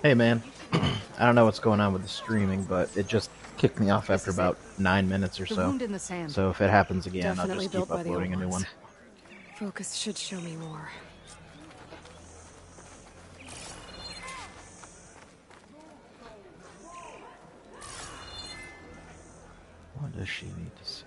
Hey man, I don't know what's going on with the streaming, but it just kicked me off This after is it. about 9 minutes or The so. wound in the sand. So if it happens again, I'll Definitely just keep built by the old uploading a new ones. one. Focus should show me more. What does she need to see?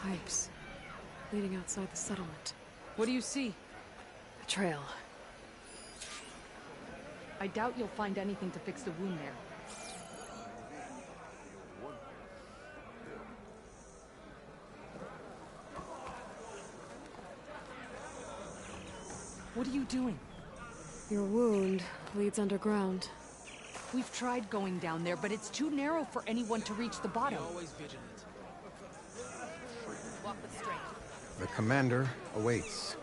Pipes. Leading outside the settlement. What do you see? A trail. I doubt you'll find anything to fix the wound there. What are you doing? Your wound leads underground. We've tried going down there, but it's too narrow for anyone to reach the bottom. Always vigilant. Walk with strength. The commander awaits.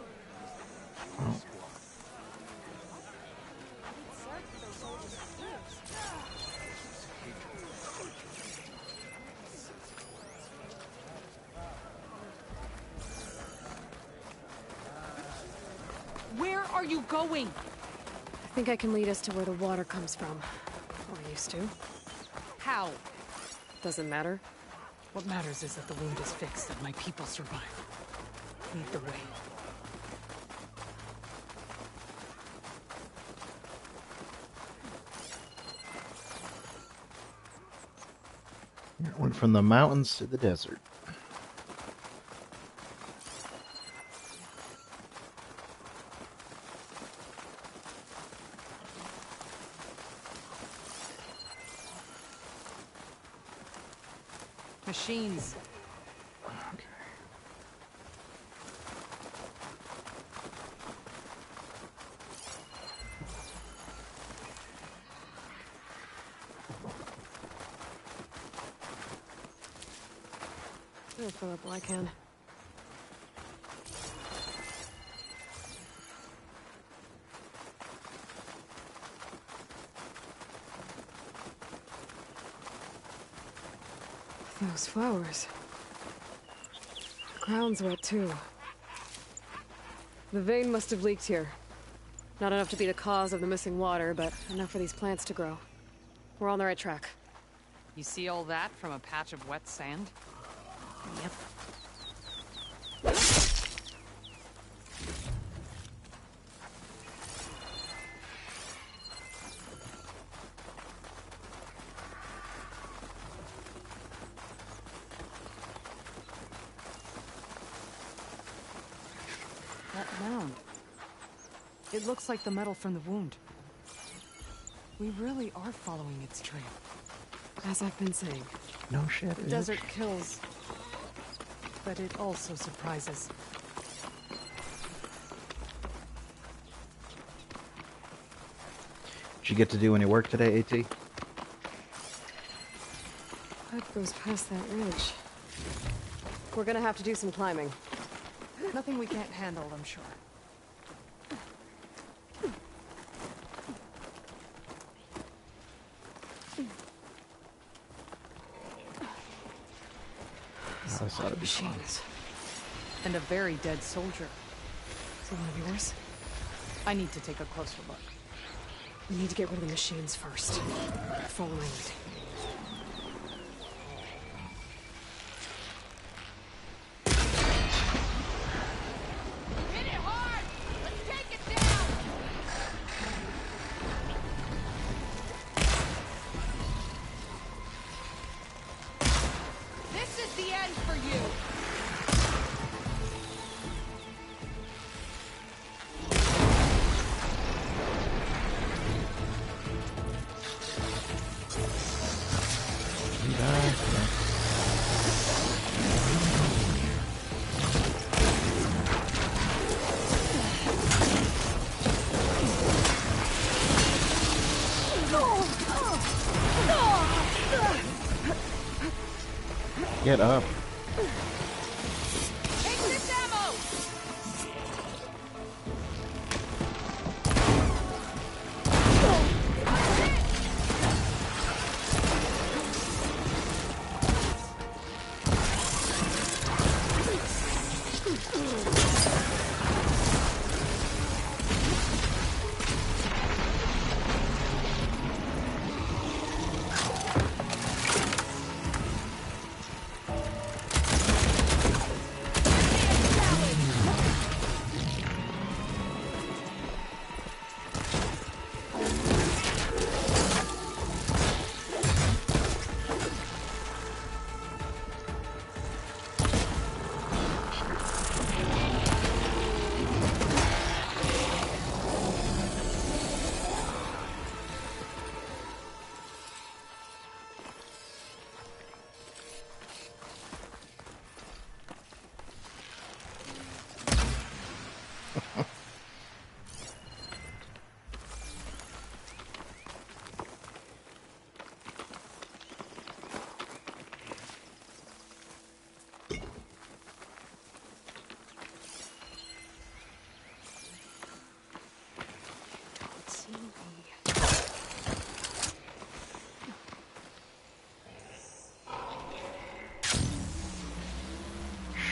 Where are you going? I think I can lead us to where the water comes from. Or used to. How? Doesn't matter. What matters is that the wound is fixed and my people survive. Lead the way. It went from the mountains to the desert. Machines. I'll fill up while I can. Those flowers. The ground's wet too. The vein must have leaked here. Not enough to be the cause of the missing water, but enough for these plants to grow. We're on the right track. You see all that from a patch of wet sand? Yep. That mound. It looks like the metal from the wound. We really are following its trail. As I've been saying. No shit. The desert kills, but it also surprises. Did you get to do any work today, AT? Pipe goes past that ridge. We're gonna have to do some climbing. Nothing we can't handle, I'm sure. I thought it'd be fun. Machines. And a very dead soldier. Is it one of yours? I need to take a closer look. We need to get rid of the machines first. Follow my lead. Hit it hard! Let's take it down! This is the end for you! Get up. Take this ammo!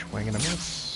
Swing and a miss.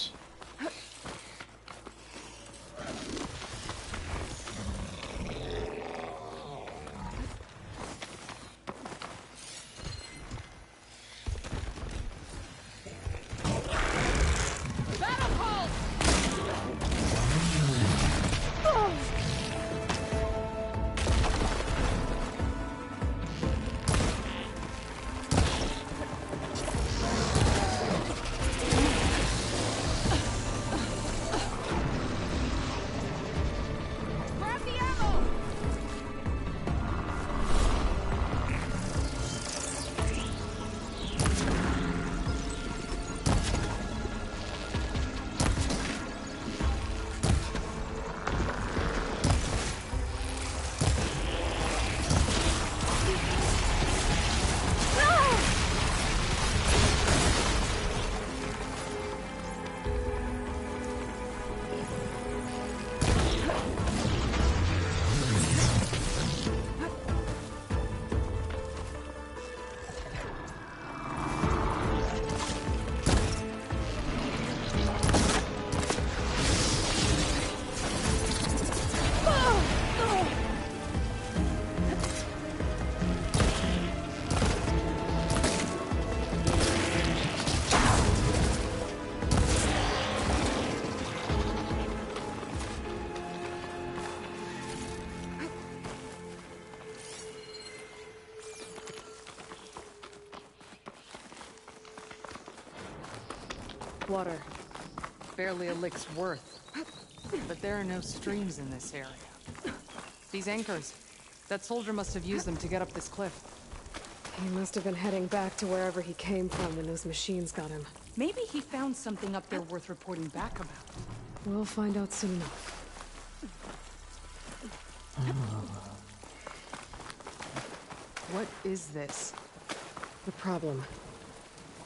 Water. Barely a lick's worth. But there are no streams in this area. These anchors. That soldier must have used them to get up this cliff. He must have been heading back to wherever he came from when those machines got him. Maybe he found something up there worth reporting back about. We'll find out soon enough. What is this? The problem.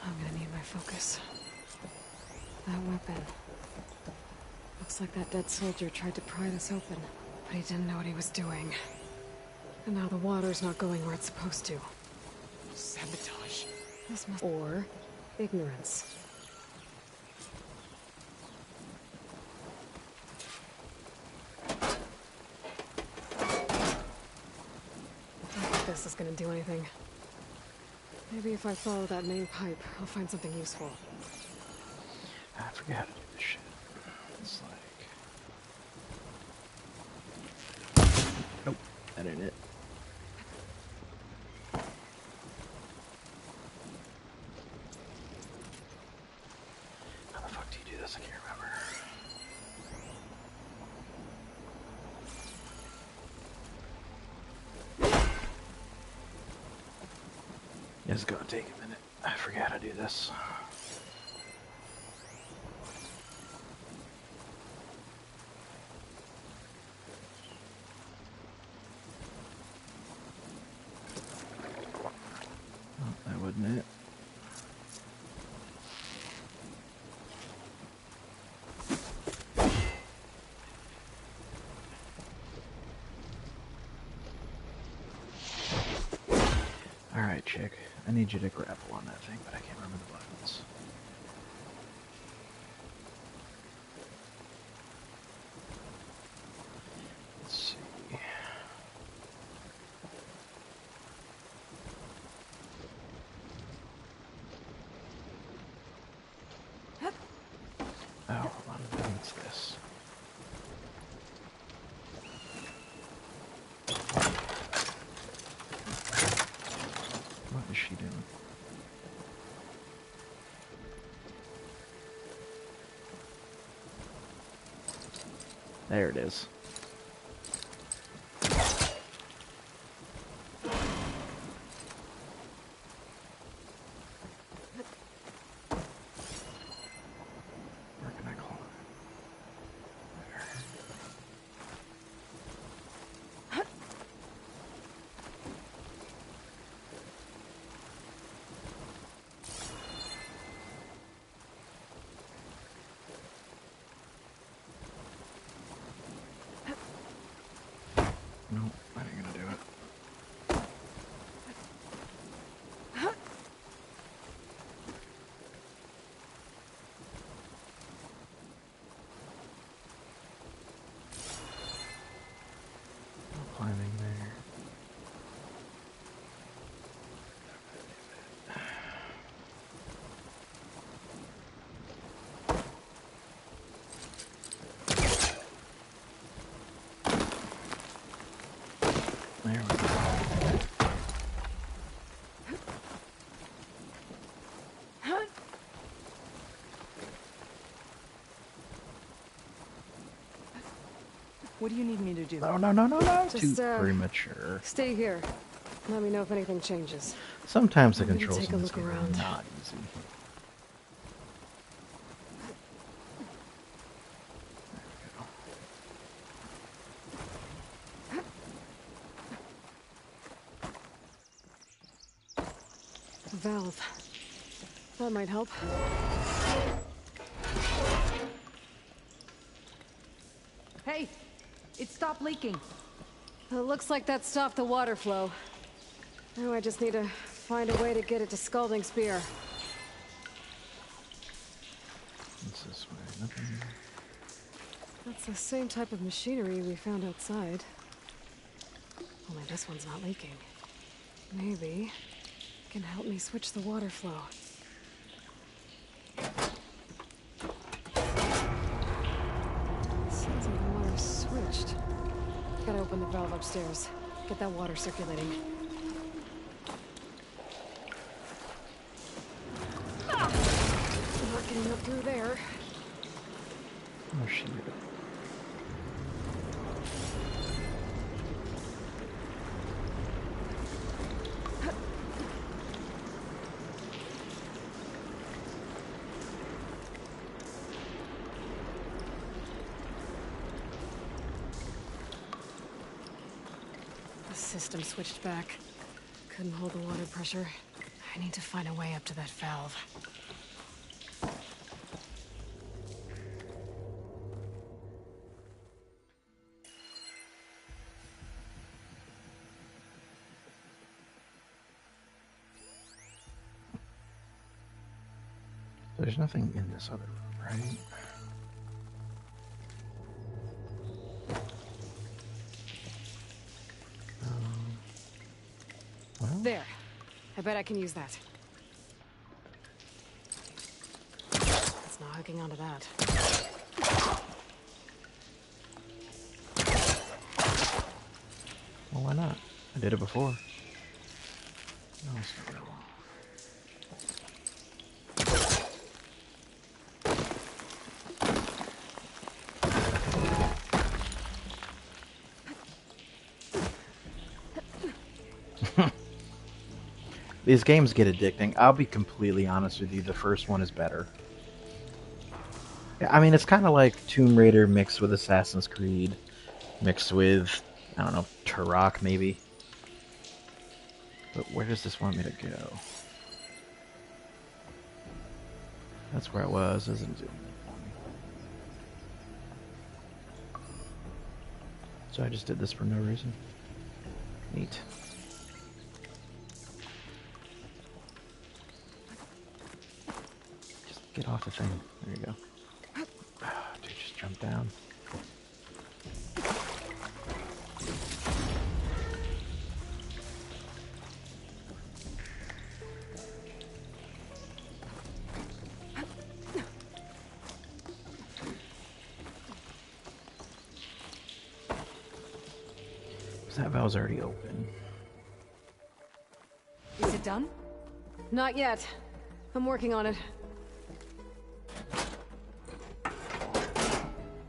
I'm gonna need my focus. That weapon. Looks like that dead soldier tried to pry this open, but he didn't know what he was doing. And now the water's not going where it's supposed to. Sabotage. This must... Or ignorance. I don't think this is gonna do anything. Maybe if I follow that main pipe, I'll find something useful. I forget how to do this shit. It's like... Nope, that ain't it. How the fuck do you do this? I can't remember. It's gonna take a minute. I forgot how to do this. That wasn't it. Alright, chick. I need you to grapple on that thing, but I can't remember the buttons. Let's see. Oh, hold on. What's this? What is she doing? There it is. Where can I climb? There. What do you need me to do? No, no, no, no, no. Just, Too premature. Stay here. Let me know if anything changes. Sometimes the I'm gonna controls take a in this look game around. are not easy. A valve. That might help. Hey! It stopped leaking. It looks like that stopped the water flow. Now I just need to find a way to get it to Scalding Spear. What's this way? Nothing. That's the same type of machinery we found outside. Only this one's not leaking. Maybe it can help me switch the water flow. Sounds like the water's switched. Gotta open the valve upstairs. Get that water circulating. Not getting up through there. Oh, shoot. The system switched back. Couldn't hold the water pressure. I need to find a way up to that valve. There's nothing in this other room, right? Well, There. I bet I can use that. It's not hooking onto that. well, why not? I did it before. No, it's not real. These games get addicting. I'll be completely honest with you, the first one is better. Yeah, I mean, it's kind of like Tomb Raider mixed with Assassin's Creed, mixed with, I don't know, Turok maybe. But where does this want me to go? That's where I was, isn't it? So I just did this for no reason. Neat. Get off the thing. There you go. Dude, just jump down. That valve's already open. Is it done? Not yet. I'm working on it.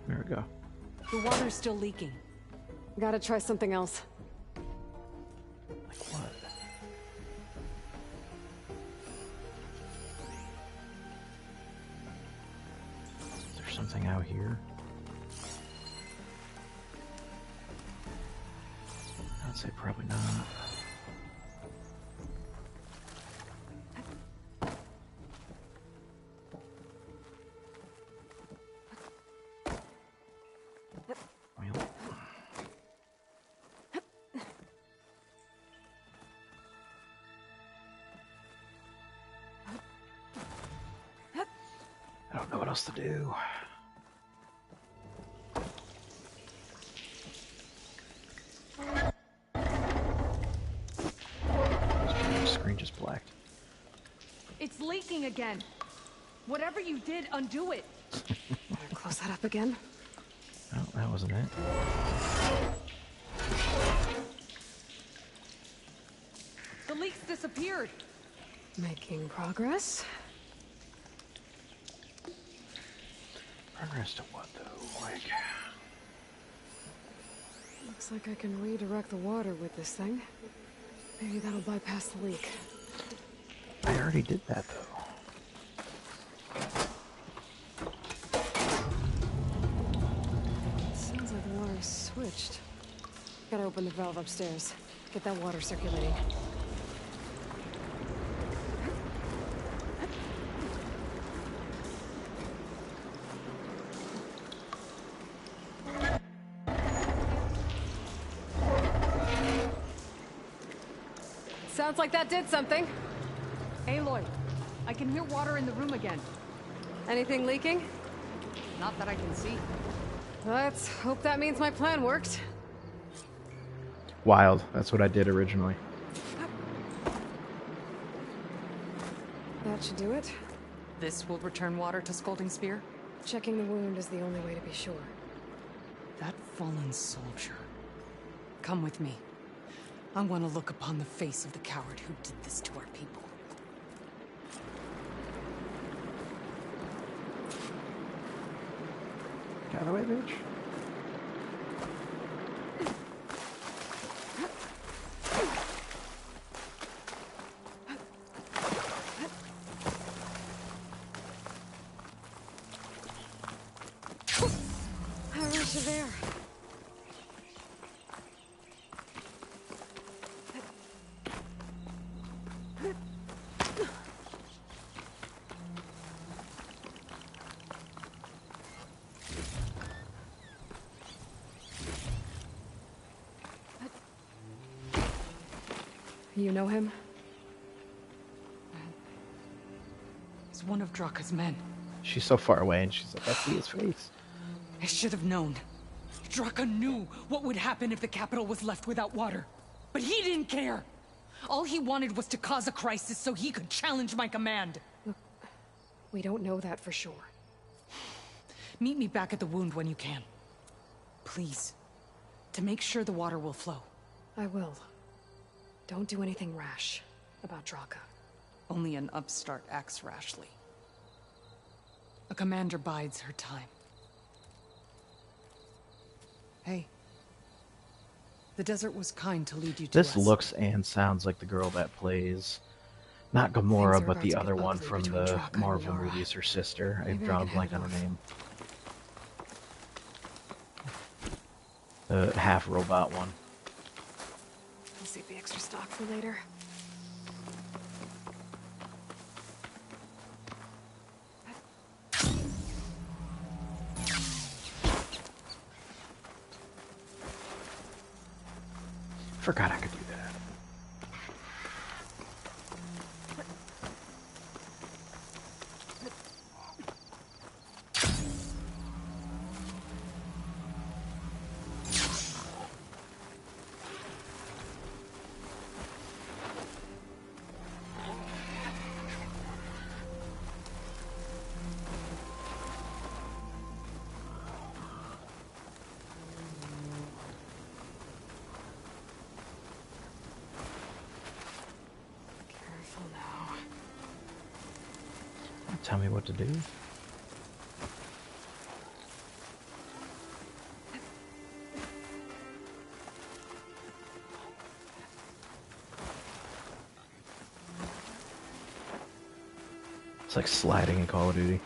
There we go. The water's still leaking. Gotta try something else. Like what? Is there something out here? I'd say probably not. Well. I don't know what else to do. Screen just blacked. It's leaking again. Whatever you did, undo it. Better close that up again. No, that wasn't it. The leaks disappeared. Making progress. Progress to what though? Like, Looks like I can redirect the water with this thing. Maybe that'll bypass the leak. I already did that, though. Sounds like the water's switched. Gotta open the valve upstairs. Get that water circulating. Sounds like that did something. Aloy, I can hear water in the room again. Anything leaking? Not that I can see. Let's hope that means my plan worked. Wild. That's what I did originally. That should do it. This will return water to Scolding Spear? Checking the wound is the only way to be sure. That fallen soldier. Come with me. I want to look upon the face of the coward who did this to our people. Get out of the way, bitch. A rush of air. You know him? He's one of Draka's men. She's so far away, and she's like, I see his face. I should have known. Draka knew what would happen if the capital was left without water. But he didn't care. All he wanted was to cause a crisis so he could challenge my command. Look, we don't know that for sure. Meet me back at the wound when you can. Please. To make sure the water will flow. I will. Don't do anything rash about Draka. Only an upstart acts rashly. A commander bides her time. Hey. The desert was kind to lead you to us. This looks and sounds like the girl that plays, not Gamora, Things are but about the to get other one ugly from between the Draka and Marvel Nora. movies, her sister. Maybe I've I drawn a can blank head on her north. name. The half-robot one. I'll save the extra stock for later. Forgot I could do that. Careful now. Tell me what to do. It's like sliding in Call of Duty.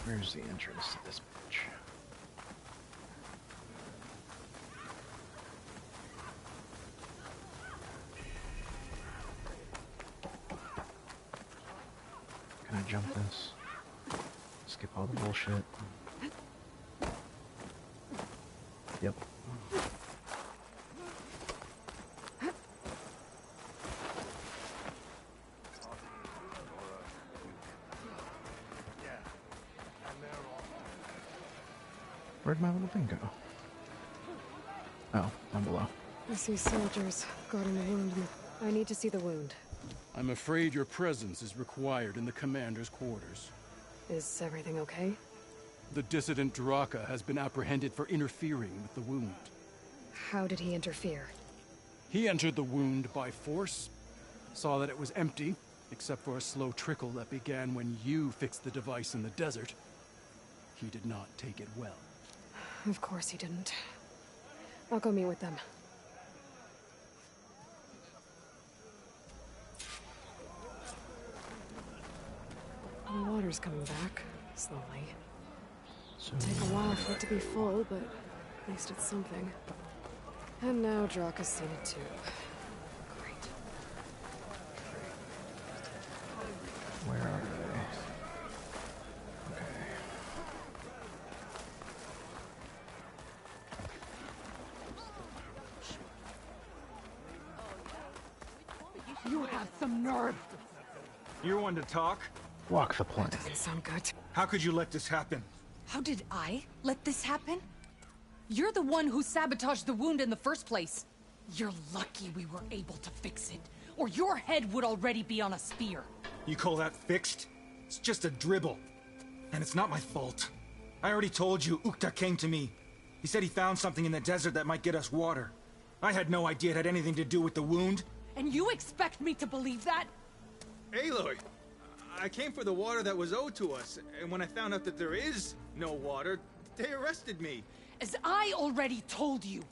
Where's the entrance to this bitch? Can I jump this? Skip all the bullshit. Yep. Where'd my little thing go? Oh, down below. I see soldiers guarding the wound. I need to see the wound. I'm afraid your presence is required in the commander's quarters. Is everything okay? The dissident Draka has been apprehended for interfering with the wound. How did he interfere? He entered the wound by force, saw that it was empty, except for a slow trickle that began when you fixed the device in the desert. He did not take it well. Of course he didn't. I'll go meet with them. The water's coming back, slowly. So, Take a while for it to be full, but at least it's something. And now Draka's seen it too. Great. where are they? Okay. You have some nerve! You're one to talk? Walk the plank. Doesn't sound good. How could you let this happen? How did I let this happen? You're the one who sabotaged the wound in the first place. You're lucky we were able to fix it, or your head would already be on a spear. You call that fixed? It's just a dribble. And it's not my fault. I already told you, Ukta came to me. He said he found something in the desert that might get us water. I had no idea it had anything to do with the wound. And you expect me to believe that? Aloy, I came for the water that was owed to us, and when I found out that there is no water, they arrested me. As I already told you,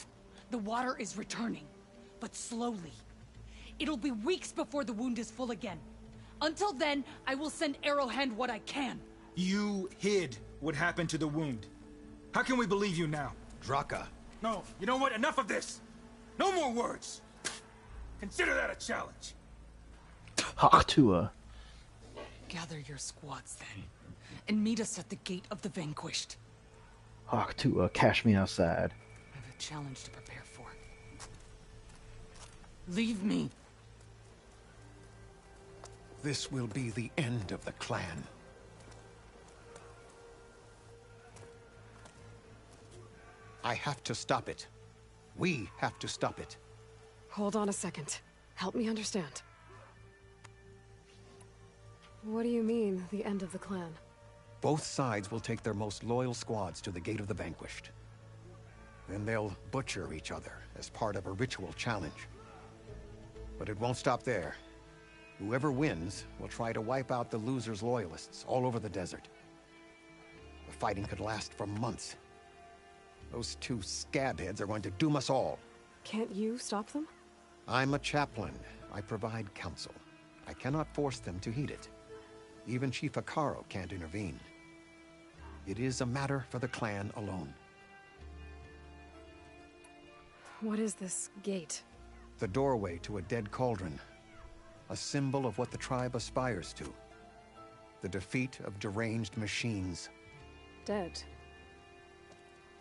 the water is returning, but slowly. It'll be weeks before the wound is full again. Until then, I will send Arrowhand what I can. You hid what happened to the wound. How can we believe you now? Draka. No, you know what? Enough of this! No more words! Consider that a challenge. Haktua. Gather your squads then, and meet us at the Gate of the Vanquished. Haktua, cash me outside. I have a challenge to prepare for. Leave me. This will be the end of the clan. I have to stop it. We have to stop it. Hold on a second. Help me understand. What do you mean, the end of the clan? Both sides will take their most loyal squads to the Gate of the Vanquished. Then they'll butcher each other as part of a ritual challenge. But it won't stop there. Whoever wins will try to wipe out the loser's loyalists all over the desert. The fighting could last for months. Those two scabheads are going to doom us all. Can't you stop them? I'm a chaplain. I provide counsel. I cannot force them to heed it. Even Chief Hekarro can't intervene. It is a matter for the clan alone. What is this gate? The doorway to a dead cauldron. A symbol of what the tribe aspires to. The defeat of deranged machines. Dead.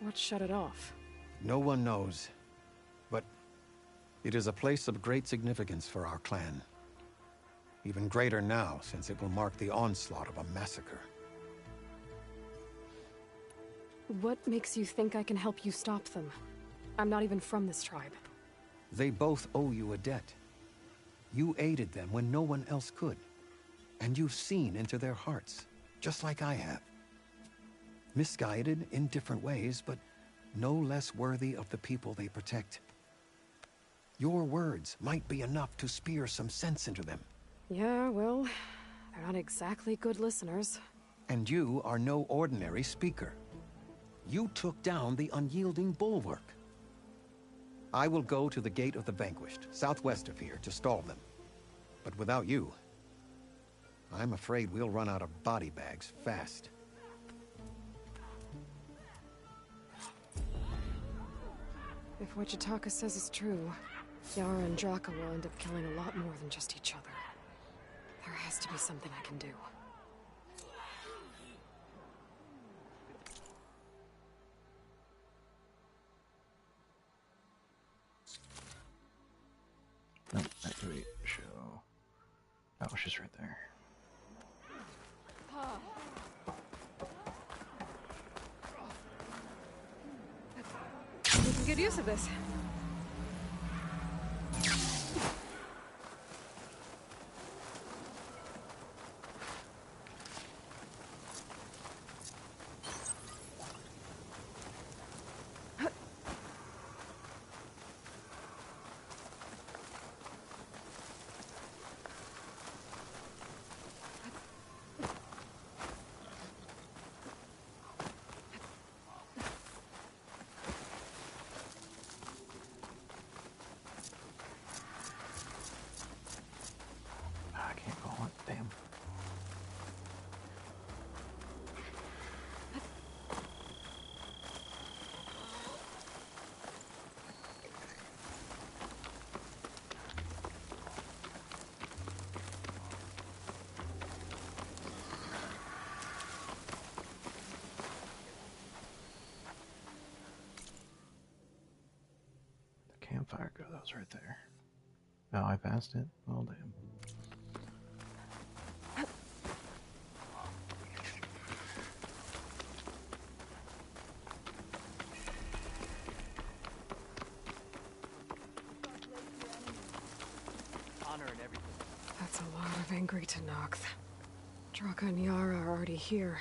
What shut it off? No one knows. But it is a place of great significance for our clan. Even greater now, since it will mark the onslaught of a massacre. What makes you think I can help you stop them? I'm not even from this tribe. They both owe you a debt. You aided them when no one else could. And you've seen into their hearts, just like I have. Misguided in different ways, but no less worthy of the people they protect. Your words might be enough to spear some sense into them. Yeah, well, they're not exactly good listeners. And you are no ordinary speaker. You took down the unyielding bulwark. I will go to the Gate of the Vanquished, southwest of here, to stall them. But without you, I'm afraid we'll run out of body bags fast. If what Jataka says is true, Yara and Draka will end up killing a lot more than just each other. There has to be something I can do. Nope, activate show. Oh, she's right there. We can get use of this. was right there. Oh, I passed it? Well, damn. That's a lot of angry Tenakth. Draka and Yara are already here.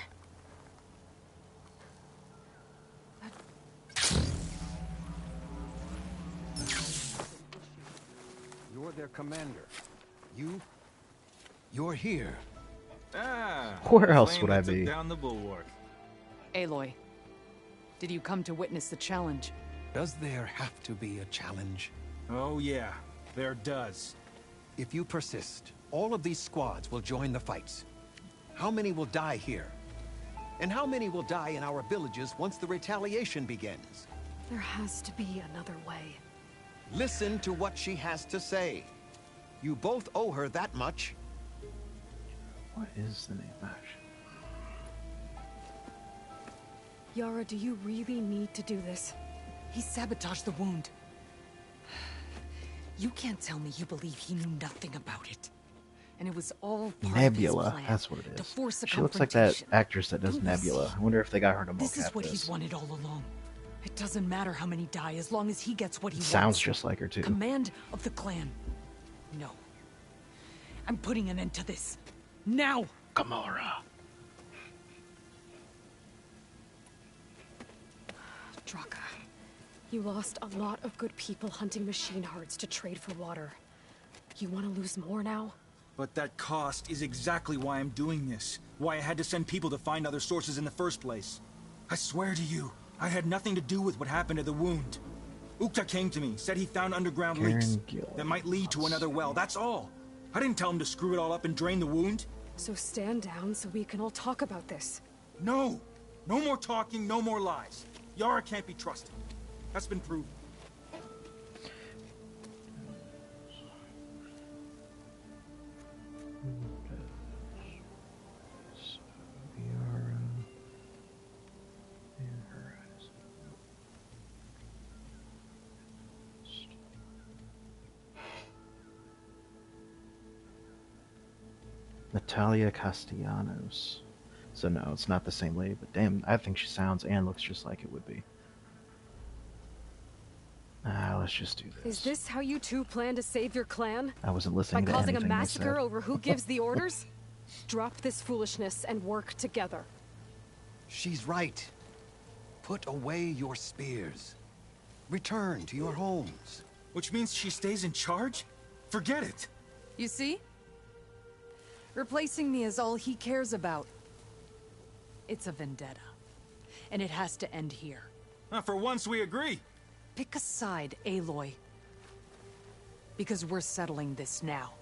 You're their commander. You're here. Ah, Where else flame would I that took be? down the bulwark. Aloy, did you come to witness the challenge? Does there have to be a challenge? Oh yeah, there does. If you persist, all of these squads will join the fights. How many will die here? And how many will die in our villages once the retaliation begins? There has to be another way. Listen to what she has to say. You both owe her that much. What is the name? Gosh. Yara, do you really need to do this? He sabotaged the wound. You can't tell me you believe he knew nothing about it. And it was all part Nebula, of his plan, that's what it to is. force a She looks like that confrontation. actress that does Who was Nebula. he? I wonder if they got her to mocap This is what this. he's wanted all along. It doesn't matter how many die as long as he gets what he wants. Sounds just like her too. Command of the clan. No. I'm putting an end to this. Now! Gamora. Draka, you lost a lot of good people hunting machine hearts to trade for water. You want to lose more now? But that cost is exactly why I'm doing this. Why I had to send people to find other sources in the first place. I swear to you, I had nothing to do with what happened to the wound. Ukta came to me, said he found underground Karen leaks Gillan. that might lead to another well, that's all. I didn't tell him to screw it all up and drain the wound. So stand down so we can all talk about this. No! No more talking, no more lies. Yara can't be trusted. That's been proven. Natalia Castellanos. So no, it's not the same lady, but damn, I think she sounds and looks just like it would be. Let's just do this. Is this how you two plan to save your clan? I wasn't By listening to causing a anything they massacre said. over who gives the orders? Drop this foolishness and work together. She's right. Put away your spears. Return to your homes. Which means she stays in charge? Forget it. You see? Replacing me is all he cares about. It's a vendetta. And it has to end here. For once we agree. Pick a side, Aloy. Because we're settling this now.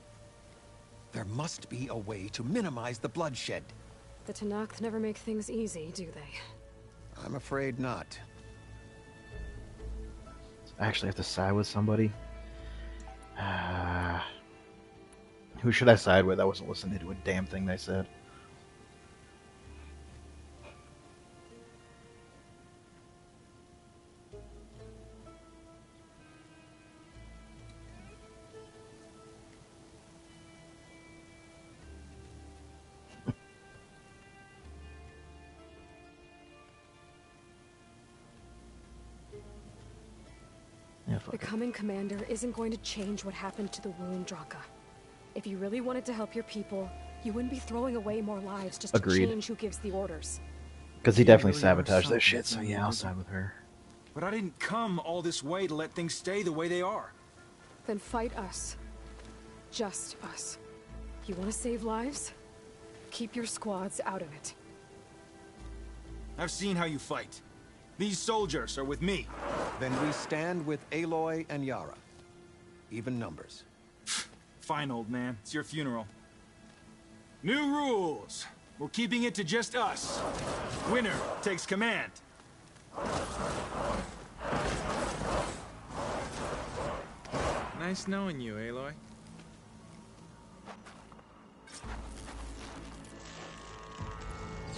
There must be a way to minimize the bloodshed. The Tenakth never make things easy, do they? I'm afraid not. I actually have to side with somebody. Who should I side with? I wasn't listening to a damn thing they said. Yeah, fuck it. Becoming commander isn't going to change what happened to the wound, Draka. If you really wanted to help your people, you wouldn't be throwing away more lives just Agreed. to change who gives the orders. Because he definitely really are sabotaged so their shit, so deadly, yeah, I'll aren't side with her. But I didn't come all this way to let things stay the way they are. Then fight us. Just us. You want to save lives? Keep your squads out of it. I've seen how you fight. These soldiers are with me. Then we stand with Aloy and Yara. Even numbers. Fine, old man. It's your funeral. New rules. We're keeping it to just us. Winner takes command. Nice knowing you, Aloy.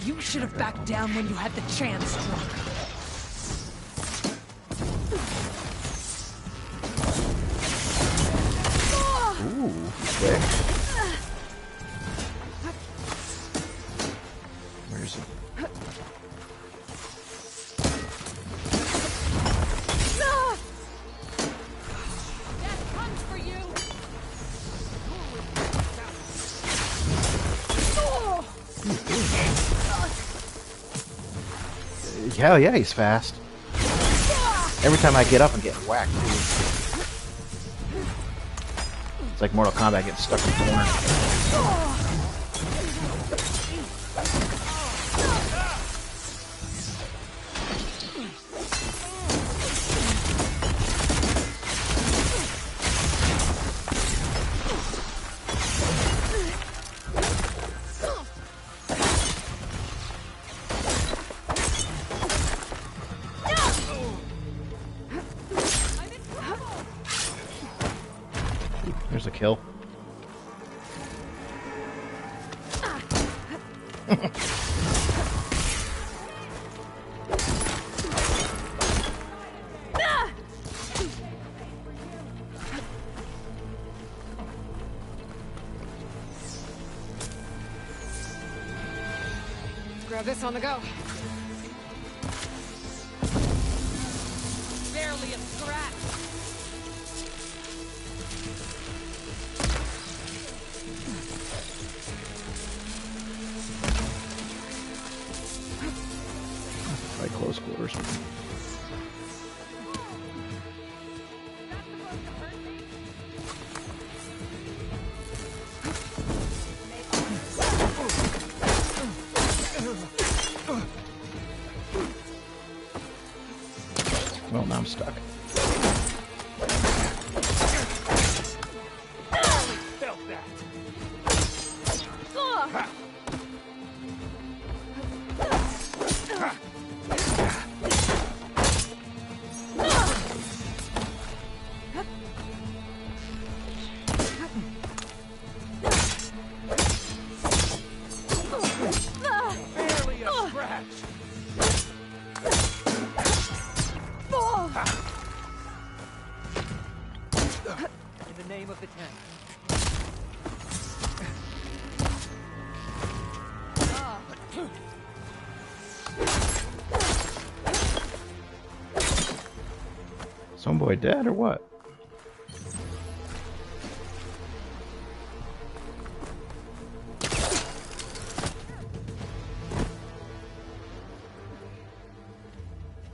You should have backed down when you had the chance, Draka. cubes. Death comes for you! Hell yeah, he's fast. Every time I get up, I'm getting whacked, dude. It's like Mortal Kombat getting stuck in the corner. There's a kill. Grab this on the go. Barely a scratch! By close quarters. Well, now I'm stuck. Felt that. Barely a scratch. In the name of the Ten. Some boy dead or what?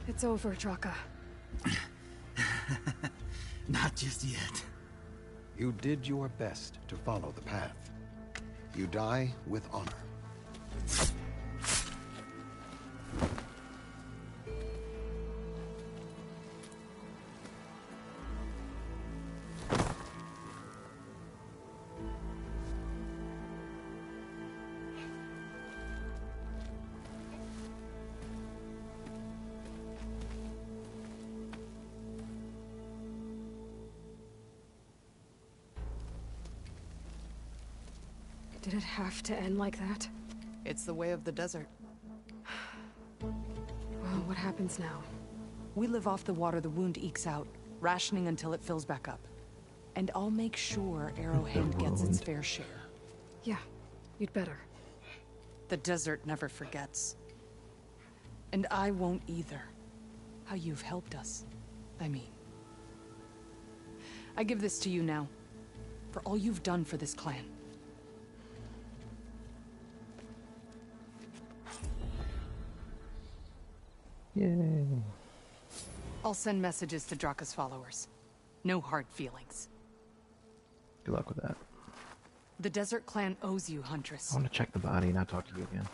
It's over, Draka. Not just yet. You did your best to follow the path. You die with honor. Did it have to end like that? It's the way of the desert. Well, what happens now? We live off the water the wound ekes out, rationing until it fills back up. And I'll make sure Arrowhead gets its fair share. Yeah, you'd better. The desert never forgets. And I won't either. How you've helped us, I mean. I give this to you now, for all you've done for this clan. Yay. I'll send messages to Draka's followers. No hard feelings. Good luck with that. The Desert Clan owes you, Huntress. I want to check the body, not talk to you again.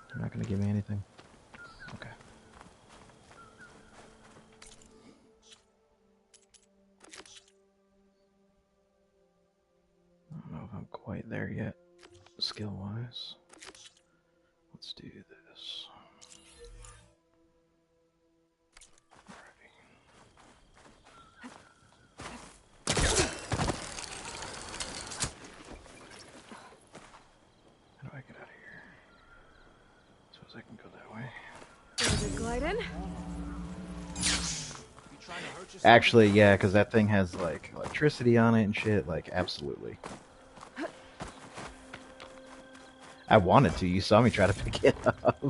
You're not going to give me anything? Okay. I don't know if I'm quite there yet, skill-wise. Let's do this. How do I get out of here? Suppose I can go that way. Is it gliding? Actually, yeah, because that thing has like electricity on it and shit. Like, absolutely. I wanted to. You saw me try to pick it up.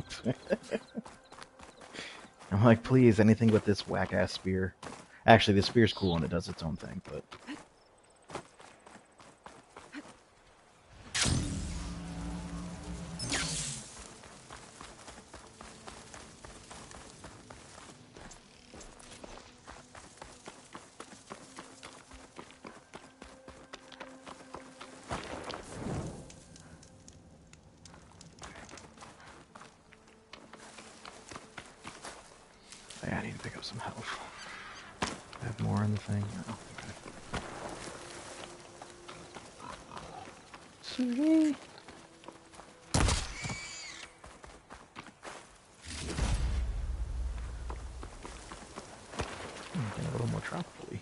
I'm like, please, anything but this whack-ass spear. Actually, the spear's cool and it does its own thing, but... I need to pick up some health. I have more in the thing. Oh, okay. Sweet. Getting a little more tropically.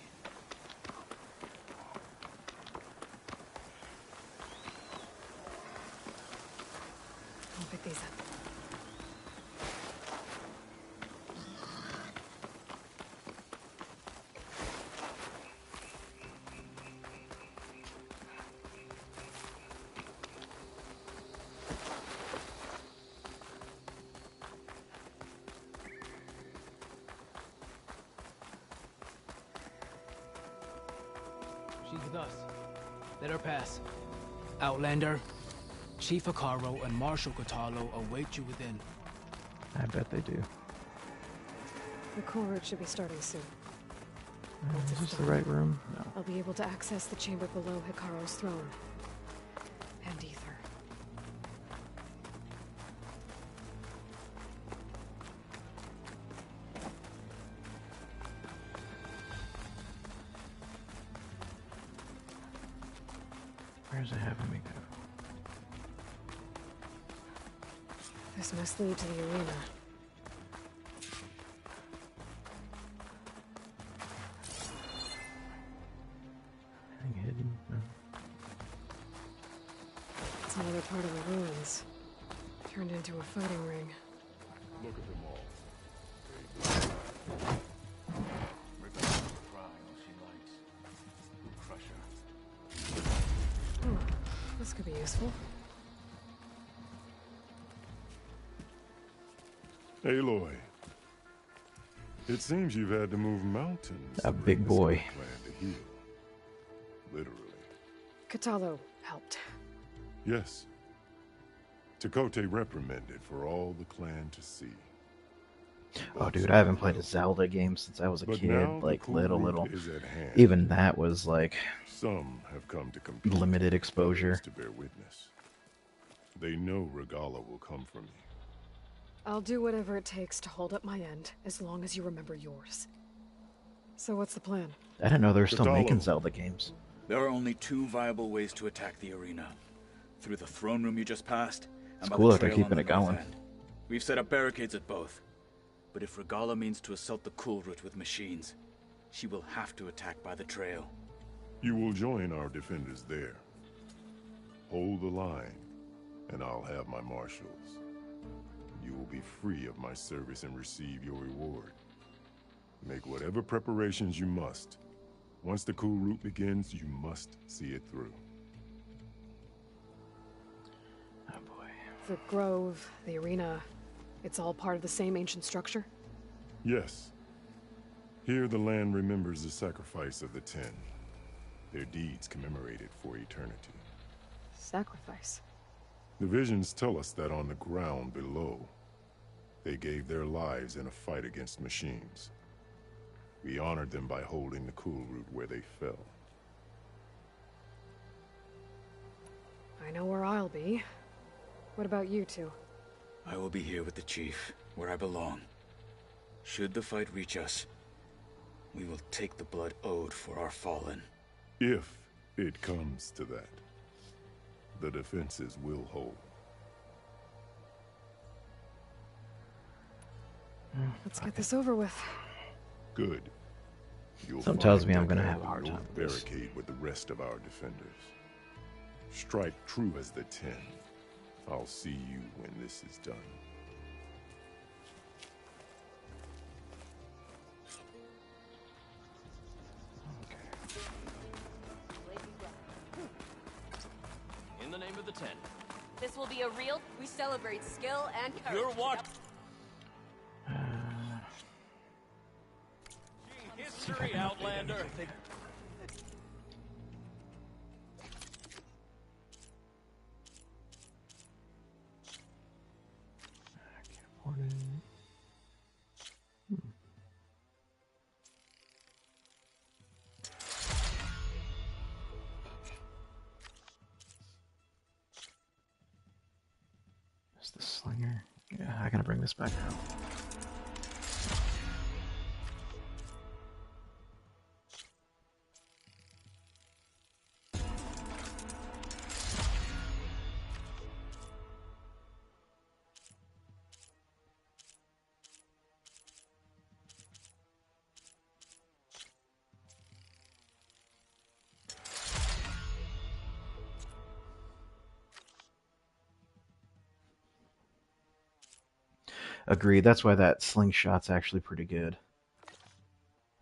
I'll pick these up. She's with us. Let her pass. Outlander, Chief Hekarro and Marshal Kotallo await you within. I bet they do. The cool route should be starting soon. Is this the right room? No. I'll be able to access the chamber below Hekarro's throne. And Ether. Where's it having me go? This must lead to the arena. Anything hidden? No. It's another part of the ruins. Turned into a fighting ring. Look at them all. This could be useful. Aloy, it seems you've had to move mountains. A big boy. Plan to heal. Literally. Kotallo helped. Yes. Tekote reprimanded for all the clan to see. Oh, dude, I haven't played a Zelda game since I was a But kid. now the Like, cool little. route is at hand. Even that was, like, Some have come to compete. limited exposure. Others to bear witness. They know Regalla will come for me. I'll do whatever it takes to hold up my end, as long as you remember yours. So what's the plan? I didn't know they were still Kotallo. making Zelda games. There are only two viable ways to attack the arena. Through the throne room you just passed, and It's by cool the that they're trail on keeping the it going. north end. We've set up barricades at both. But if Regalla means to assault the cool route with machines, she will have to attack by the trail. You will join our defenders there. Hold the line, and I'll have my marshals. You will be free of my service and receive your reward. Make whatever preparations you must. Once the cool route begins, you must see it through. Oh, boy. The grove, the arena, it's all part of the same ancient structure? Yes. Here the land remembers the sacrifice of the Ten. Their deeds commemorated for eternity. Sacrifice? The visions tell us that on the ground below, they gave their lives in a fight against machines. We honored them by holding the cool route where they fell. I know where I'll be. What about you two? I will be here with the chief, where I belong. Should the fight reach us, we will take the blood owed for our fallen. If it comes to that, the defenses will hold. Let's get this over with. Good. You'll Something tells me I'm find gonna Deckard have a on hard the time north with this. barricade with the rest of our defenders. Strike true as the Ten. I'll see you when this is done. In the name of the Ten, This will be a real... We celebrate skill and courage. You're what? History, Outlander. Is the slinger? Yeah, I gotta bring this back out. Agreed. That's why that slingshot's actually pretty good.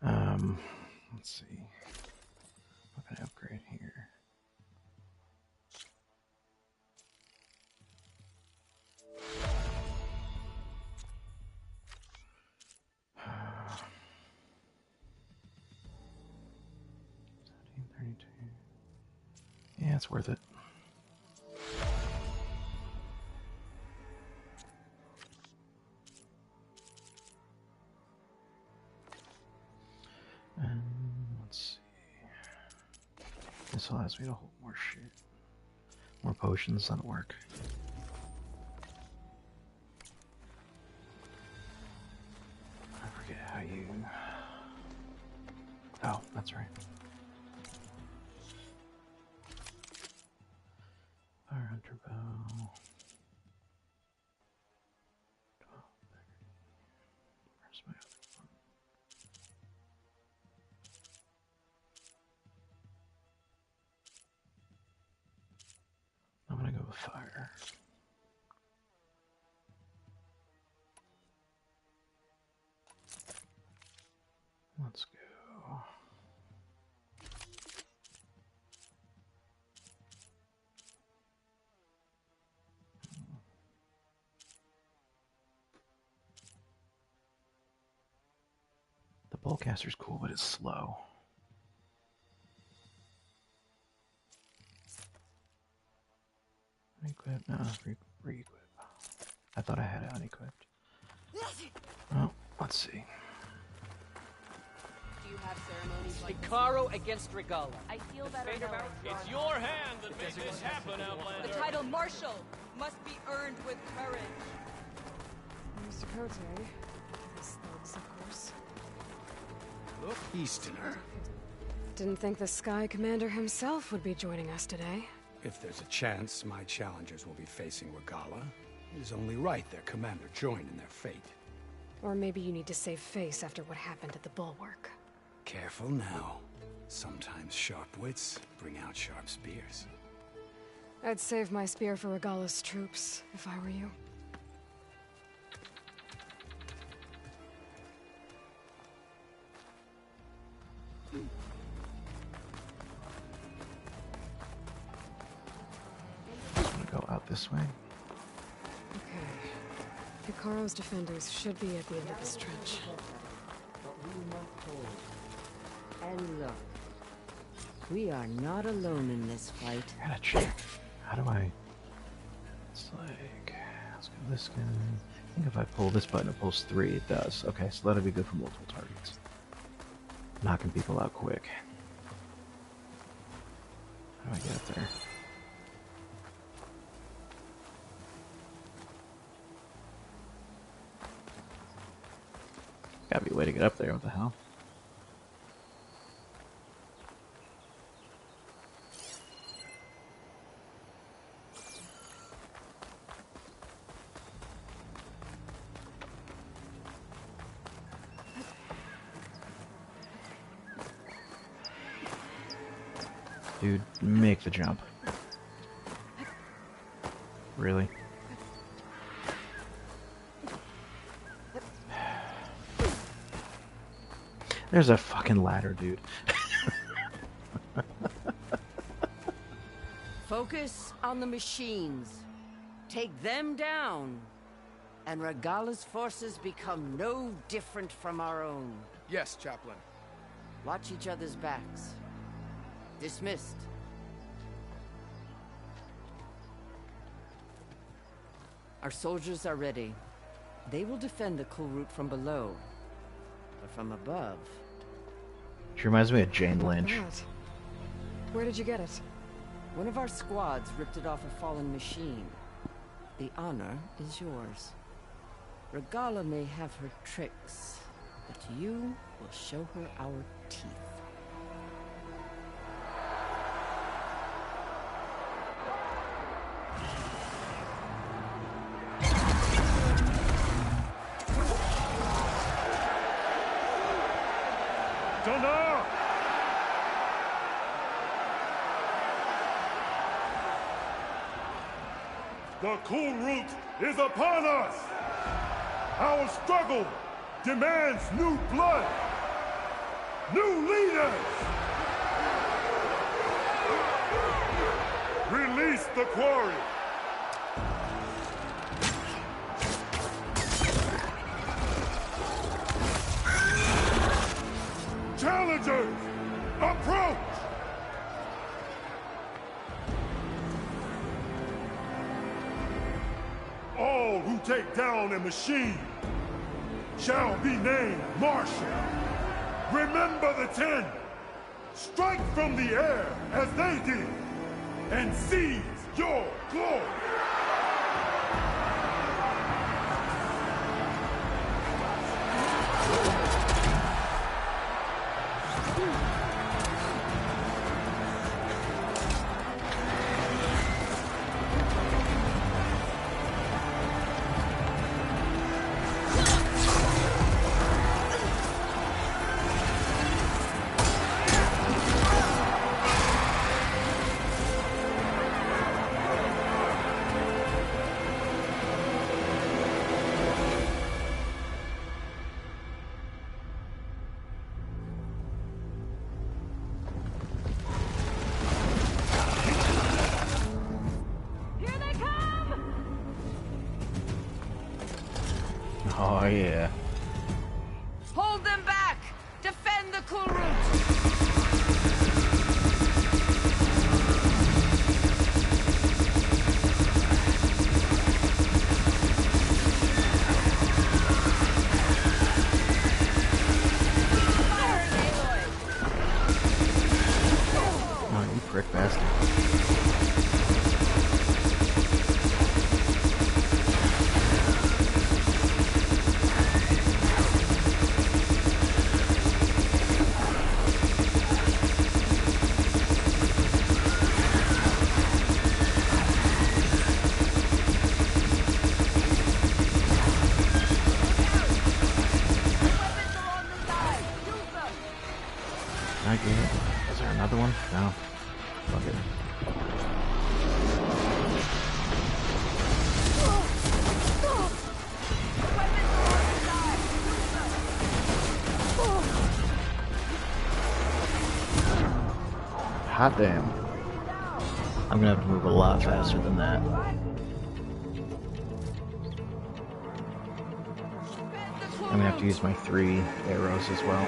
Let's see. What can I upgrade here? Yeah, it's worth it. And let's see. This allows me to hold more shit. More potions, that'll work. I forget how you... Oh, that's right. Fire Hunter Bow. Where's my other one? I'm gonna go with fire. Let's go. The Bowcaster's cool, but it's slow. Unequip? No, re-equip. I thought I had it unequipped. Well, let's see. Do you have ceremonies like Hekarro against Regalla. I feel better now. It's your hand that made this happen, Outlander. The title Marshal must be earned with courage. Mr. Cote, these thugs, of course. Look, Easterner. Didn't think the Sky Commander himself would be joining us today. If there's a chance my challengers will be facing Regalla, it is only right their commander join in their fate. Or maybe you need to save face after what happened at the Bulwark. Careful now. Sometimes sharp wits bring out sharp spears. I'd save my spear for Regalla's troops, if I were you. Go out this way. Okay. Hekarro's defenders should be at the end of this trench. But we must hold. And look, we are not alone in this fight. I gotta check. How do I... It's like... Let's go this guy. I think if I pull this button, it pulls 3. It does. Okay, so that'll be good for multiple targets. Knocking people out quick. How do I get up there? Gotta be a way to get up there. What the hell? Dude, make the jump. Really? There's a fucking ladder, dude. Focus on the machines. Take them down, and Regalla's forces become no different from our own. Yes, Chaplain. Watch each other's backs. Dismissed. Our soldiers are ready. They will defend the Kulrut from below. But from above... She reminds me of Jane Lynch. That. Where did you get it? One of our squads ripped it off a fallen machine. The honor is yours. Regalla may have her tricks, but you will show her our teeth. Dana! The Kulrut is upon us! Our struggle demands new blood! New leaders! Release the quarry! Challengers, approach! All who take down a machine shall be named Marshal. Remember the 10. Strike from the air as they did, and seize your glory! Oh, yeah. Hold them back! Defend the Kulrut! Oh, you prick bastard. I get it. Is there another one? No. Fuck it. Hot damn. I'm gonna have to move a lot faster than that. I'm gonna have to use my 3 arrows as well.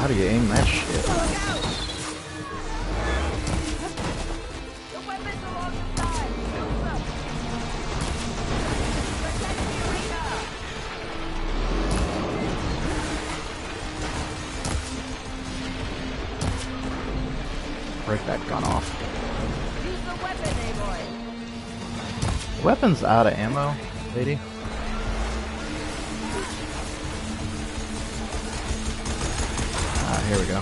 How do you aim that shit? Break that gun off. Use the weapon, Aloy! Weapon's out of ammo, lady. Ah, here we go.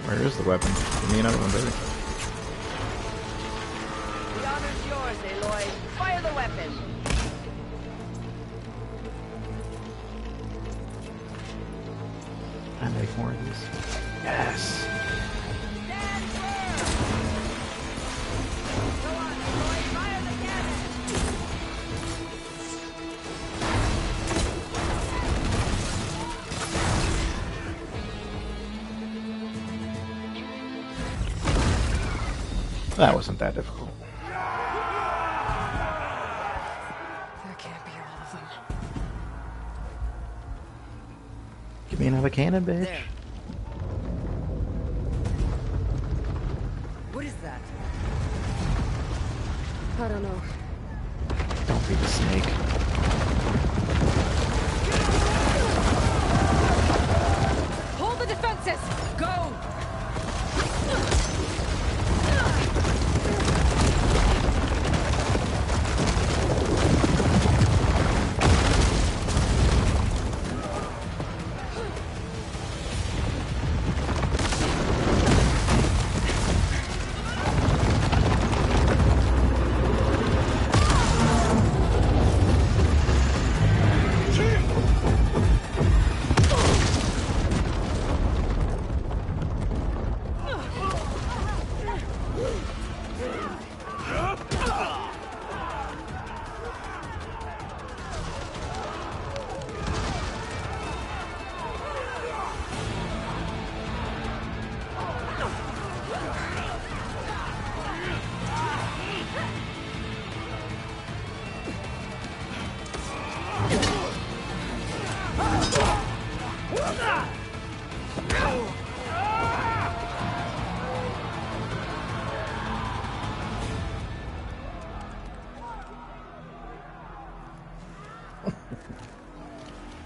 Where is the weapon? Give me another one, baby. The honor's yours, Aloy. Fire the weapon. I make more of these. Yes. That wasn't that difficult. That can't be all of them. Give me another cannon, bitch. There. What is that? I don't know. Don't be the snake. Hold the defenses! Go!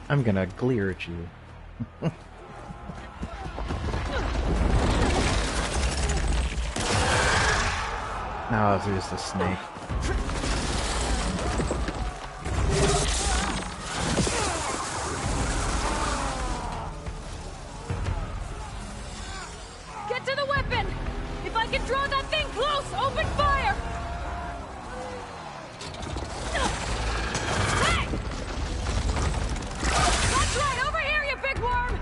I'm gonna glare at you. Now it's just a snake. Get to the weapon! If I can draw that thing close, open fire! Hey! That's right, over here, you big worm!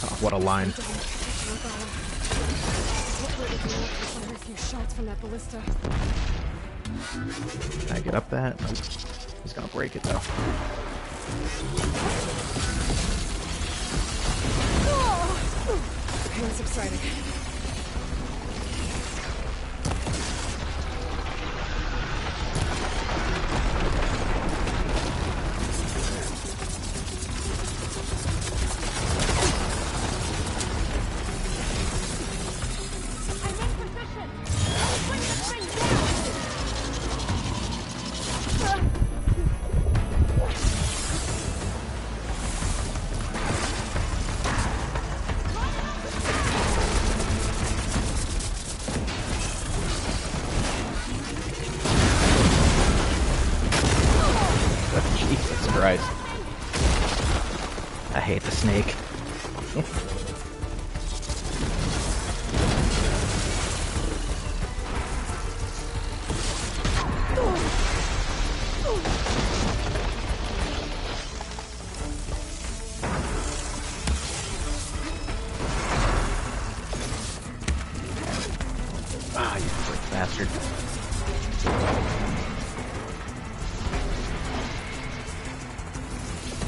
Oh, what a line. Hopefully we can fire a few shots from that ballista. Can I get up that? Nope. He's gonna break it though. The pain's subsiding. Ah, you quick bastard.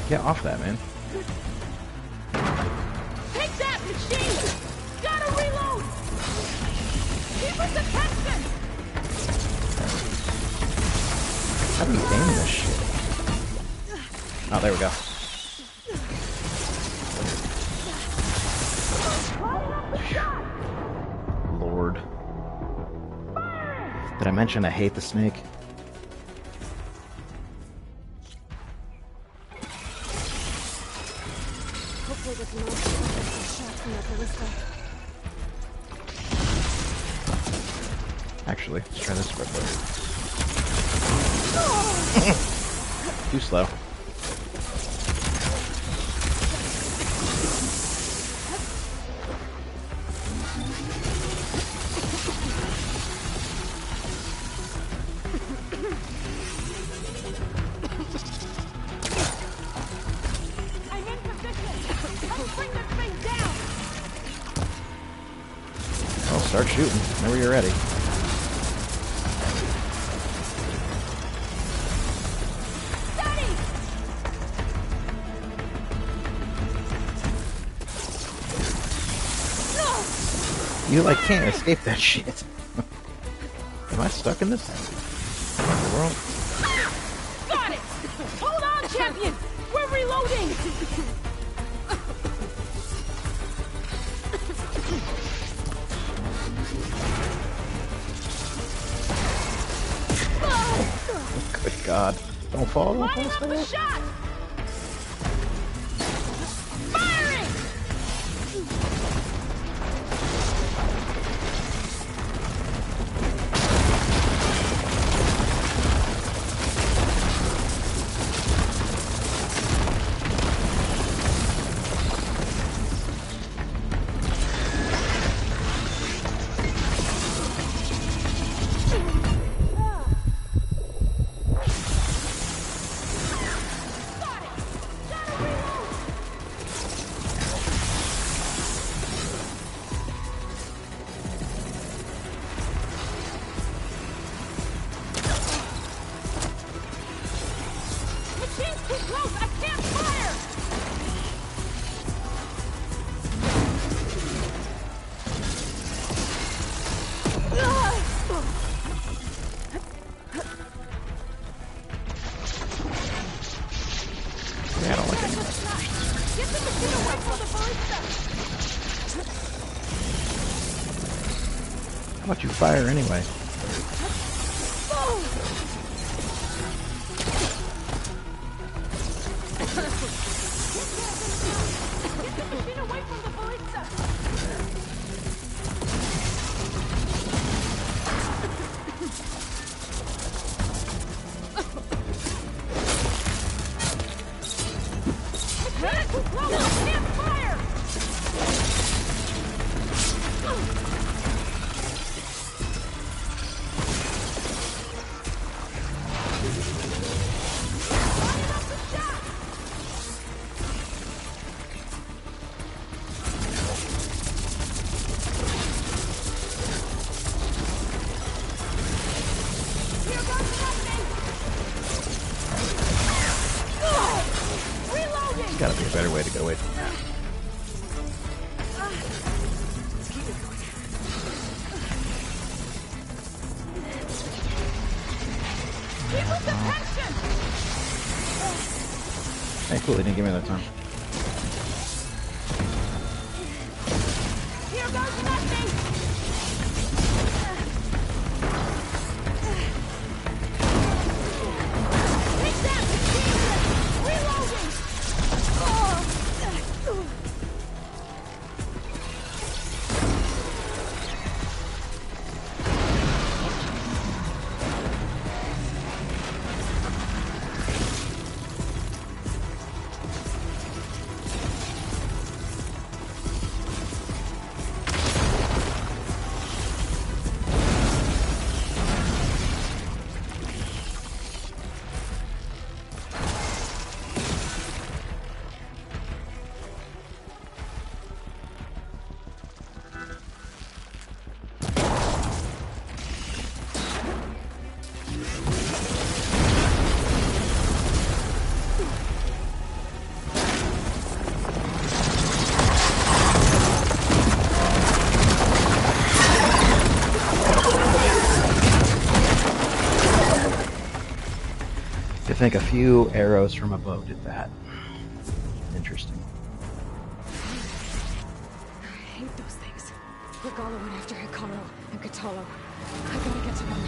Get off that, man. Take that, machine! Gotta reload! Keep us attention! How do you aim this shit? Oh, there we go. Lord. Did I mention I hate the snake? Hopefully get some more shots from that ballista. Actually, let's try this real quick. Too slow. I'm in position! Let's bring this thing down! Well, start shooting whenever you're ready. You like can't escape that shit. Am I stuck in this world? Got it! Hold on, champion! We're reloading! Good God! Don't fall! Don't Lining fall! up the Stay shot! Firing! Machine's too close! I can't fire! Yeah, I don't like any of that. Get the machine away from the ballista! How about you fire anyway? Get the machine away from the ballista! Machine's too close! I can't fire! Lining up the shot! Here goes nothing! Reloading! There's gotta be a better way to get away from that. Keep us attention! Hey, cool, they didn't give me that time. Here goes nothing! Take that, machine! Reloading! think a few arrows from a bow did that. Interesting. I hate those things. Regala went after Hikaru and Kotallo. I gotta get to them.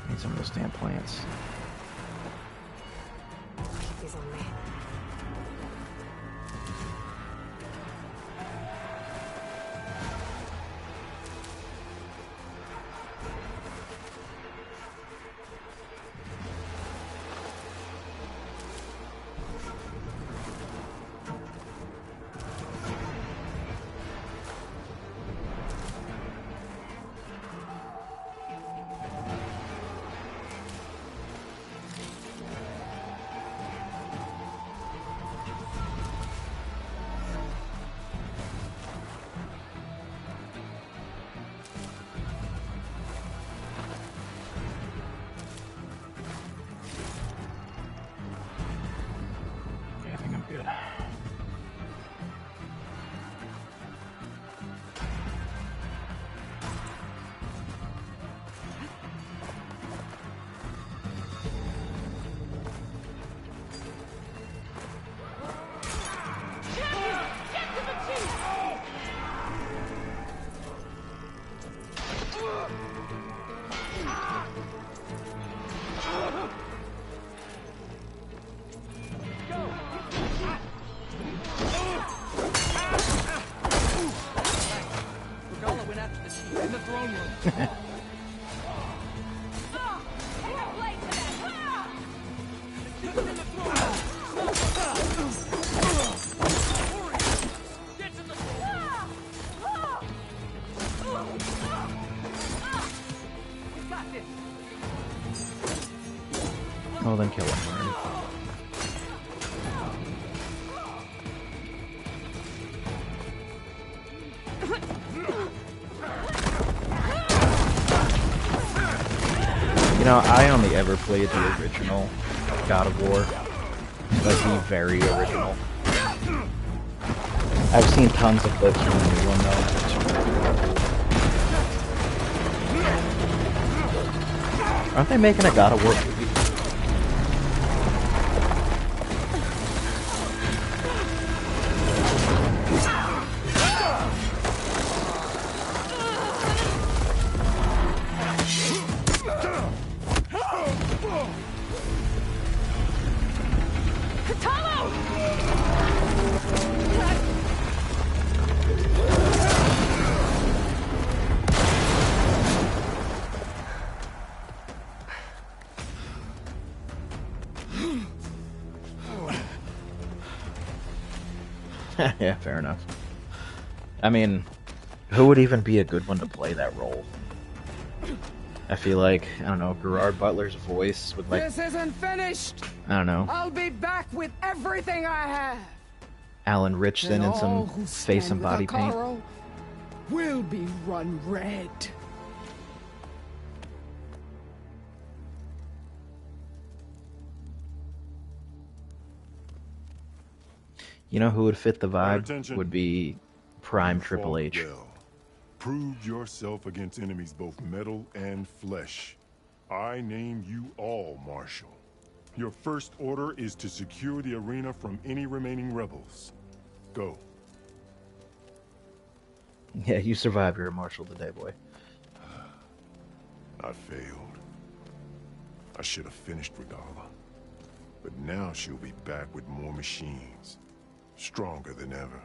Need some of those damn plants. Keep these on me. Well, then kill him. You know, I only ever played the original God of War, like the very original. I've seen tons of clips from the new one though. Aren't they making a God of War movie? Yeah, fair enough. I mean, who would even be a good one to play that role? I feel like, I don't know, Gerard Butler's voice would like... This isn't finished! I don't know. I'll be back with everything I have! Alan Richson in some face and body paint. Will be run red. You know who would fit the vibe? Would be Prime Triple H. Well. Prove yourself against enemies both metal and flesh. I name you all Marshal. Your first order is to secure the arena from any remaining rebels. Go. Yeah, you survived. You're a Marshal today, boy. I failed. I should have finished Regala. But now she'll be back with more machines. Stronger than ever.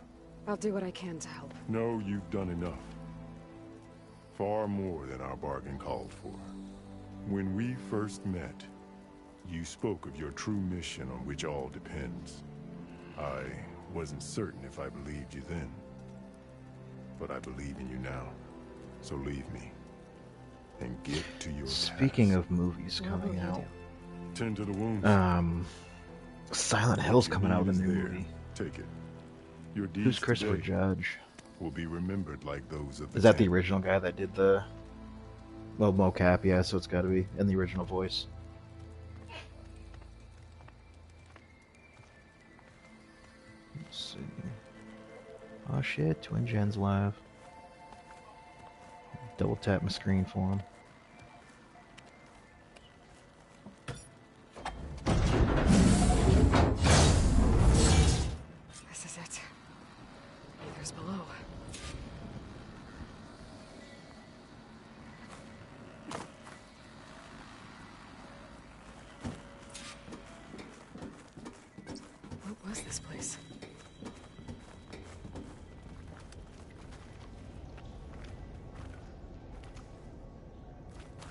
I'll do what I can to help. No, you've done enough. Far more than our bargain called for. When we first met, you spoke of your true mission on which all depends. I wasn't certain if I believed you then. But I believe in you now. So leave me. And get to your Speaking of movies coming out. Tend to the wounds. Silent Hill's coming out with a new movie. Take it. Your deeds Who's Christopher Judge? Will be remembered like those of the Is that the original guy that did the... Well, mocap, yeah, so it's gotta be in the original voice. Let's see. Oh shit, Twin Gen's live. Double tap my screen for him. is below. What was this place?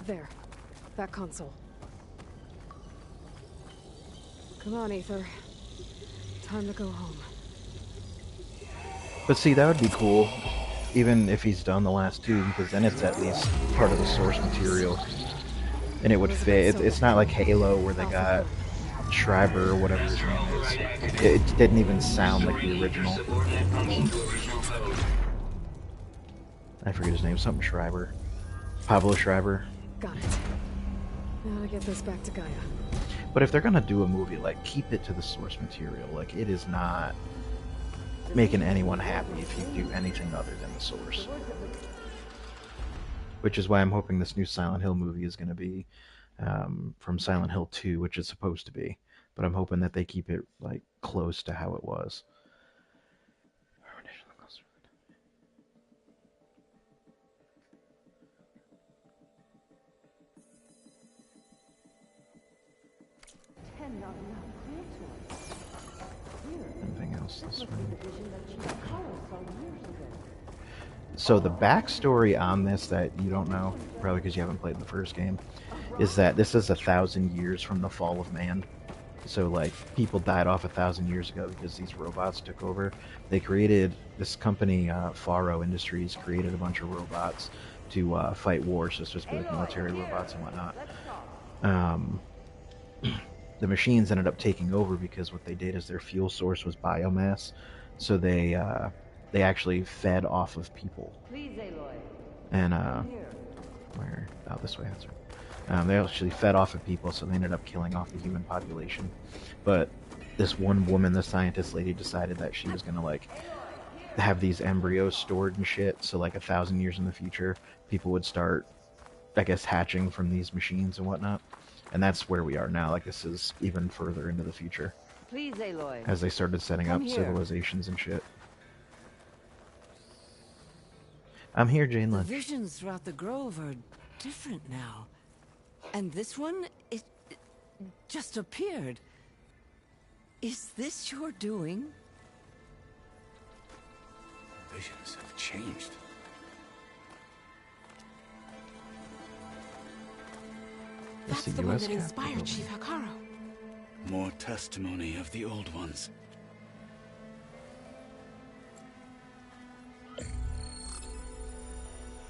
There. That console. Come on, Aether. Time to go home. But see, that would be cool, even if he's done the last two, because then it's at least part of the source material. And it would fit. It's not like Halo where they got Schreiber or whatever his name is. It didn't even sound like the original. I forget his name, something Schreiber. Pablo Schreiber. Got it. Now to get this back to Gaia. But if they're gonna do a movie, like, keep it to the source material. Like, it is not making anyone happy if you do anything other than the source. Which is why I'm hoping this new Silent Hill movie is gonna be from Silent Hill 2, which it's supposed to be. But I'm hoping that they keep it, like, close to how it was. Anything else this way? So the backstory on this that you don't know, probably because you haven't played the first game, is that this is 1,000 years from the fall of man. So, like, people died off 1,000 years ago because these robots took over. They created, this company, Faro Industries, created a bunch of robots to fight wars, just with military robots and whatnot. The machines ended up taking over because what they did is their fuel source was biomass. So they actually fed off of people. And, where? Oh, this way, that's right. They actually fed off of people, so they ended up killing off the human population. But this one woman, the scientist lady, decided that she was gonna, like, have these embryos stored and shit, so, like, 1,000 years in the future, people would start, I guess, hatching from these machines and whatnot. And that's where we are now. Like, this is even further into the future. Please, Aloy. As they started setting up civilizations and shit. I'm here, Jane Lynch. The visions throughout the grove are different now. And this one, it just appeared. Is this your doing? Visions have changed. That's the one that inspired Chief Hekarro. More testimony of the old ones.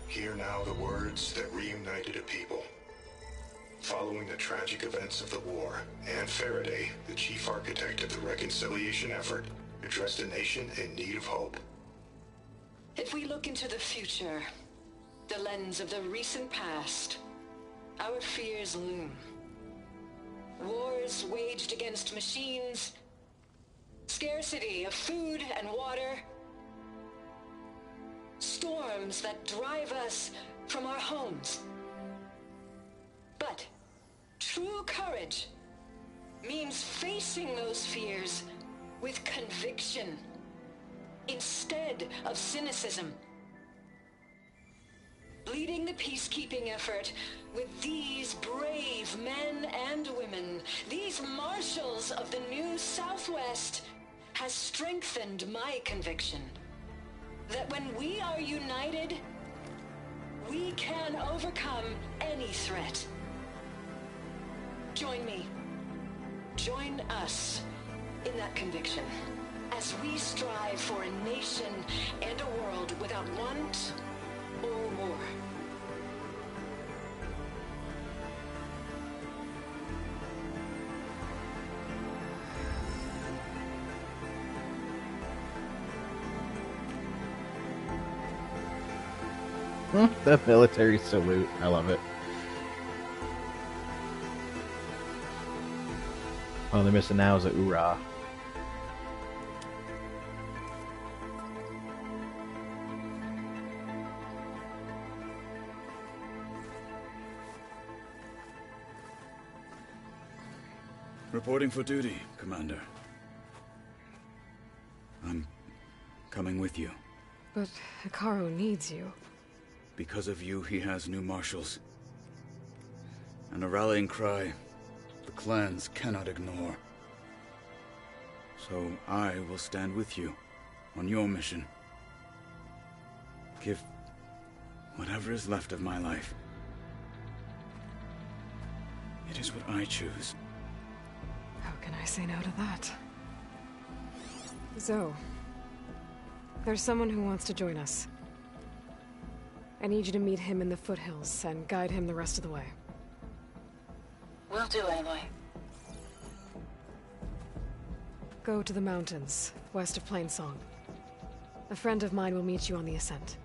Hear now the words that reunited a people. Following the tragic events of the war, Anne Faraday, the chief architect of the reconciliation effort, addressed a nation in need of hope. If we look into the future, the lens of the recent past, our fears loom. Wars waged against machines, scarcity of food and water, storms that drive us from our homes. But true courage means facing those fears with conviction instead of cynicism. Leading the peacekeeping effort with these brave men and women, these marshals of the new Southwest, has strengthened my conviction that when we are united, we can overcome any threat. Join me. Join us in that conviction as we strive for a nation and a world without want or war. The military salute. I love it. All they're missing now is a hoorah. Reporting for duty, Commander. I'm coming with you. But Hikaru needs you. Because of you, he has new marshals. And a rallying cry the clans cannot ignore. So I will stand with you on your mission. Give whatever is left of my life. It is what I choose. How can I say no to that? Zoe, there's someone who wants to join us. I need you to meet him in the foothills and guide him the rest of the way. Will do, Aloy. Go to the mountains, west of Plainsong. A friend of mine will meet you on the ascent.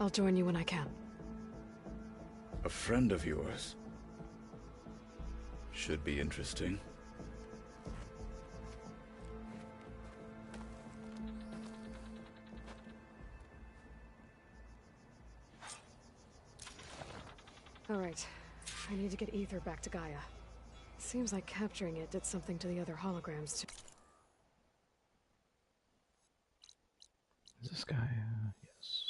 I'll join you when I can. A friend of yours? Should be interesting. All right. I need to get Ether back to Gaia. Seems like capturing it did something to the other holograms too. Is this guy? Yes.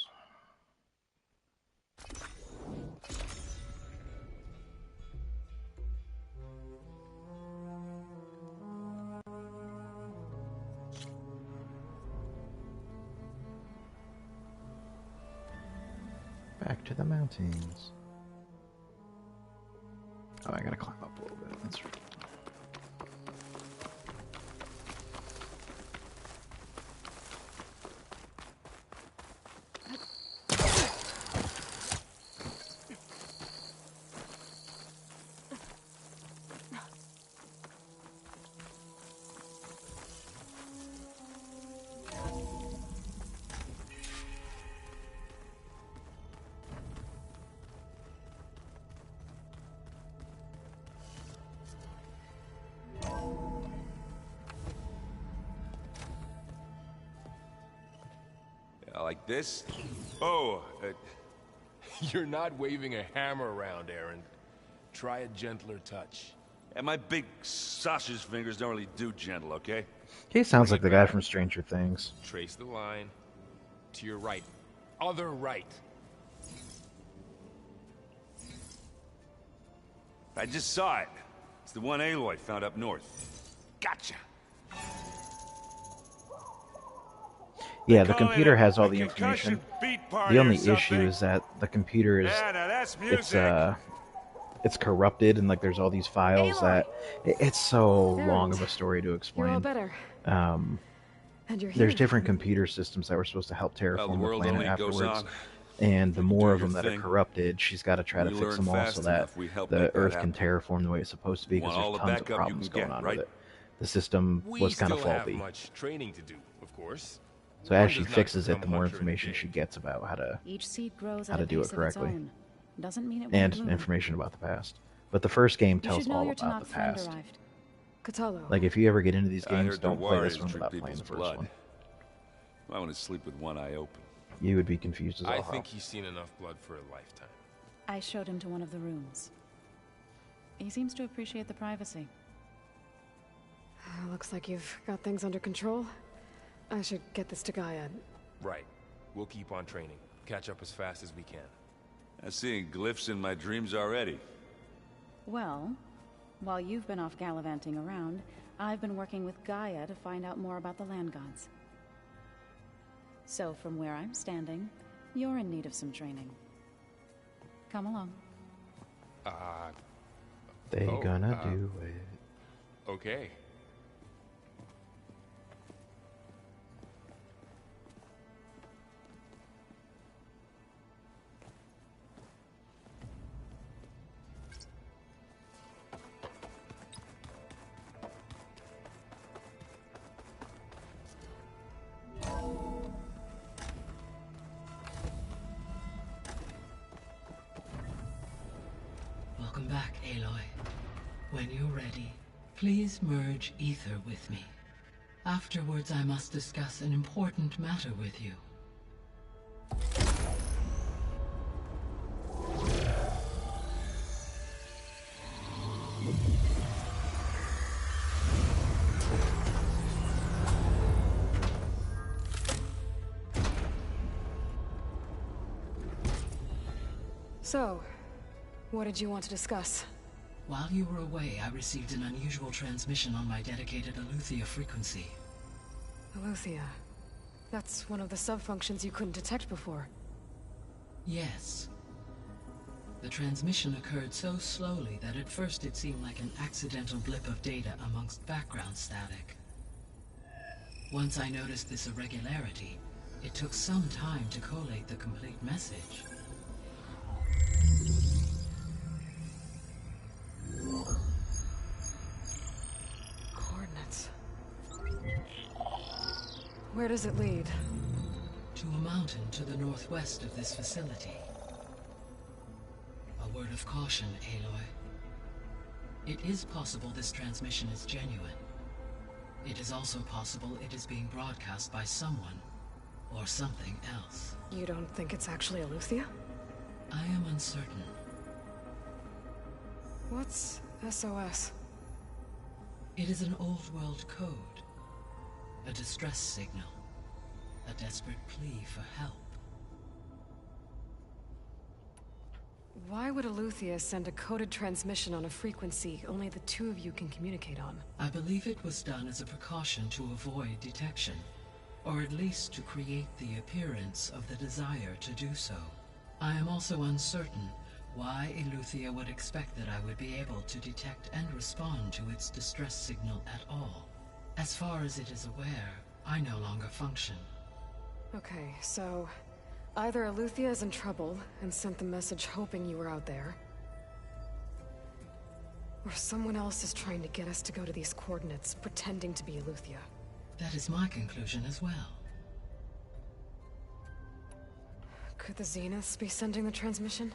Back to the mountains. Oh, I gotta climb up a little bit. That's right. Like this? Oh, you're not waving a hammer around, Aaron. Try a gentler touch. And my big sausage fingers don't really do gentle, okay? He sounds like the guy from Stranger Things. Trace the line. To your right. Other right. I just saw it. It's the one Aloy found up north. Gotcha. Yeah, the computer has all the information. The only issue is that the computer is it's corrupted, and like there's all these files that it's so long of a story to explain. You're all better. And you're here. There's different computer systems that were supposed to help terraform the planet afterwards, and the more of them that are corrupted, she's got to try to fix them all so that the Earth can terraform the way it's supposed to be, because there's tons of problems going on with it. The system was kind of faulty. Much training to do, of course. So as she fixes it, the more information she gets about how to do it correctly, doesn't mean it and bloom. Information about the past. But the first game tells all about the past. Kotallo. Like if you ever get into these games, don't play this one without playing the first one. I want to sleep with one eye open. You would be confused as all I hell. think he's seen enough blood for a lifetime. I showed him to one of the rooms. He seems to appreciate the privacy. Looks like you've got things under control. I should get this to Gaia. Right. We'll keep on training. Catch up as fast as we can. I'm seeing glyphs in my dreams already. Well, while you've been off gallivanting around, I've been working with Gaia to find out more about the land gods. So from where I'm standing, you're in need of some training. Come along. They gonna do it. Okay. Welcome back, Aloy. When you're ready, please merge Ether with me. Afterwards, I must discuss an important matter with you. So, what did you want to discuss? While you were away, I received an unusual transmission on my dedicated Eleuthia frequency. Eleuthia. That's one of the sub-functions you couldn't detect before. Yes. The transmission occurred so slowly that at first it seemed like an accidental blip of data amongst background static. Once I noticed this irregularity, it took some time to collate the complete message. Coordinates. Where does it lead? To a mountain to the northwest of this facility. A word of caution, Aloy. It is possible this transmission is genuine. It is also possible it is being broadcast by someone, or something else. You don't think it's actually Eleuthia? I am uncertain. What's SOS? It is an old world code. A distress signal. A desperate plea for help. Why would Eleuthia send a coded transmission on a frequency only the two of you can communicate on? I believe it was done as a precaution to avoid detection, or at least to create the appearance of the desire to do so. I am also uncertain why Eleuthia would expect that I would be able to detect and respond to its distress signal at all. As far as it is aware, I no longer function. Okay, so either Eleuthia is in trouble and sent the message hoping you were out there, or someone else is trying to get us to go to these coordinates, pretending to be Eleuthia. That is my conclusion as well. Could the Zeniths be sending the transmission?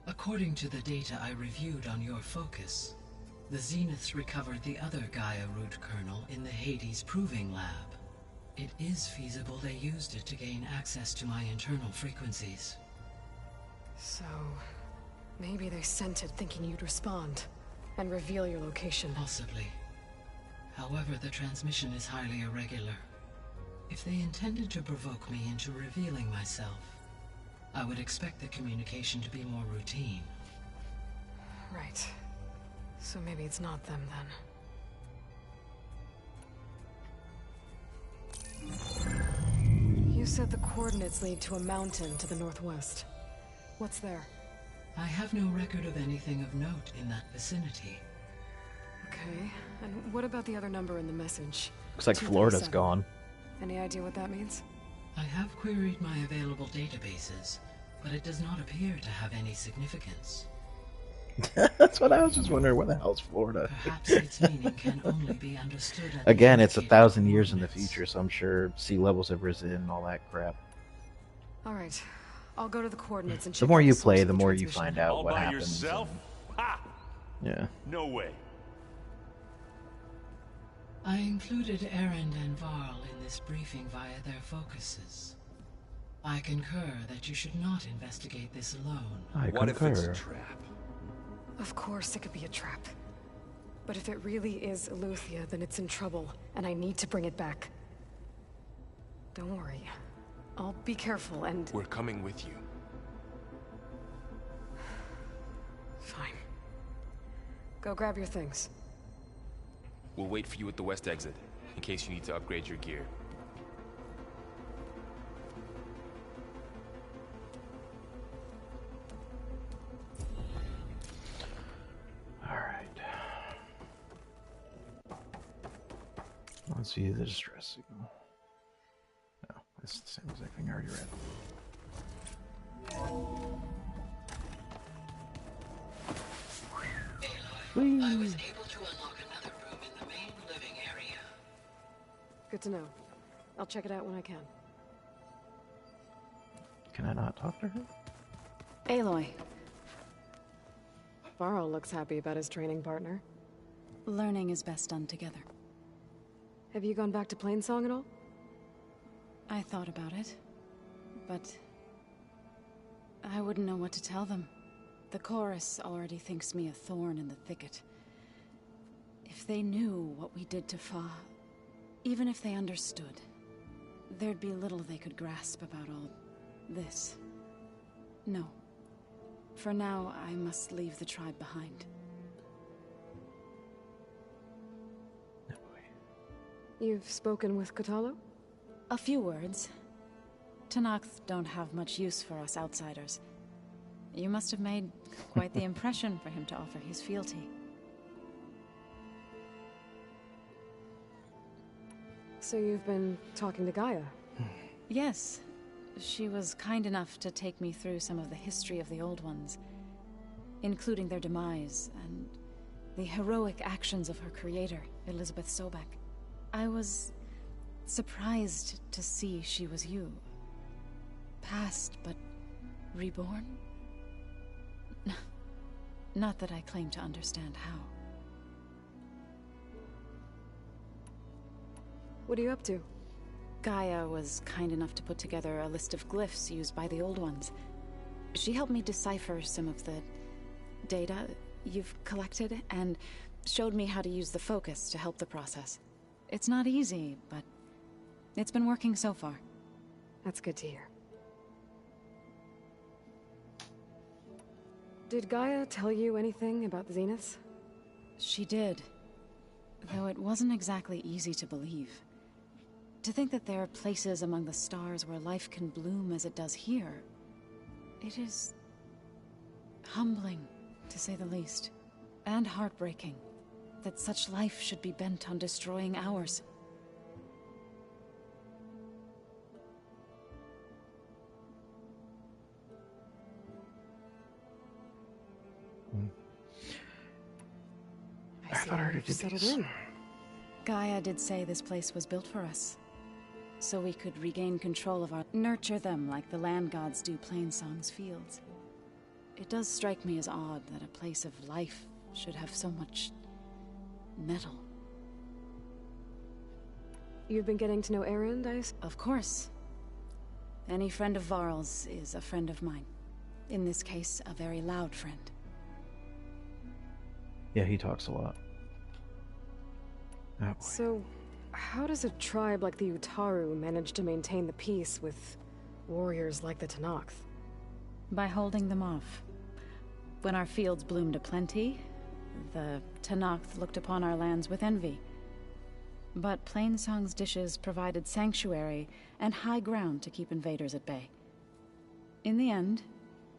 According to the data I reviewed on your focus, the Zeniths recovered the other Gaia root kernel in the Hades Proving Lab. It is feasible they used it to gain access to my internal frequencies. So, maybe they sent it thinking you'd respond, and reveal your location. Possibly. However, the transmission is highly irregular. If they intended to provoke me into revealing myself, I would expect the communication to be more routine. Right. So maybe it's not them then. You said the coordinates lead to a mountain to the northwest. What's there? I have no record of anything of note in that vicinity. Okay, and what about the other number in the message? Looks like Florida's gone. Any idea what that means? I have queried my available databases, but it does not appear to have any significance. That's what I was just wondering. Where the hell's Florida? Perhaps its meaning can only be understood at Again, it's 1,000 years in the future, so I'm sure sea levels have risen and all that crap. All right, I'll go to the coordinates and check. The more out you source play, of the more you transmission. find out All what by happens. yourself? Ha! Yeah. No way. I included Erend and Varl in this briefing via their focuses. I concur that you should not investigate this alone. I What if it's a concur. trap? Of course it could be a trap. But if it really is Eleuthia, then it's in trouble, and I need to bring it back. Don't worry. I'll be careful and... We're coming with you. Fine. Go grab your things. We'll wait for you at the west exit, in case you need to upgrade your gear. Alright. Let's see the distress signal. No, that's the same exact thing I already read. Aloy, I was able to unlock another room in the main living area. Good to know. I'll check it out when I can. Can I not talk to her? Aloy. Varl looks happy about his training partner. Learning is best done together. Have you gone back to Plainsong at all? I thought about it, but I wouldn't know what to tell them. The chorus already thinks me a thorn in the thicket. If they knew what we did to Fa, even if they understood, there'd be little they could grasp about all this. No. For now, I must leave the tribe behind. You've spoken with Kotallo? A few words. Tenakth don't have much use for us outsiders. You must have made quite the impression for him to offer his fealty. So you've been talking to Gaia? Yes. She was kind enough to take me through some of the history of the Old Ones, including their demise and the heroic actions of her creator, Elizabeth Sobek. I was surprised to see she was you. Past, but reborn? Not that I claim to understand how. What are you up to? Gaia was kind enough to put together a list of glyphs used by the Old Ones. She helped me decipher some of the data you've collected, and showed me how to use the focus to help the process. It's not easy, but it's been working so far. That's good to hear. Did Gaia tell you anything about the Zeniths? She did. Though it wasn't exactly easy to believe. To think that there are places among the stars where life can bloom as it does here, it is humbling, to say the least, and heartbreaking that such life should be bent on destroying ours. I thought I heard you settled in. Gaia did say this place was built for us, so we could regain control of our... nurture them like the land gods do Plainsong's fields. It does strike me as odd that a place of life should have so much... metal. You've been getting to know Erend, I suppose? Of course. Any friend of Varl's is a friend of mine. In this case, a very loud friend. Yeah, he talks a lot. Oh. So, how does a tribe like the Utaru manage to maintain the peace with warriors like the Tenakth? By holding them off. When our fields bloomed aplenty, the Tenakth looked upon our lands with envy. But Plainsong's dishes provided sanctuary and high ground to keep invaders at bay. In the end,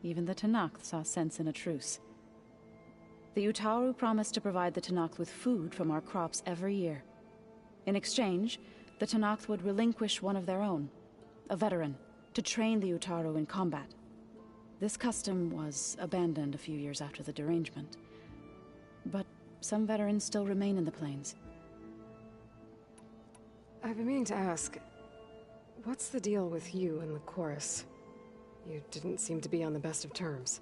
even the Tenakth saw sense in a truce. The Utaru promised to provide the Tenakth with food from our crops every year. In exchange, the Tenakth would relinquish one of their own, a veteran, to train the Utaru in combat. This custom was abandoned a few years after the derangement. But some veterans still remain in the plains. I've been meaning to ask, what's the deal with you and the chorus? You didn't seem to be on the best of terms.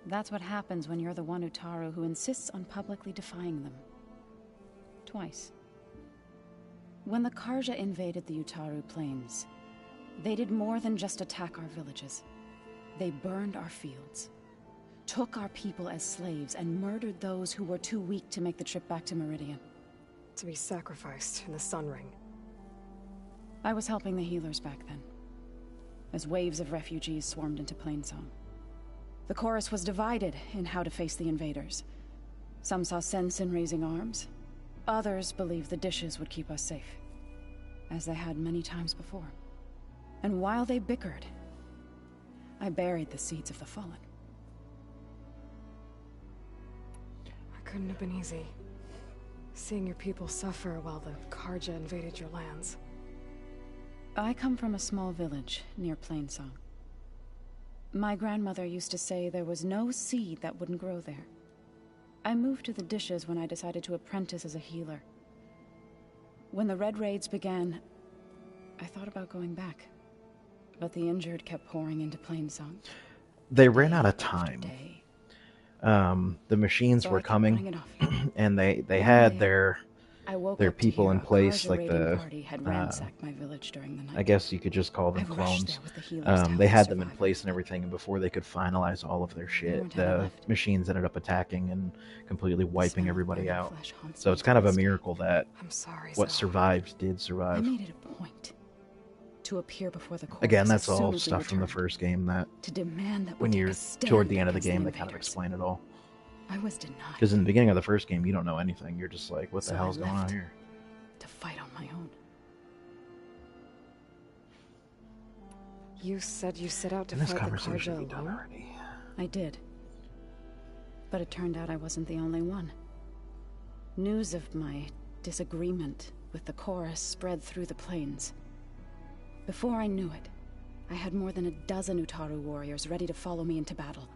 That's what happens when you're the one Utaru who insists on publicly defying them. Twice. When the Karja invaded the Utaru plains, they did more than just attack our villages. They burned our fields, took our people as slaves, and murdered those who were too weak to make the trip back to Meridian. To be sacrificed in the Sun Ring. I was helping the healers back then, as waves of refugees swarmed into Plainsong. The chorus was divided in how to face the invaders. Some saw sense in raising arms. Others believed the dishes would keep us safe, as they had many times before. And while they bickered, I buried the seeds of the fallen. It couldn't have been easy. Seeing your people suffer while the Karja invaded your lands. I come from a small village near Plainsong. My grandmother used to say there was no seed that wouldn't grow there. I moved to the dishes when I decided to apprentice as a healer. When the Red Raids began, I thought about going back. But the injured kept pouring into Plainsong. They ran out of time. The machines were coming, and they had their people in place, like had ransacked my village during the night. I guess you could just call them clones. They had them in place and everything, and before they could finalize all of their shit, the machines ended up attacking and completely wiping everybody out. So it's kind of a miracle that what survived did survive. I made it a point to appear before the chorus. Again, that's as soon all as we stuff from the returned, first game that to demand that we when take you're a stand toward the end of the against game, they kind of invaders. explain it all. I was denied Because in the beginning of the first game, you don't know anything. You're just like, what the So I hell's going on left. here? to fight on my own. You said you set out to And this fight the conversation Karja be done alone? already. I did. But it turned out I wasn't the only one. News of my disagreement with the chorus spread through the plains. Before I knew it, I had more than a dozen Utaru warriors ready to follow me into battle.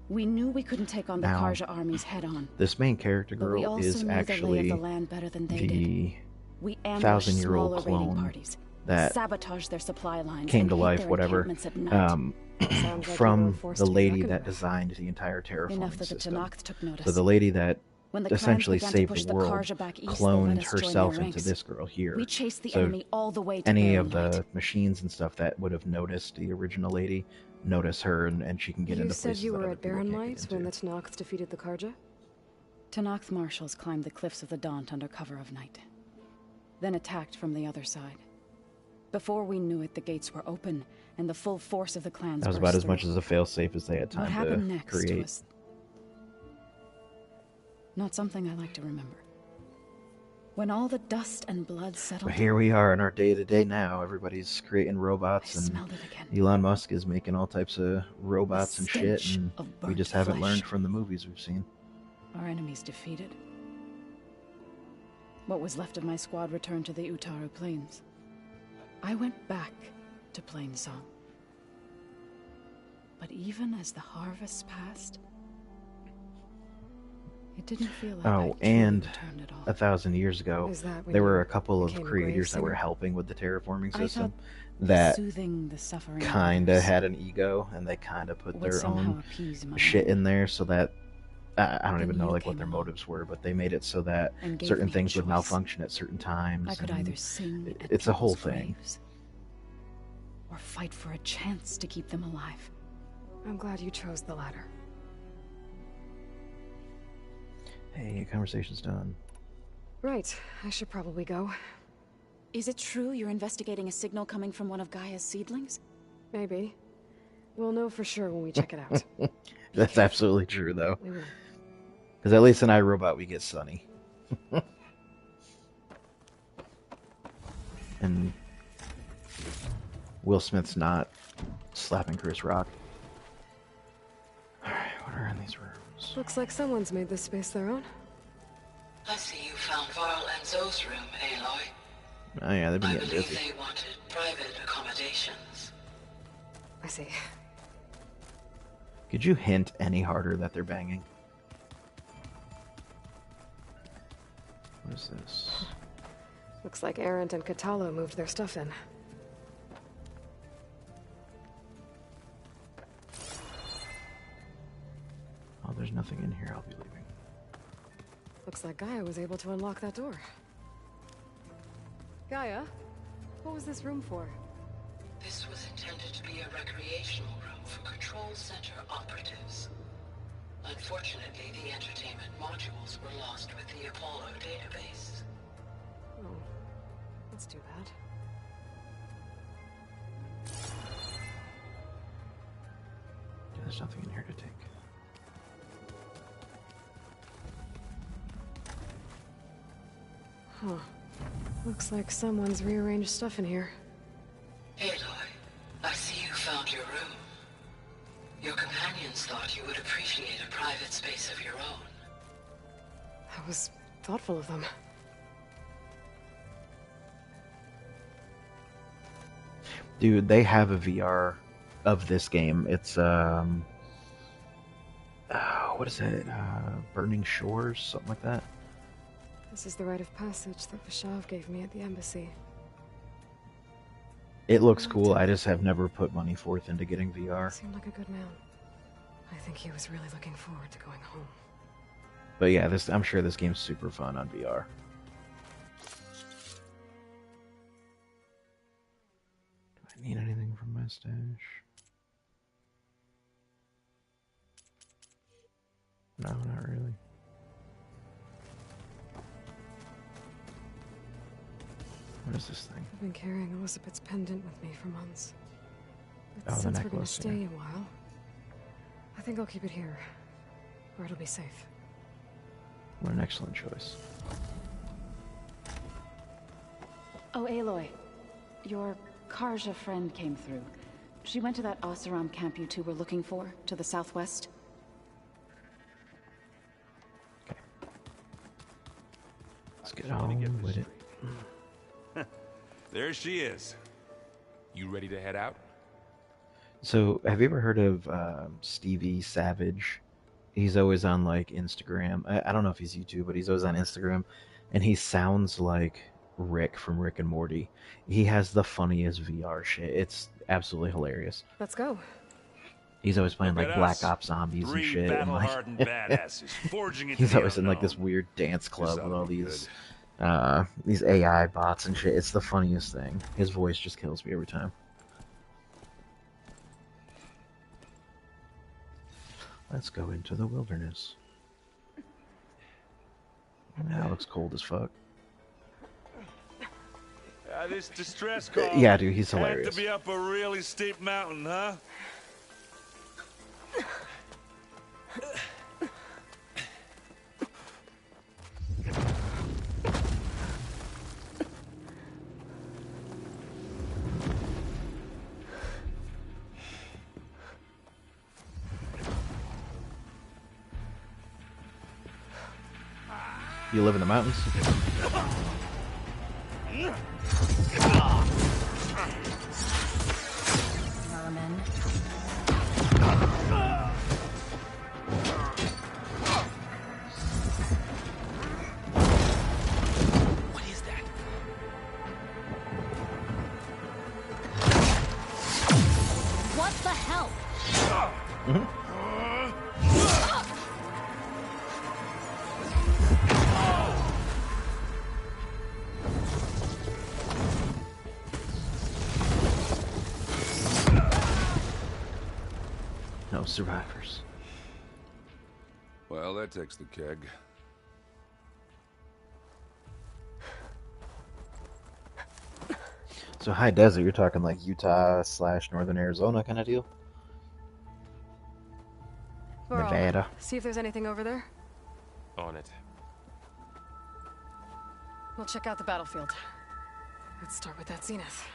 We knew we couldn't take on the Now, Karja armies head-on. This main character But we girl also is knew the lay actually of the land better than they the did. We ambushed 1,000-year-old smaller raiding clone parties, that sabotaged their supply lines, came and to hid life, their whatever, encampments at night. Sounds like you were from forced the to be lady reckoned that with. designed the entire terraforming Enough that the system. Tenakth took notice. So the lady that When the clans essentially began to saved push the the world Karja back east, they let cloned us join herself their into ranks. this girl here. We chased the So enemy all the way to any Barren of the Light. machines and stuff that would have noticed the original lady notice her, and she can get You into said places you that were other at people Barren can't get Light when into. the Tenakth defeated the Karja? Tenakth marshals climbed the cliffs of the Daunt under cover of night, then attacked from the other side. Before we knew it, the gates were open, and the full force of the clans That was burst about as much through. as a failsafe as they had What time happened to next create. was not something I like to remember. When all the dust and blood settled, But here we are in our day-to-day now. Everybody's creating robots, and smelled it again. Elon Musk is making all types of robots and shit, stench and of we burnt just haven't flesh. learned from the movies we've seen. our enemies defeated. What was left of my squad returned to the Utaru Plains. I went back to Plainsong. But even as the harvest passed, it didn't feel like Oh, I'd truly and returned at all. 1,000 years ago, Is that when there you were a couple of became a creators that were Gravesinger? helping with the terraforming I system thought that soothing the suffering of kind of others had an ego, and they kind of put would their somehow own appease my shit own. in there so that I don't Then even know you like what came their along motives were, but they made it so that and gave certain me a things would choice. malfunction at certain times. I could and either sing at it's a whole people's thing. graves, or fight for a chance to keep them alive. I'm glad you chose the latter. Hey, conversation's done. Right, I should probably go. Is it true you're investigating a signal coming from one of Gaia's seedlings? Maybe. We'll know for sure when we check it out. That's absolutely true, though. We will. Because at least in iRobot we get Sunny. And Will Smith's not slapping Chris Rock. Alright, what are in these rooms? Looks like someone's made this space their own. I see you found Varl and Zoe's room, Aloy. Oh yeah, they've been I getting believe busy. they wanted private accommodations. I see. Could you hint any harder that they're banging? What is this? Looks like Arendt and Katalo moved their stuff in. Oh, there's nothing in here. I'll be leaving. Looks like Gaia was able to unlock that door. Gaia? What was this room for? This was intended to be a recreational room for Control Center operatives. Unfortunately, the entertainment modules were lost with the Apollo database. Oh, that's too bad. Yeah, there's nothing in here to take. Huh. Looks like someone's rearranged stuff in here. Aloy, I see you found your room. Your companions thought you would appreciate a private space of your own. That was thoughtful of them. Dude, they have a VR of this game. It's what is it? Burning Shores, something like that. This is the rite of passage that Vashav gave me at the embassy. It looks cool. I just have never put money forth into getting VR. Seemed like a good man. I think he was really looking forward to going home. But yeah, I'm sure this game's super fun on VR. Do I need anything from my stash? No, not really. What is this thing? I've been carrying Elizabeth's pendant with me for months. But Oh, the since we're gonna necklace, stay yeah. a while, I think I'll keep it here, where it'll be safe. What an excellent choice. Oh, Aloy. Your Karja friend came through. She went to that Oseram camp you two were looking for, to the southwest. Let's get on with it. There she is. You ready to head out? So, have you ever heard of Stevie Savage? He's always on like Instagram. I don't know if he's YouTube, but he's always on Instagram, and he sounds like Rick from Rick and Morty. He has the funniest VR shit. It's absolutely hilarious. Let's go. He's always playing Look like at Black us. Ops Zombies and Three shit. And like, battle-hardened badasses forging into he's the always in like unknown. this weird dance club This with ought all to be these AI bots and shit. It's the funniest thing. His voice just kills me every time. Let's go into the wilderness. That looks cold as fuck. This distress call. Yeah, dude, he's had hilarious. to be up a really steep mountain, huh? You live in the mountains? Merman. What is that? What the hell? No survivors. Well, that takes the keg. So high desert, you're talking like Utah / Northern Arizona kind of deal? Burl, Nevada. see if there's anything over there. On it. We'll check out the battlefield. Let's start with that zenith.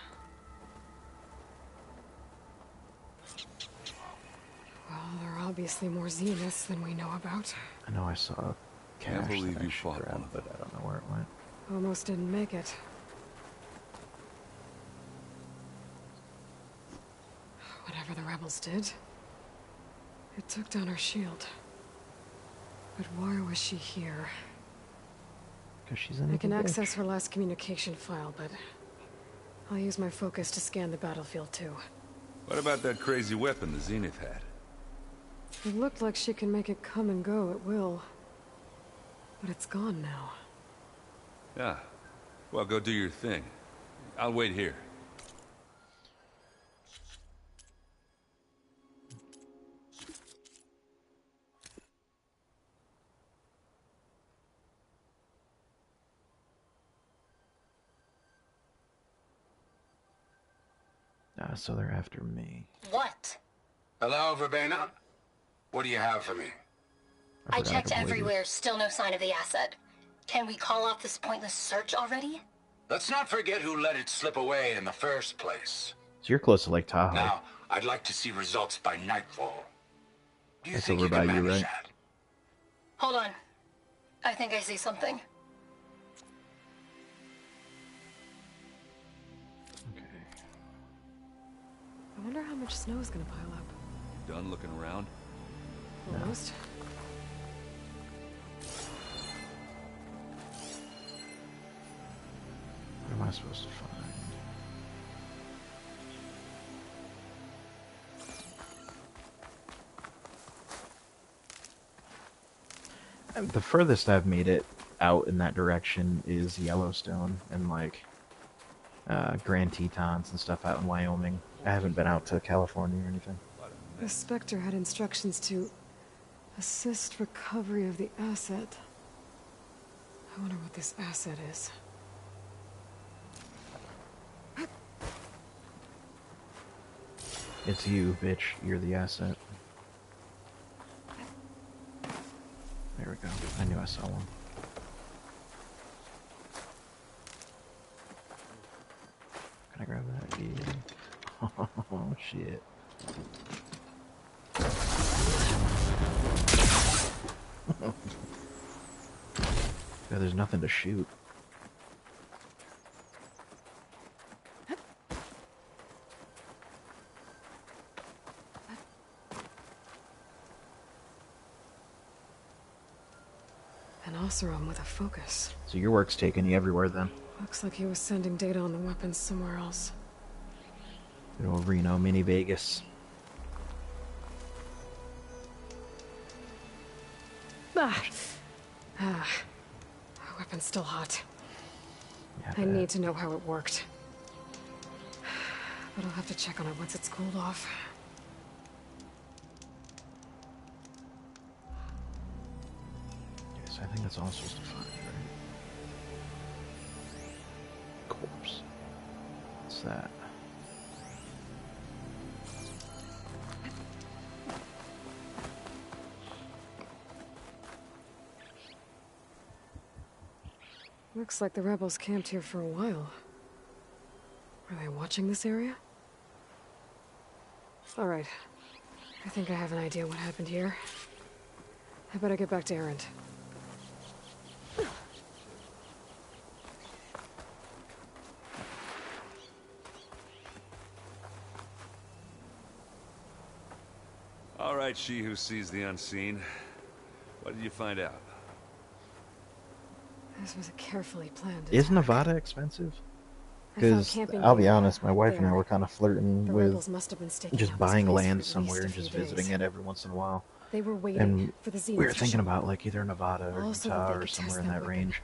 Well, there are obviously more zeniths than we know about. I know I saw a Can't cache believe that I you should fought grab, one of but I don't know where it went. Almost didn't make it. Whatever the rebels did, it took down her shield. But why was she here? Because she's in I can the access her last communication file, but I'll use my focus to scan the battlefield too. What about that crazy weapon the Zenith had? It looked like she can make it come and go at will. But it's gone now. Yeah. Well, go do your thing. I'll wait here. So they're after me. What? Hello, Verbena? What do you have for me? I forgot checked how to play everywhere, still no sign of the asset. Can we call off this pointless search already? Let's not forget who let it slip away in the first place. So you're close to Lake Tahoe. Now, I'd like to see results by nightfall. Do you That's think over you by can you, manage right? that? Hold on. I think I see something. I wonder how much snow is gonna pile up. Done looking around? Almost. What am I supposed to find? And the furthest I've made it out in that direction is Yellowstone and like Grand Tetons and stuff out in Wyoming. I haven't been out to California or anything. The Spectre had instructions to assist recovery of the asset. I wonder what this asset is. It's you, bitch. You're the asset. There we go. I knew I saw one. Can I grab that? Yeah. Oh, shit. Yeah, there's nothing to shoot. An Oseram with a focus. So your work's taking you everywhere then. Looks like he was sending data on the weapons somewhere else. Good old Reno, mini Vegas. The weapon's still hot. Yeah, I need to know how it worked. But I'll have to check on it once it's cooled off. Yes, I think that's all I'm supposed to find, right? Corpse. What's that? Looks like the rebels camped here for a while. Are they watching this area? Alright. I think I have an idea what happened here. I better get back to Erend. All right, she who sees the unseen. What did you find out? This was a carefully planned attack. Is Nevada expensive? I found Because camping I'll be gear honest, my wife and I there. were kind of flirting The with rebels must have been staking just out this buying place for land at somewhere least and a few just visiting days. it every once in a while. They were waiting And for the we were Zenith to thinking show about up. like either Nevada or Also that Utah they or could somewhere test in that that weapon. range.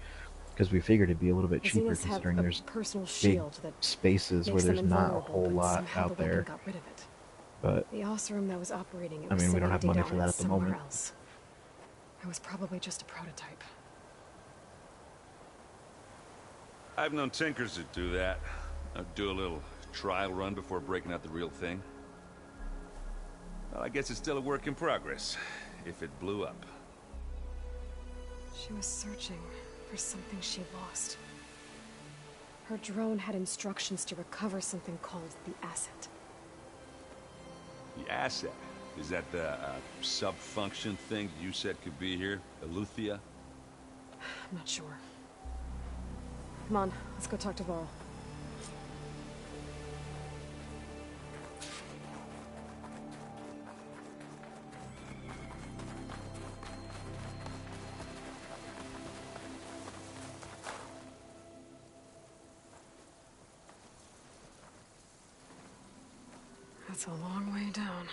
Because we figured it'd be a little bit The cheaper Zeniths have considering a there's personal big shield that spaces where makes them there's not a invulnerable, whole but lot somehow out the weapon there. got rid of it. But The Oseram that was operating it I was mean, we don't sending have data money for on that it at the somewhere moment. else. It was probably just a prototype. I've known tinkers that do that. Do a little trial run before breaking out the real thing. Well, I guess it's still a work in progress, if it blew up. She was searching for something she lost. Her drone had instructions to recover something called the Asset. The asset? Is that the sub-function thing you said could be here? Eleuthia? I'm not sure. Come on, let's go talk to Varl. That's a long way down.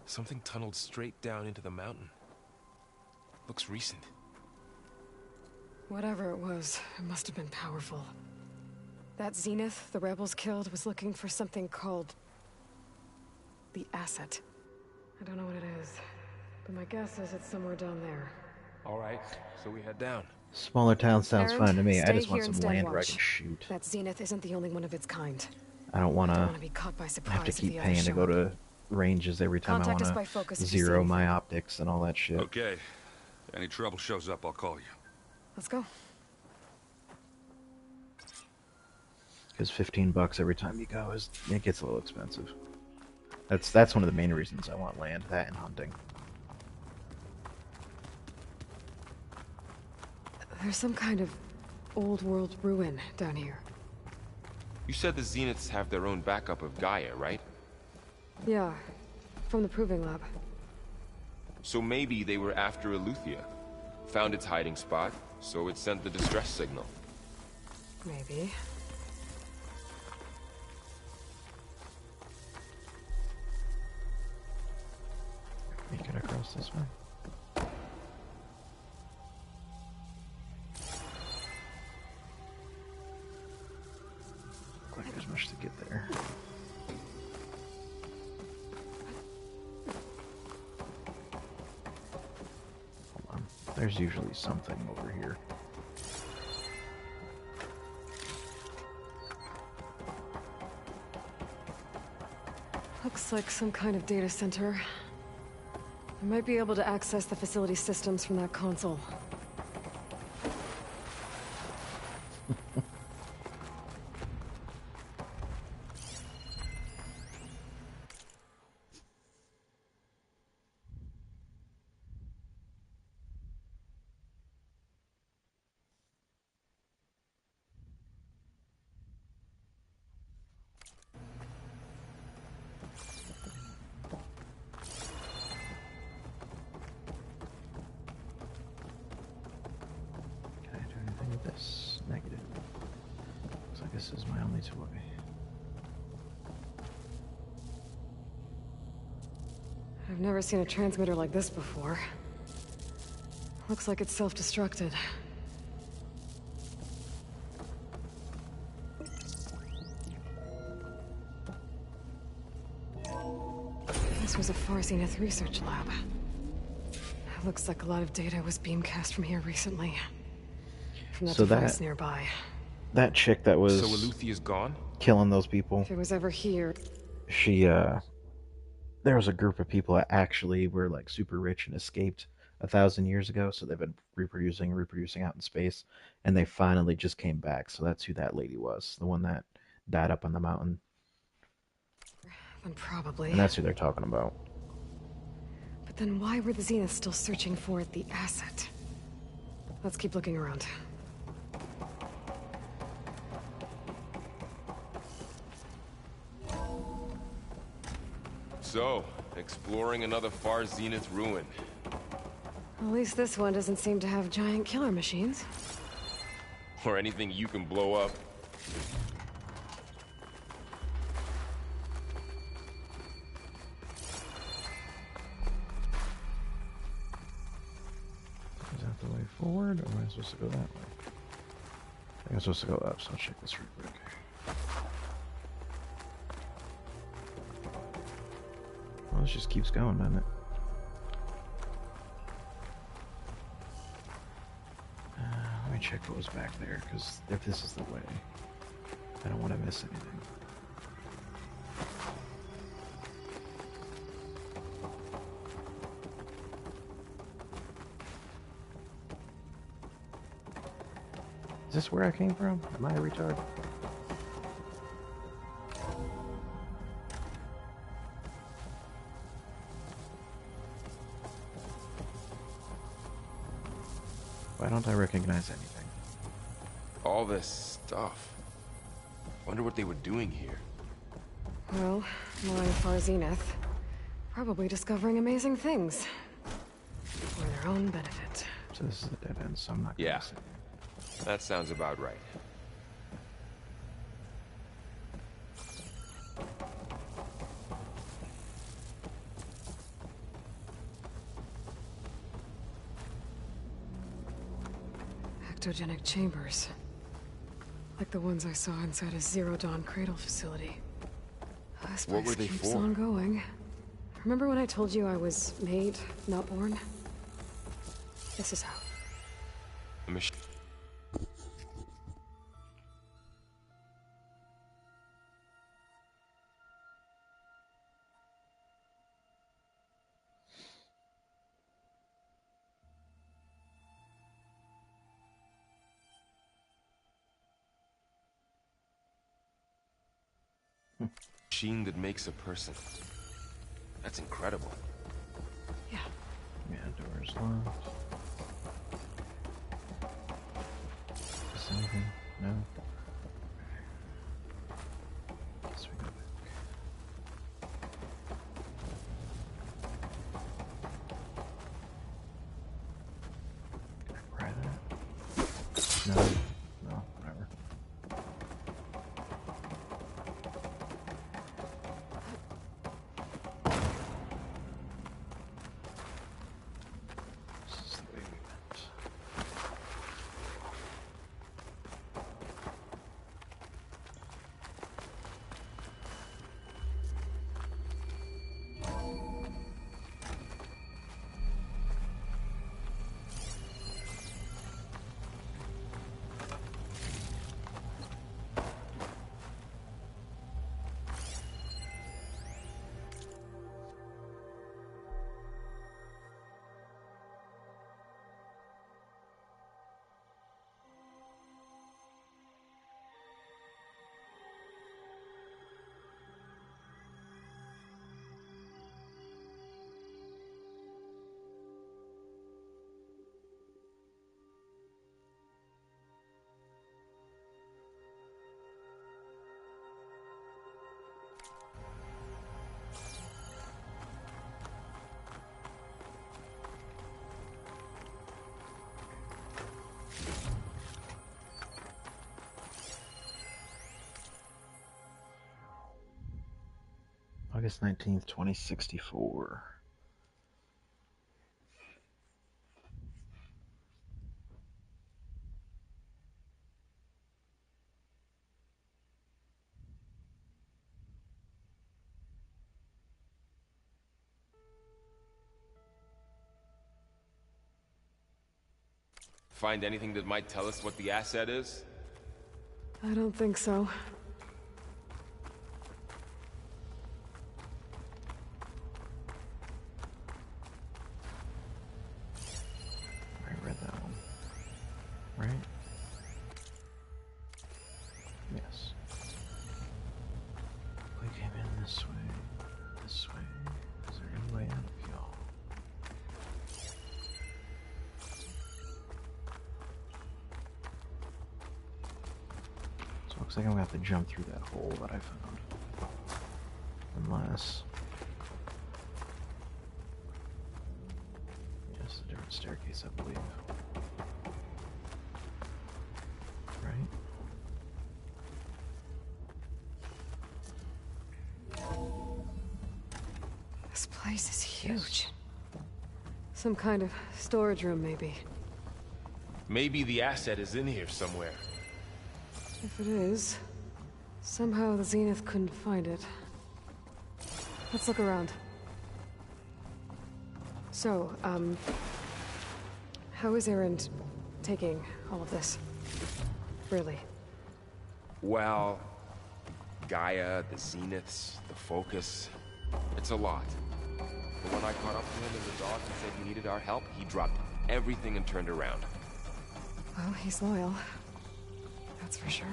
Something tunneled straight down into the mountain. Looks recent. Whatever it was, it must have been powerful. That Zenith the rebels killed was looking for something called the Asset. I don't know what it is, but my guess is it's somewhere down there. All right, so we head down. smaller town sounds Erend, fine to me. I stay just want here and some stand land where I watch. can shoot. That Zenith isn't the only one of its kind. I don't want I don't to wanna be caught by surprise have to if keep the others paying to show go up. to ranges every time Contact us I by want focus to if you see zero anything. my optics and all that shit. Okay. If any trouble shows up, I'll call you. Let's go. Because $15 every time you go it gets a little expensive. That's one of the main reasons I want land, that and hunting. There's some kind of old world ruin down here. You said the Zeniths have their own backup of Gaia, right? Yeah, from the Proving Lab. So maybe they were after Eleuthia. Found its hiding spot, so it sent the distress signal. Maybe. Make it across this way. Look like there's much to get there. Hold on. There's usually something over here. Looks like some kind of data center. I might be able to access the facility systems from that console. This negative. Looks like this is my only toy. I've never seen a transmitter like this before. Looks like it's self-destructed. This was a Far Zenith research lab. Looks like a lot of data was beamcast from here recently. From that device nearby. That chick that was So Eluthia's gone? killing those people. If it was ever here. She there was a group of people that actually were like super rich and escaped 1,000 years ago, so they've been reproducing out in space, and they finally just came back. So that's who that lady was, the one that died up on the mountain. Then probably. And that's who they're talking about. But then why were the Zeniths still searching for the asset? Let's keep looking around. So, exploring another Far Zenith ruin. At least this one doesn't seem to have giant killer machines. Or anything you can blow up. Is that the way forward, or am I supposed to go that way? I think I'm supposed to go up, so I'll check this real quick. Well, this just keeps going, doesn't it? Let me check what was back there, because if this is the way, I don't want to miss anything. Is this where I came from? Am I a retard? Why don't I recognize anything? All this stuff. Wonder what they were doing here. Well, knowing Far Zenith, probably discovering amazing things. For their own benefit. So this is a dead end, so I'm not gonna say. That sounds about right. Ectogenic chambers. Like the ones I saw inside a Zero Dawn Cradle facility. This What place were they keeps for? on going. Remember when I told you I was made, not born? This is how. A machine. Machine that makes a person. That's incredible. Yeah, door's locked. Is anything? No? Guess we go back. Can I pry that? No. No, whatever. This is the way we went. August 19th, 2064. Find anything that might tell us what the asset is? I don't think so. I read that one. Right? Yes. We came in this way. This way. Is there any way out, y'all? So it looks like I'm gonna have to jump through that hole that I found. Unless... Yes, a different staircase, I believe. Right? This place is huge. Some kind of storage room, maybe. Maybe the asset is in here somewhere. If it is, somehow the Zenith couldn't find it. Let's look around. So, how is Erend taking all of this? Really? Well, Gaia, the Zeniths, the Focus. It's a lot. But when I caught up to him in the dock and said he needed our help, he dropped everything and turned around. Well, he's loyal. That's for sure.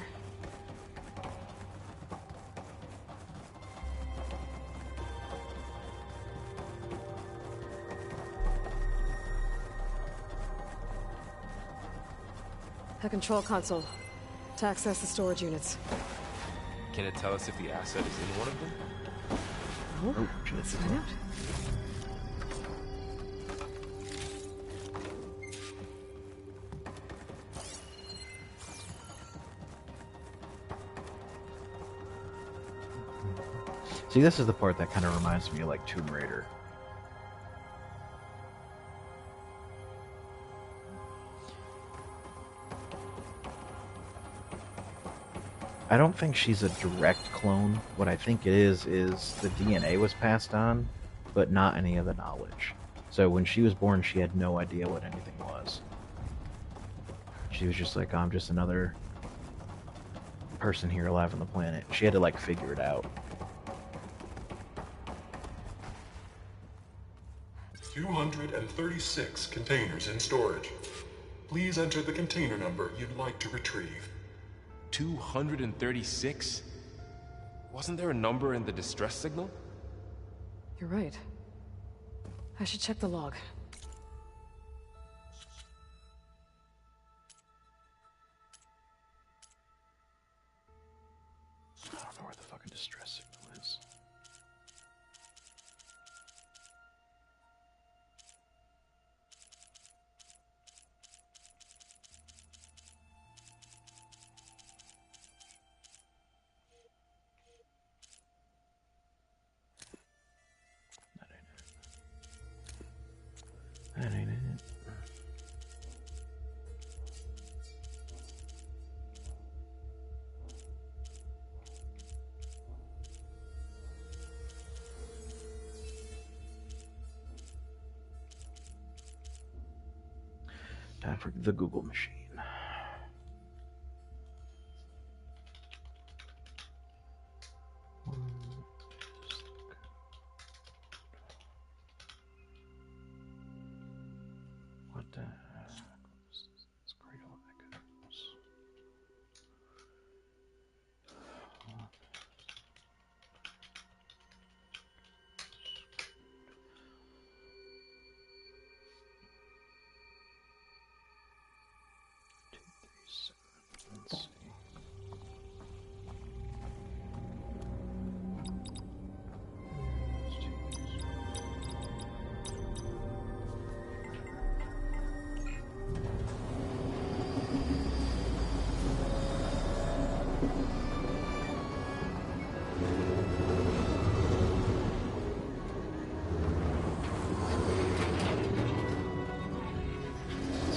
A control console to access the storage units. Can it tell us if the asset is in one of them? Oh, let's find out. See, this is the part that kind of reminds me of like Tomb Raider. I don't think she's a direct clone. What I think it is the DNA was passed on, but not any of the knowledge. So when she was born, she had no idea what anything was. She was just like, I'm just another person here alive on the planet. She had to like figure it out. 236 containers in storage. Please enter the container number you'd like to retrieve. 236? Wasn't there a number in the distress signal? You're right. I should check the log. I don't know where the fucking distress signal is. That ain't it. Time for the Google machine. What the heck was this Cradle of Echoes?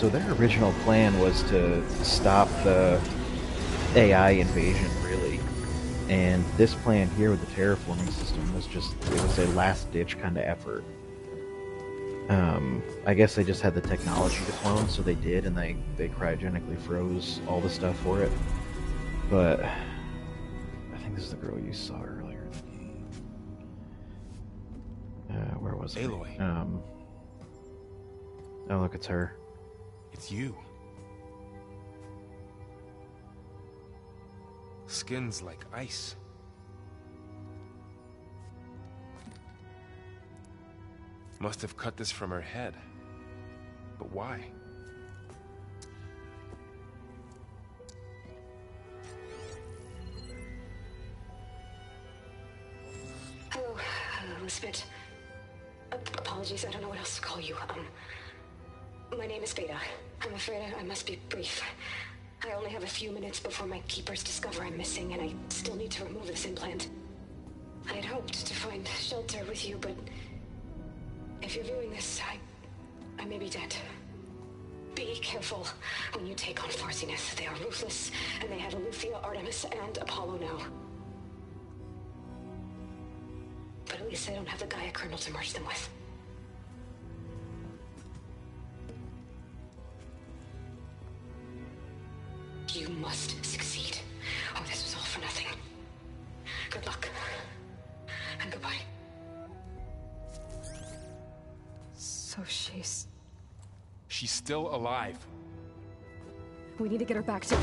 So their original plan was to stop the AI invasion, really. And this plan here with the terraforming system was just, it was a last-ditch kind of effort. I guess they just had the technology to clone, so they did, and they cryogenically froze all the stuff for it. But I think this is the girl you saw earlier in the game. Where was it? Aloy. Oh, look, it's her. It's you. Skin's like ice. Must have cut this from her head. But why? Hello, Elizabeth. Apologies, I don't know what else to call you. My name is Veda. I'm afraid I must be brief. I only have a few minutes before my keepers discover I'm missing, and I still need to remove this implant. I had hoped to find shelter with you, but if you're viewing this, I may be dead. Be careful when you take on Far Zenith. They are ruthless, and they have Eleuthia, Artemis, and Apollo now. But at least they don't have the Gaia kernel to merge them with. You must succeed, or this was all for nothing. Good luck, and goodbye. So she's... She's still alive. We need to get her back to...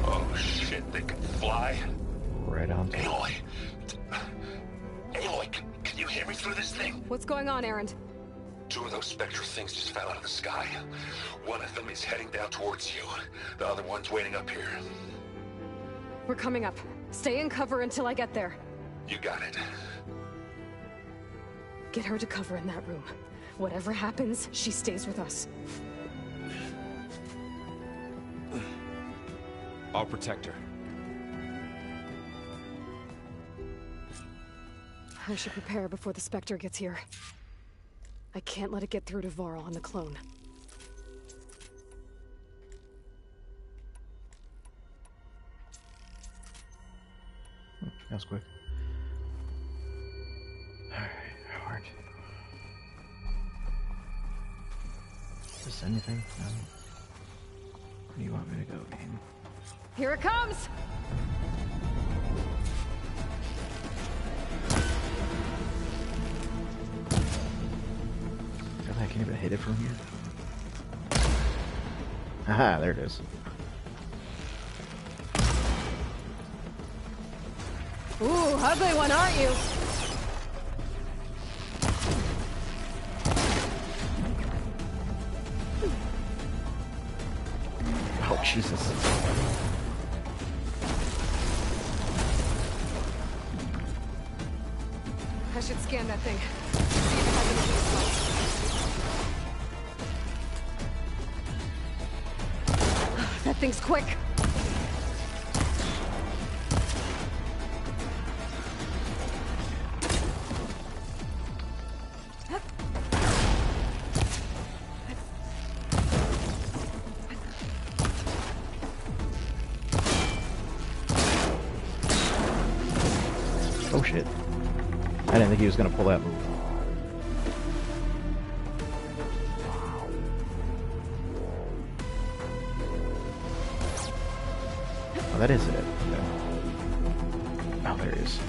Oh shit, they can fly? Right on. Aloy! Aloy, can you hear me through this thing? What's going on, Erend? Two of those spectral things just fell out of the sky. One of them is heading down towards you. The other one's waiting up here. We're coming up. Stay in cover until I get there. You got it. Get her to cover in that room. Whatever happens, she stays with us. I'll protect her. I should prepare before the Spectre gets here. I can't let it get through to Varl and the clone. That was quick. Alright, Howard. Is this anything? No. Where do you want me to go, game? Here it comes! I can't even hit it from here. Haha, there it is. Ooh, ugly one, aren't you? Oh, Jesus. I should scan that thing. See if it has any weak spots. That thing's quick. Oh shit. I didn't think he was gonna pull that move. Oh, that is it. Okay. Oh, there he is.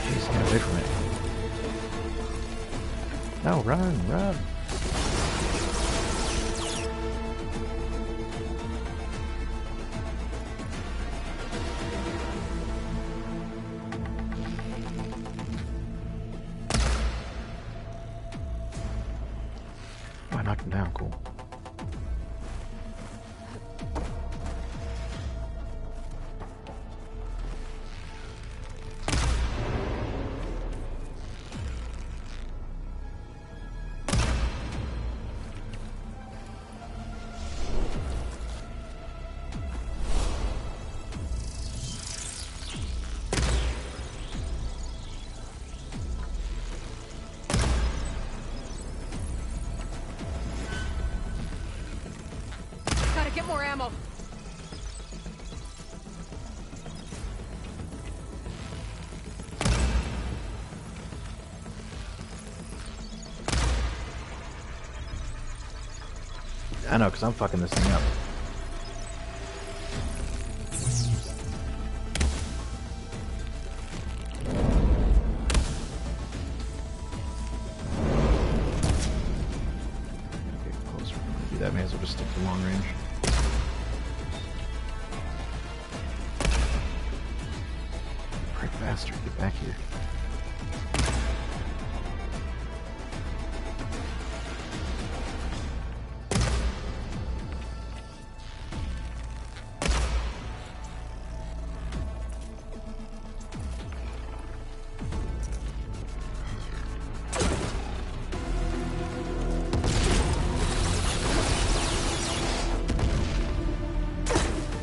Jeez, get away from it. No, run, run. I knocked him down, cool. more ammo. I know, because I'm fucking this thing up. Okay, closer. Do that, may as well just stick to long range. Prick bastard, get back here.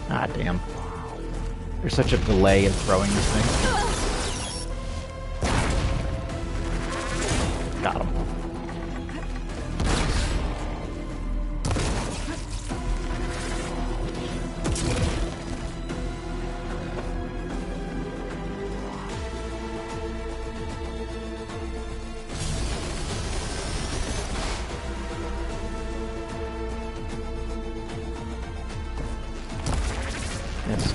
Ah, damn. There's such a delay in throwing this thing. Got him. Yes.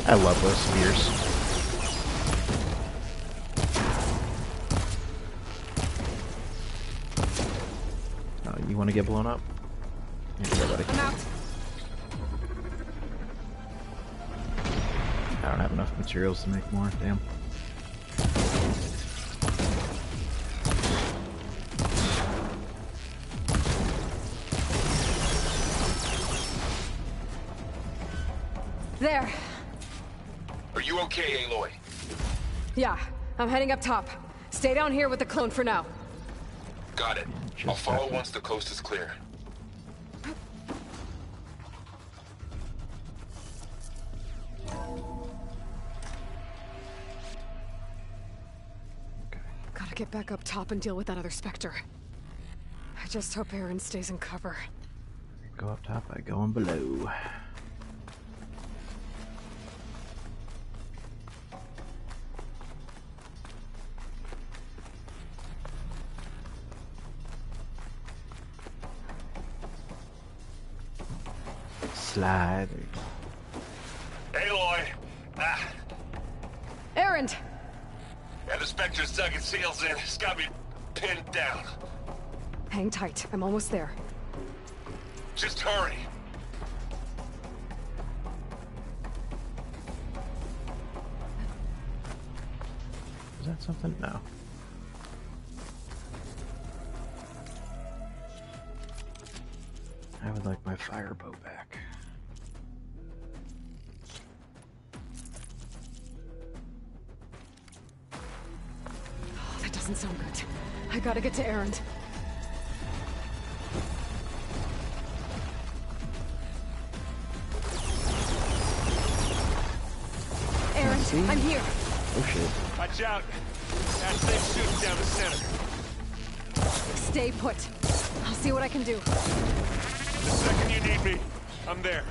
I love those spheres. Oh, you want to get blown up? Yeah, buddy. I'm out. I don't have enough materials to make more. Damn. There. Are you okay, Aloy? Yeah, I'm heading up top. Stay down here with the clone for now. Got it. I'll follow once the coast is clear. Gotta get back up top and deal with that other Spectre. I just hope Aaron stays in cover. Go up top, I go on below. Slide. Aloy! Ah, Erend! yeah, the Spectre's dug its heels in. It's got me pinned down. Hang tight, I'm almost there. Just hurry. Is that something? No. I would like my firebow back. Oh, that doesn't sound good. I gotta get to Erend. Erend, I'm here. Oh shit. Watch out! That thing shoots down the center. Stay put. I'll see what I can do. The second you need me, I'm there.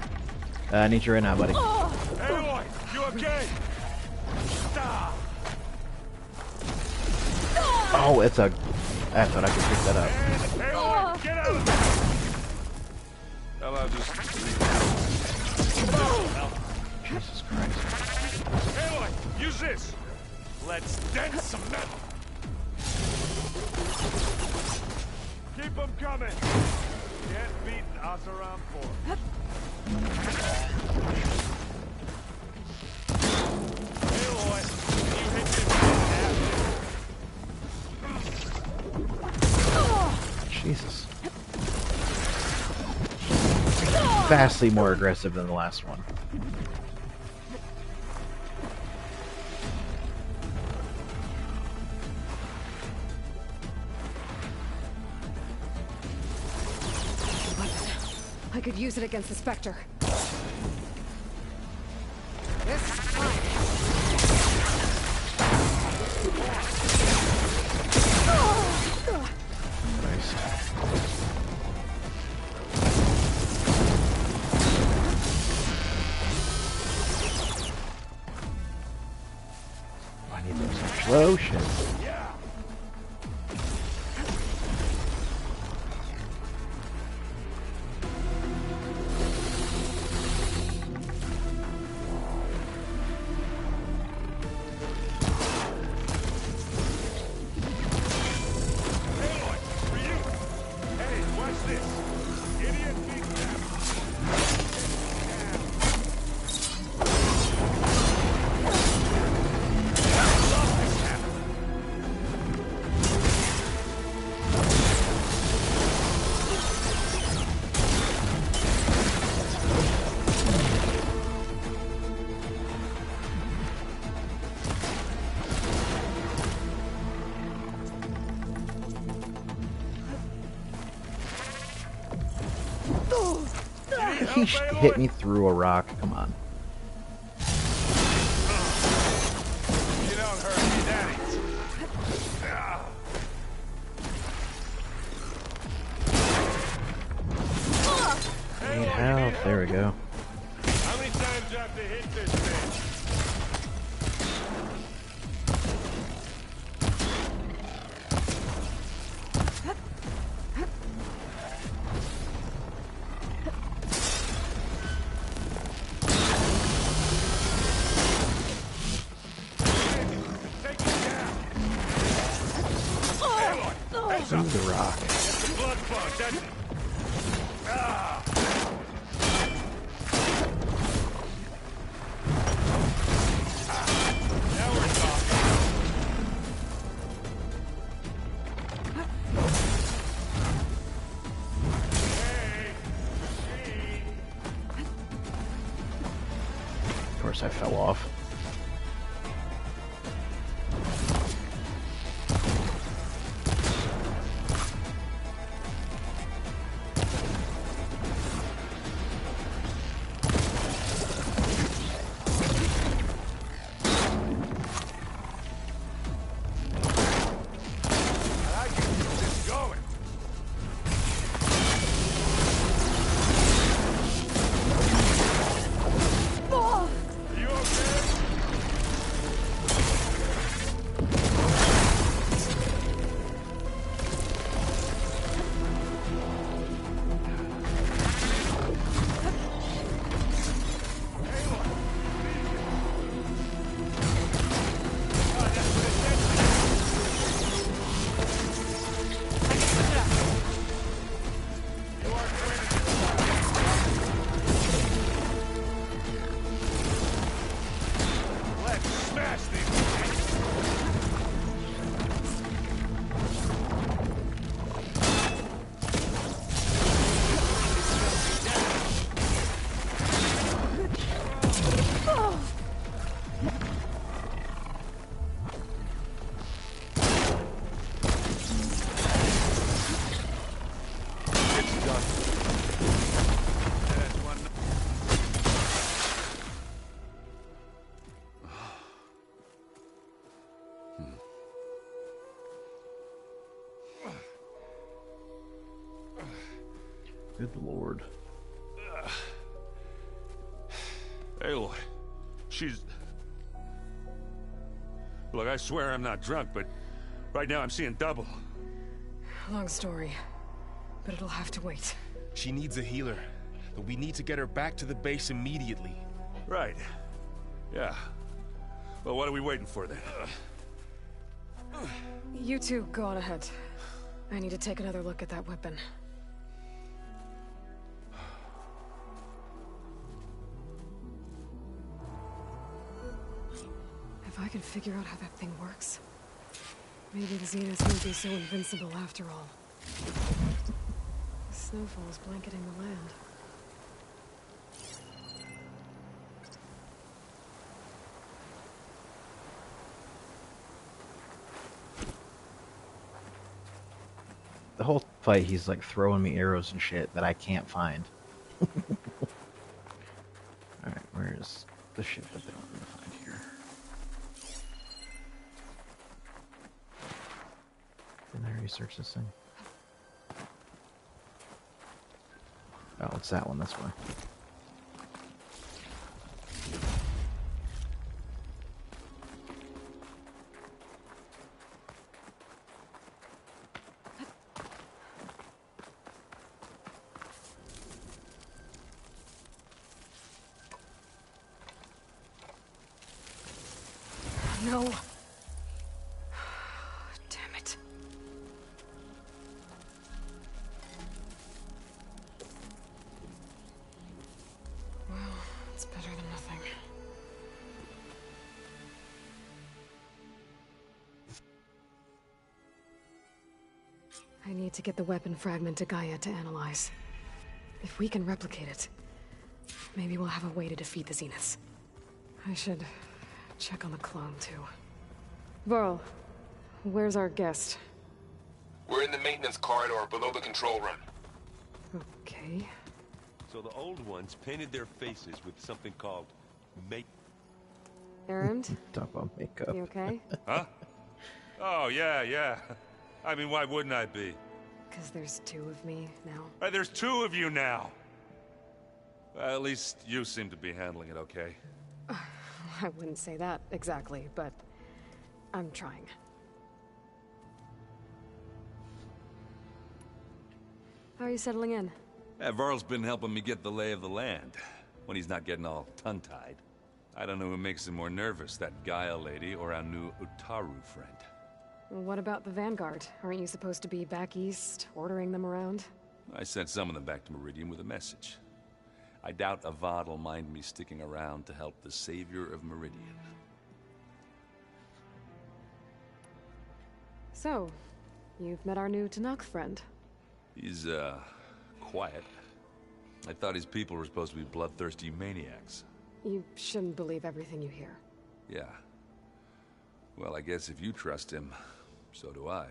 I need you right now, buddy. Aloy, you okay? Stop! Oh, it's a... I thought I could pick that up. Aloy, get out of there! Well, I'll just... Jesus Christ. Aloy, use this! Let's dent some metal! Keep them coming! Can't beat Asaram 4. Aloy, you hit this Jesus. Vastly more aggressive than the last one. I could use it against the Spectre. This time. I need those explosions. He hit me through a rock. Come on. You don't hurt me, Daddy. Need health. There we go. How many times do I have to hit this thing? Through the rock. It's the blood bug, that's it. Ah. Now we're talking. Of course, I fell off. Good lord. Aloy, she's... Look, I swear I'm not drunk, but right now I'm seeing double. Long story, but it'll have to wait. She needs a healer, but we need to get her back to the base immediately. Right. Yeah. Well, what are we waiting for then? You two go on ahead. I need to take another look at that weapon. If I can figure out how that thing works, maybe the Zeniths won't be so invincible after all. The snowfall is blanketing the land. The whole fight, he's like throwing me arrows and shit that I can't find. Alright, where's the ship that they want me to find here? research this thing. Oh, it's that one, that's why. No. Damn it. Well, it's better than nothing. I need to get the weapon fragment to Gaia to analyze. If we can replicate it, maybe we'll have a way to defeat the Zeniths. I should check on the clone, too. Varl, where's our guest? We're in the maintenance corridor below the control room. Okay. So the old ones painted their faces with something called make. Erend? Talk about makeup. You okay? Huh? Oh, yeah. I mean, why wouldn't I be? Because there's two of me now. There's two of you now! Well, at least you seem to be handling it okay. I wouldn't say that exactly, but I'm trying. How are you settling in? Varl's been helping me get the lay of the land, when he's not getting all tongue-tied. I don't know who makes him more nervous, that Gaia lady or our new Utaru friend. What about the Vanguard? Aren't you supposed to be back east, ordering them around? I sent some of them back to Meridian with a message. I doubt Avad will mind me sticking around to help the savior of Meridian. So, you've met our new Tanakh friend. He's, quiet. I thought his people were supposed to be bloodthirsty maniacs. You shouldn't believe everything you hear. Yeah. Well, I guess if you trust him, so do I.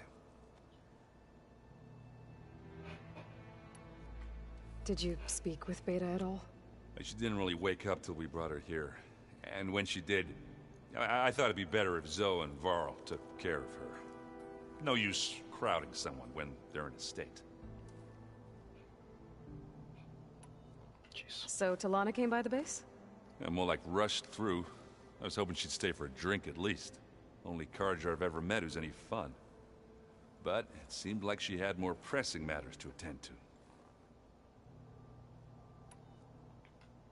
Did you speak with Beta at all? She didn't really wake up till we brought her here. And when she did, I thought it'd be better if Zoe and Varl took care of her. No use crowding someone when they're in a state. Jeez. So Talana came by the base? Yeah, more like rushed through. I was hoping she'd stay for a drink at least. Only Carja I've ever met who's any fun. But it seemed like she had more pressing matters to attend to.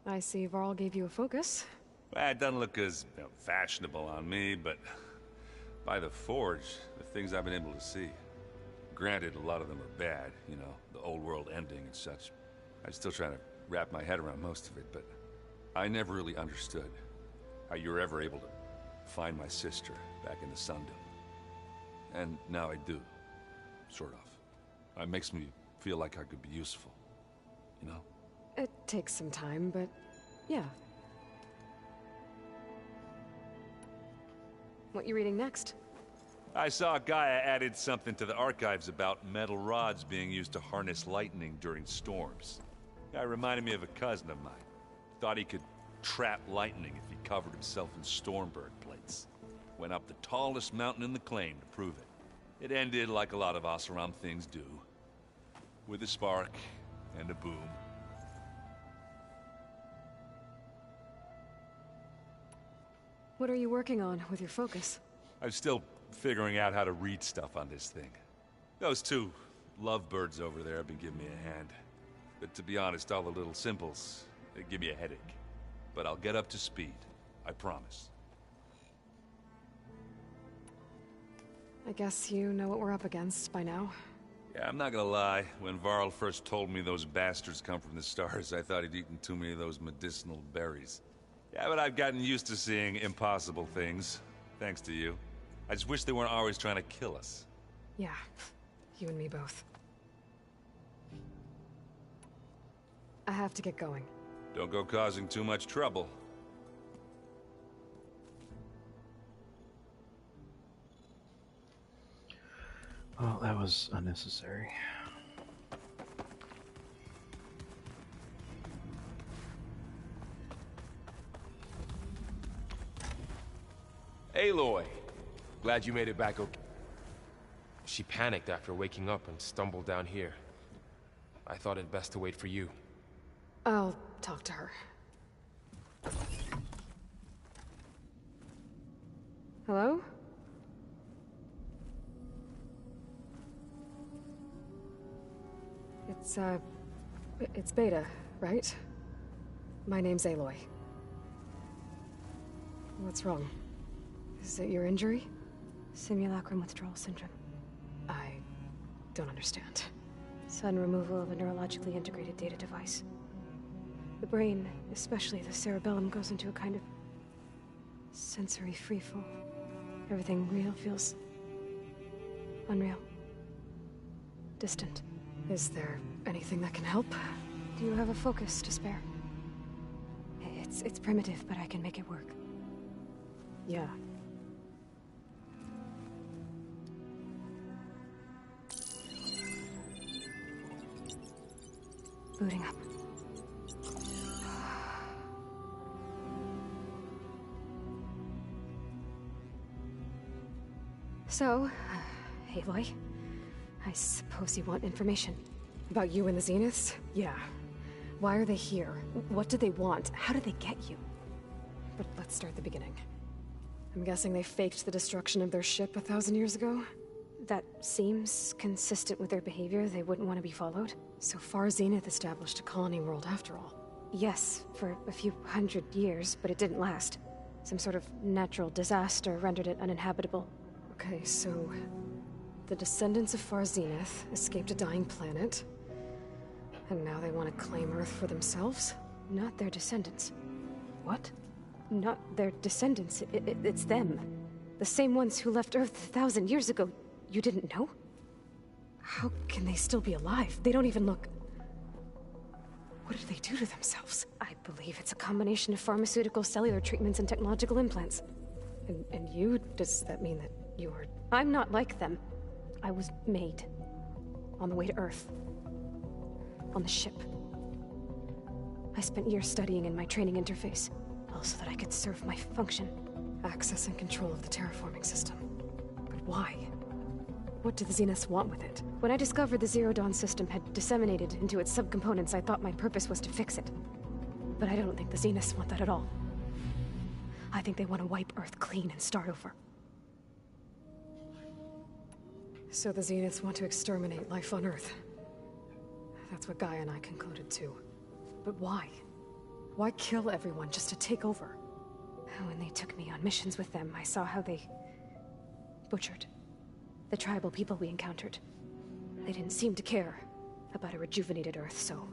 I see Varl gave you a focus. Well, it doesn't look as fashionable on me, but by the Forge, the things I've been able to see. Granted, a lot of them are bad, you know, the old world ending and such. I'm still trying to wrap my head around most of it, but I never really understood how you were ever able to find my sister back in the Sundom. And now I do, sort of. It makes me feel like I could be useful, you know? It takes some time, but yeah. What you reading next? I saw Gaia added something to the archives about metal rods being used to harness lightning during storms. Guy reminded me of a cousin of mine. Thought he could trap lightning if he covered himself in Stormbird plates. Went up the tallest mountain in the claim to prove it. It ended like a lot of Oseram things do. With a spark and a boom. What are you working on with your focus? I'm still figuring out how to read stuff on this thing. Those two lovebirds over there have been giving me a hand. But to be honest, all the little symbols, they give me a headache. But I'll get up to speed. I promise. I guess you know what we're up against by now. Yeah, I'm not gonna lie. When Varl first told me those bastards come from the stars, I thought he'd eaten too many of those medicinal berries. Yeah, but I've gotten used to seeing impossible things, thanks to you. I just wish they weren't always trying to kill us. Yeah, you and me both. I have to get going. Don't go causing too much trouble. Well, that was unnecessary. Aloy, glad you made it back okay. She panicked after waking up and stumbled down here. I thought it best to wait for you. I'll talk to her. Hello? It's Beta, right? My name's Aloy. What's wrong? Is it your injury? Simulacrum withdrawal syndrome. I don't understand. Sudden removal of a neurologically integrated data device. The brain, especially the cerebellum, goes into a kind of sensory freefall. Everything real feels unreal. Distant. Is there anything that can help? Do you have a focus to spare? It's primitive, but I can make it work. Yeah. Booting up. So, Aloy, I suppose you want information. About you and the Zeniths? Yeah. Why are they here? What do they want? How did they get you? But let's start at the beginning. I'm guessing they faked the destruction of their ship 1,000 years ago? That seems consistent with their behavior. They wouldn't want to be followed. So far, Zenith established a colony world after all. Yes, for a few hundred years, but it didn't last. Some sort of natural disaster rendered it uninhabitable. Okay, so the descendants of Far Zenith escaped a dying planet, and now they want to claim Earth for themselves? Not their descendants. What? Not their descendants. It's them. The same ones who left Earth 1,000 years ago. You didn't know? How can they still be alive? They don't even look... What did they do to themselves? I believe it's a combination of pharmaceutical, cellular treatments, and technological implants. And you? Does that mean that you're... I'm not like them. I was made. On the way to Earth. On the ship. I spent years studying in my training interface, so that I could serve my function. Access and control of the terraforming system. But why? What do the Zeniths want with it? When I discovered the Zero Dawn system had disseminated into its subcomponents, I thought my purpose was to fix it. But I don't think the Zeniths want that at all. I think they want to wipe Earth clean and start over. So the Zeniths want to exterminate life on Earth. That's what Gaia and I concluded too. But why? Why kill everyone just to take over? When they took me on missions with them, I saw how they butchered the tribal people we encountered. They didn't seem to care about a rejuvenated Earth, so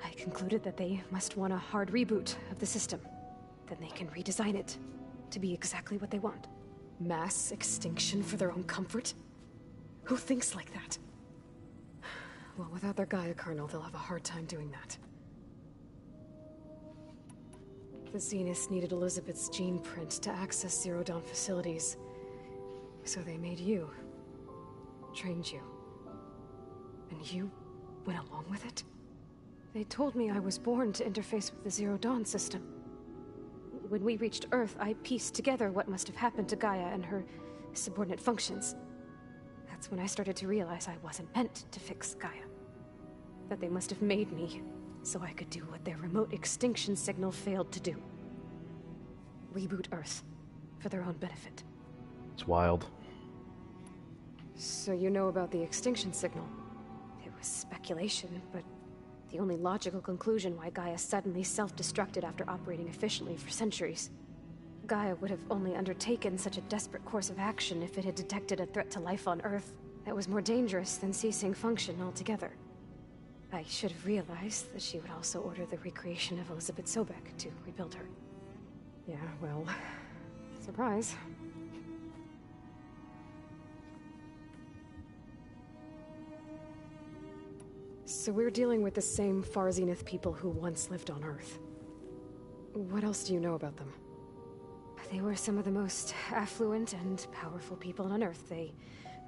I concluded that they must want a hard reboot of the system. Then they can redesign it to be exactly what they want. Mass extinction for their own comfort? Who thinks like that? Well, without their Gaia kernel, they'll have a hard time doing that. The Zeniths needed Elizabeth's gene print to access Zero Dawn facilities. So they made you. Trained you. And you went along with it? They told me I was born to interface with the Zero Dawn system. When we reached Earth, I pieced together what must have happened to Gaia and her subordinate functions. That's when I started to realize I wasn't meant to fix Gaia. That they must have made me so I could do what their remote extinction signal failed to do. Reboot Earth for their own benefit. It's wild. So you know about the extinction signal? It was speculation, but the only logical conclusion why Gaia suddenly self-destructed after operating efficiently for centuries. Gaia would have only undertaken such a desperate course of action if it had detected a threat to life on Earth that was more dangerous than ceasing function altogether. I should have realized that she would also order the recreation of Elizabeth Sobek to rebuild her. Yeah, well, surprise. So we're dealing with the same Far Zenith people who once lived on Earth. What else do you know about them? They were some of the most affluent and powerful people on Earth. They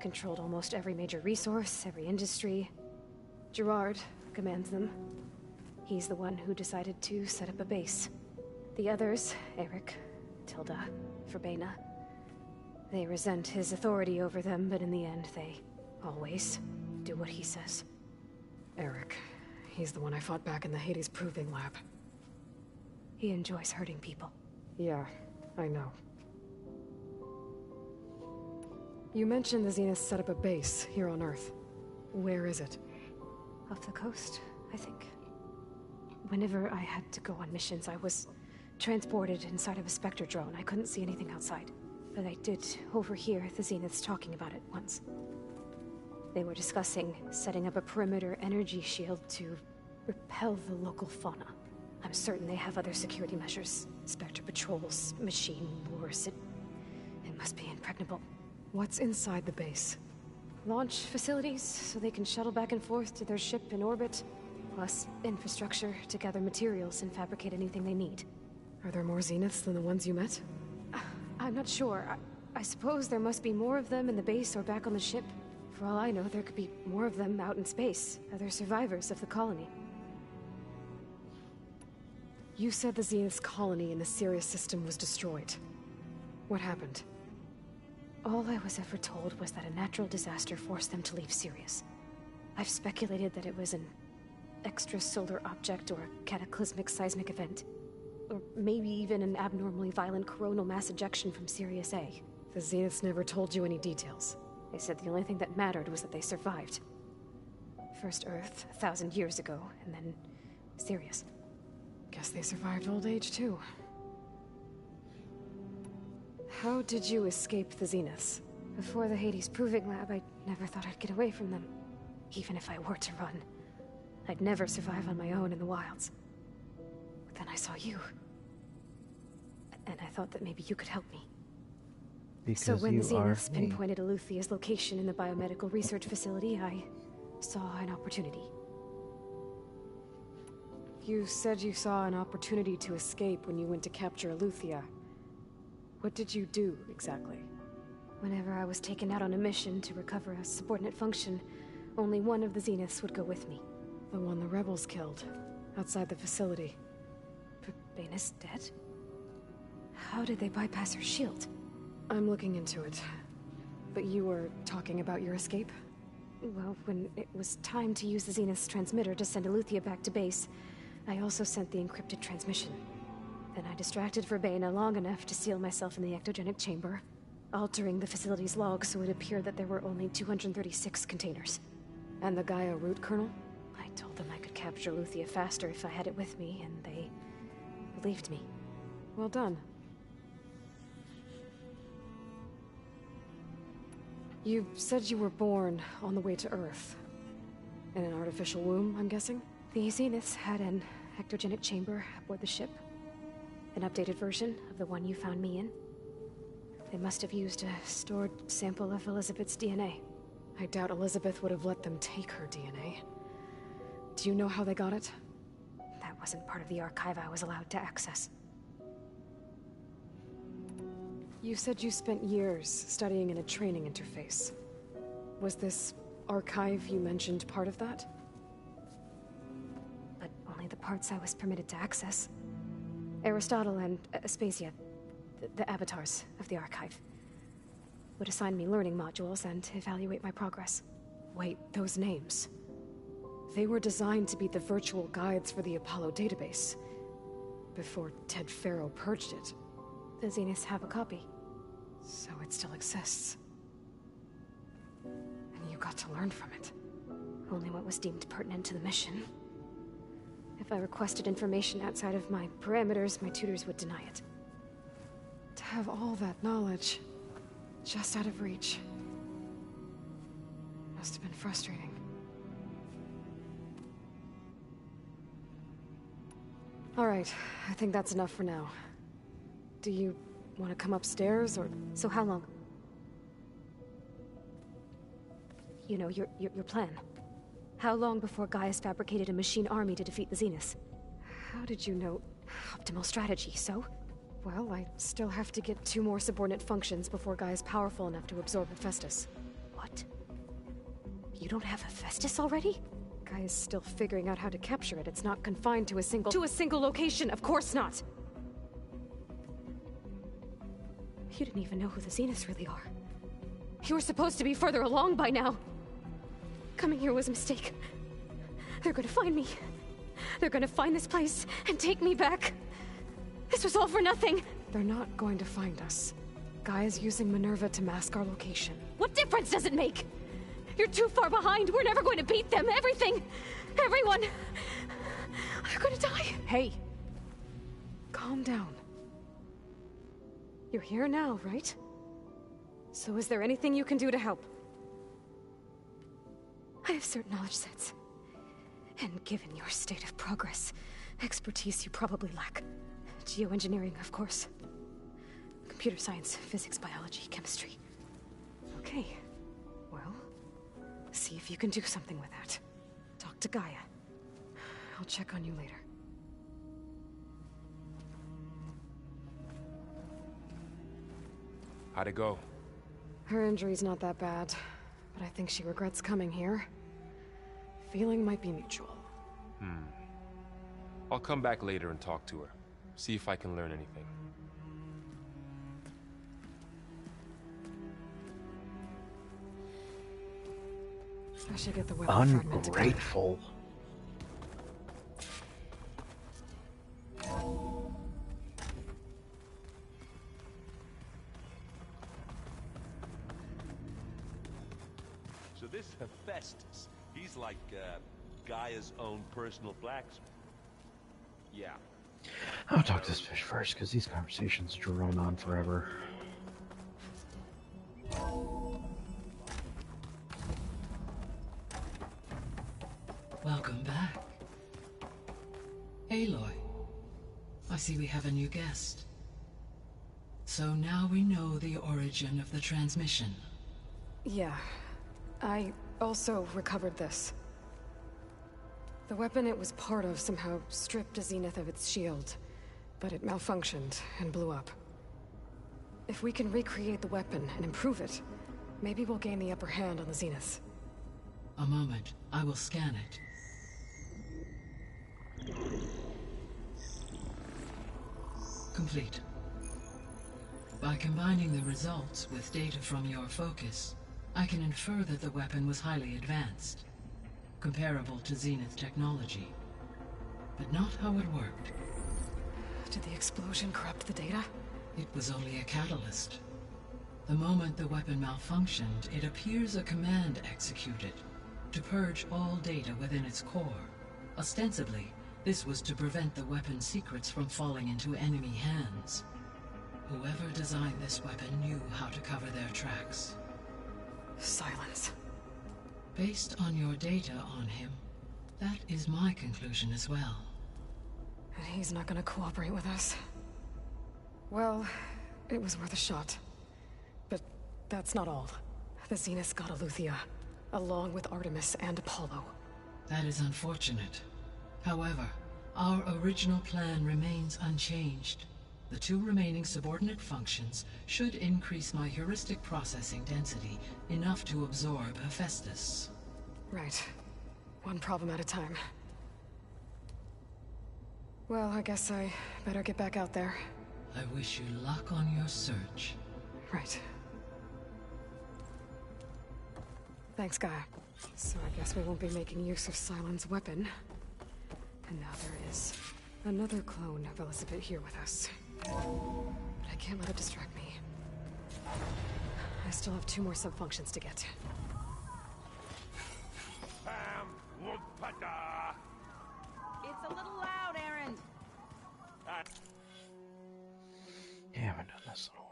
controlled almost every major resource, every industry. Gerard commands them. He's the one who decided to set up a base. The others, Eric, Tilda, Verbena, They resent his authority over them, but in the end, they always do what he says. Eric. He's the one I fought back in the Hades Proving Lab. He enjoys hurting people. Yeah, I know. You mentioned the Zeniths set up a base here on Earth. Where is it? Off the coast, I think. Whenever I had to go on missions, I was transported inside of a Spectre drone. I couldn't see anything outside. But I did overhear the Zeniths talking about it once. They were discussing setting up a perimeter energy shield to repel the local fauna. I'm certain they have other security measures. Spectre patrols, machine wars. It must be impregnable. What's inside the base? Launch facilities, so they can shuttle back and forth to their ship in orbit. Plus infrastructure to gather materials and fabricate anything they need. Are there more Zeniths than the ones you met? I'm not sure. I suppose there must be more of them in the base or back on the ship. For all I know, there could be more of them out in space, other survivors of the colony. You said the Zenith's colony in the Sirius system was destroyed. What happened? All I was ever told was that a natural disaster forced them to leave Sirius. I've speculated that it was an extrasolar object or a cataclysmic seismic event. Or maybe even an abnormally violent coronal mass ejection from Sirius A. The Zeniths never told you any details. They said the only thing that mattered was that they survived. First Earth, 1,000 years ago, and then Sirius. Guess they survived old age, too. How did you escape the Zeniths? Before the Hades Proving Lab, I never thought I'd get away from them. Even if I were to run. I'd never survive on my own in the wilds. But then I saw you. And I thought that maybe you could help me. Because so when you the Zeniths are me. pinpointed Eluthia's location in the biomedical research facility, I saw an opportunity. You said you saw an opportunity to escape when you went to capture Eluthia. What did you do, exactly? Whenever I was taken out on a mission to recover a subordinate function, only one of the Zeniths would go with me. The one the rebels killed, outside the facility. But Bane's dead? How did they bypass her shield? I'm looking into it. But you were talking about your escape? Well, when it was time to use the Zenith's transmitter to send Eluthia back to base, I also sent the encrypted transmission. Then I distracted Verbena long enough to seal myself in the ectogenic chamber, altering the facility's log so it appeared that there were only 236 containers. And the Gaia root kernel? I told them I could capture Eluthia faster if I had it with me, and they believed me. Well done. You said you were born on the way to Earth. In an artificial womb, I'm guessing? The Zeniths had an ectogenic chamber aboard the ship. An updated version of the one you found me in. They must have used a stored sample of Elizabeth's DNA. I doubt Elizabeth would have let them take her DNA. Do you know how they got it? That wasn't part of the archive I was allowed to access. You said you spent years studying in a training interface. Was this archive you mentioned part of that? But only the parts I was permitted to access. Aristotle and Aspasia, the avatars of the archive, would assign me learning modules and evaluate my progress. Wait, those names. They were designed to be the virtual guides for the Apollo database. Before Ted Faro purged it. The Zeniths have a copy. So it still exists. And you got to learn from it. Only what was deemed pertinent to the mission. If I requested information outside of my parameters, my tutors would deny it. To have all that knowledge, just out of reach, must have been frustrating. All right, I think that's enough for now. Do you want to come upstairs, or... So how long? You know, your plan. How long before Gaius fabricated a machine army to defeat the Zeniths? How did you know? Optimal strategy, so? Well, I still have to get 2 more subordinate functions before Gaia's powerful enough to absorb Hephaestus. What? You don't have Hephaestus already? Gaia's still figuring out how to capture it. It's not confined to a single... To a single location, of course not! You didn't even know who the Zeniths really are. You were supposed to be further along by now. Coming here was a mistake. They're gonna find me. They're gonna find this place and take me back. This was all for nothing. They're not going to find us. Gaia's using Minerva to mask our location. What difference does it make? You're too far behind. We're never going to beat them. Everything. Everyone. They're gonna die. Hey. Calm down. You're here now, right? So is there anything you can do to help? I have certain knowledge sets. And given your state of progress, expertise you probably lack. Geoengineering, of course. Computer science, physics, biology, chemistry. Okay. Well, see if you can do something with that. Talk to Gaia. I'll check on you later. How'd it go? Her injury's not that bad, but I think she regrets coming here. Feeling might be mutual. I'll come back later and talk to her. See if I can learn anything. I should get the weapon fragment together. Ungrateful. So this Hephaestus, he's like Gaia's own personal blacksmith. Yeah. I'll talk to this fish first, because these conversations drone on forever. Welcome back. Aloy, I see we have a new guest. So now we know the origin of the transmission. Yeah. I also recovered this. The weapon it was part of somehow stripped a Zenith of its shield, but it malfunctioned and blew up. If we can recreate the weapon and improve it, maybe we'll gain the upper hand on the Zeniths. A moment, I will scan it. Complete. By combining the results with data from your focus, I can infer that the weapon was highly advanced, comparable to Zenith technology, but not how it worked. Did the explosion corrupt the data? It was only a catalyst. The moment the weapon malfunctioned, it appears a command executed to purge all data within its core. Ostensibly, this was to prevent the weapon's secrets from falling into enemy hands. Whoever designed this weapon knew how to cover their tracks. Silence. Based on your data on him, that is my conclusion as well. And he's not gonna cooperate with us. Well, it was worth a shot. But that's not all. The Zeniths got Eleuthia, along with Artemis and Apollo. That is unfortunate. However, our original plan remains unchanged. The two remaining subordinate functions should increase my heuristic processing density enough to absorb Hephaestus. Right. One problem at a time. Well, I guess I better get back out there. I wish you luck on your search. Right. Thanks, Gaia. So I guess we won't be making use of Sylens' weapon. And now there is another clone of Elizabeth here with us. But I can't let it distract me. I still have 2 more sub-functions to get. It's a little loud, Erend. Yeah, I haven't done this in a while.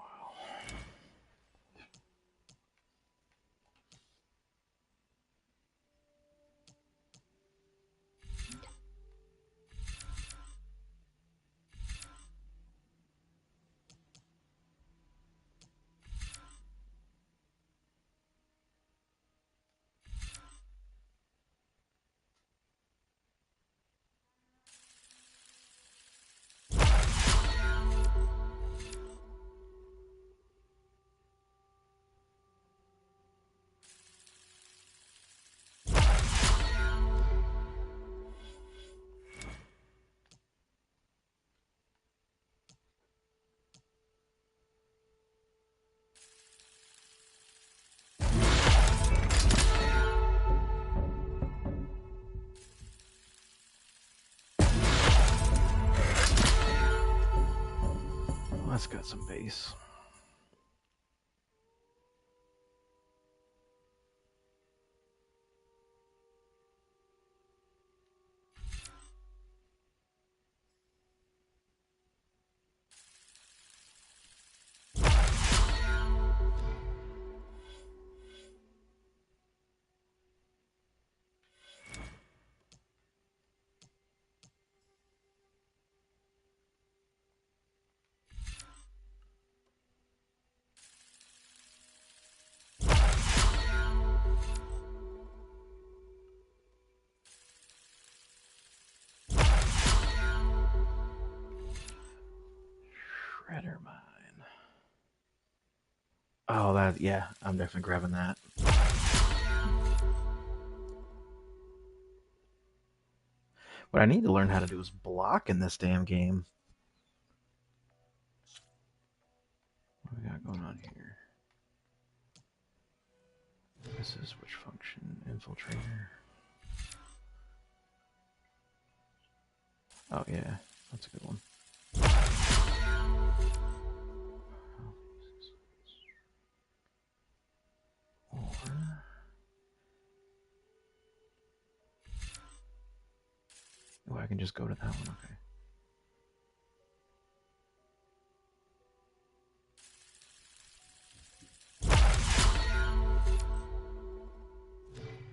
that's got some bass. Shredder mine. Oh, that, yeah, I'm definitely grabbing that. What I need to learn how to do is block in this damn game. What do we got going on here? This is which function? Infiltrator. Oh, yeah, that's a good one. Oh, I can just go to that one, okay.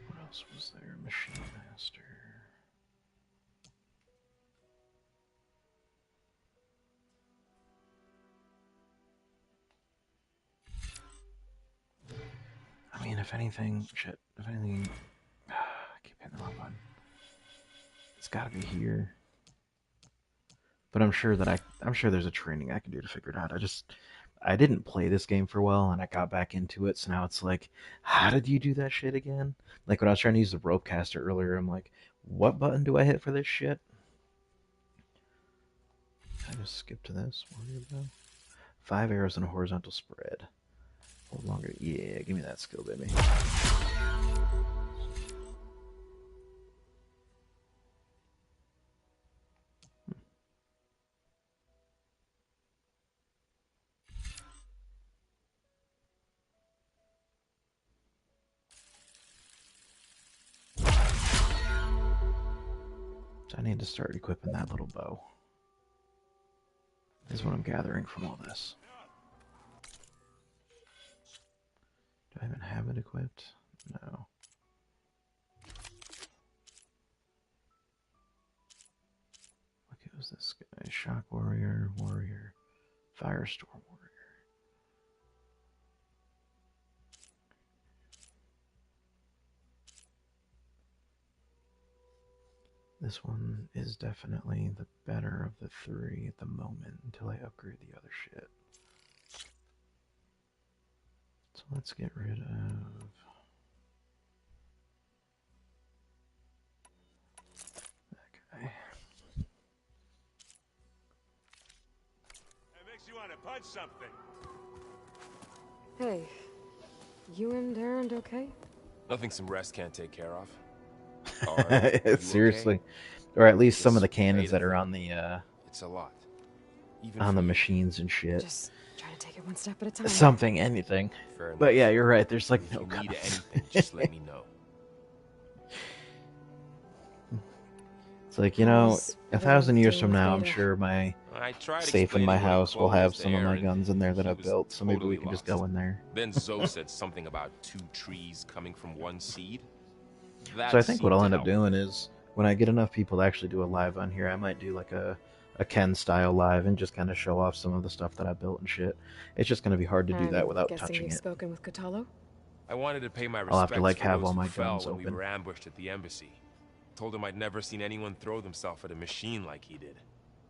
What else was there? Machine Master. I mean, if anything, shit, if anything, I keep hitting the wrong button. It's gotta be here. But I'm sure that I'm sure there's a training I can do to figure it out. I didn't play this game for a while, and I got back into it, so now it's like, how did you do that shit again? Like, when I was trying to use the rope caster earlier, I'm like, what button do I hit for this shit? Can I just skip to this? Warrior bow? 5 arrows in a horizontal spread. Hold longer. Yeah, give me that skill, baby. So I need to start equipping that little bow. Is what I'm gathering from all this. Do I even have it equipped? No. Okay, who's this guy? Shock Warrior, Warrior, Firestorm Warrior. This one is definitely the better of the three at the moment until I upgrade the other shit. So let's get rid of that guy. It makes you want to punch something. Hey, you and Erend okay? Nothing some rest can't take care of. Seriously, okay? Or at least some of the cannons that are on the it's a lot. Even on the machines and shit. Just trying to take it one step at a time. Something, anything. But yeah, you're right. There's like no need anything. Just let me know. It's like, you know, 1,000 years from now, I'm sure my safe in my house will have some of my guns in there that I've built. So maybe we can just go in there. Then Zoe said something about 2 trees coming from one seed. So I think what I'll end up doing is, when I get enough people to actually do a live on here, I might do like a Ken style live and just kind of show off some of the stuff that I built and shit. It's just going to be hard to do that without touching you've it. Spoken with Kotallo? I wanted to pay my respects I'll have to like for have those all my who fell guns when open. we were ambushed at the embassy. Told him I'd never seen anyone throw themselves at a machine like he did.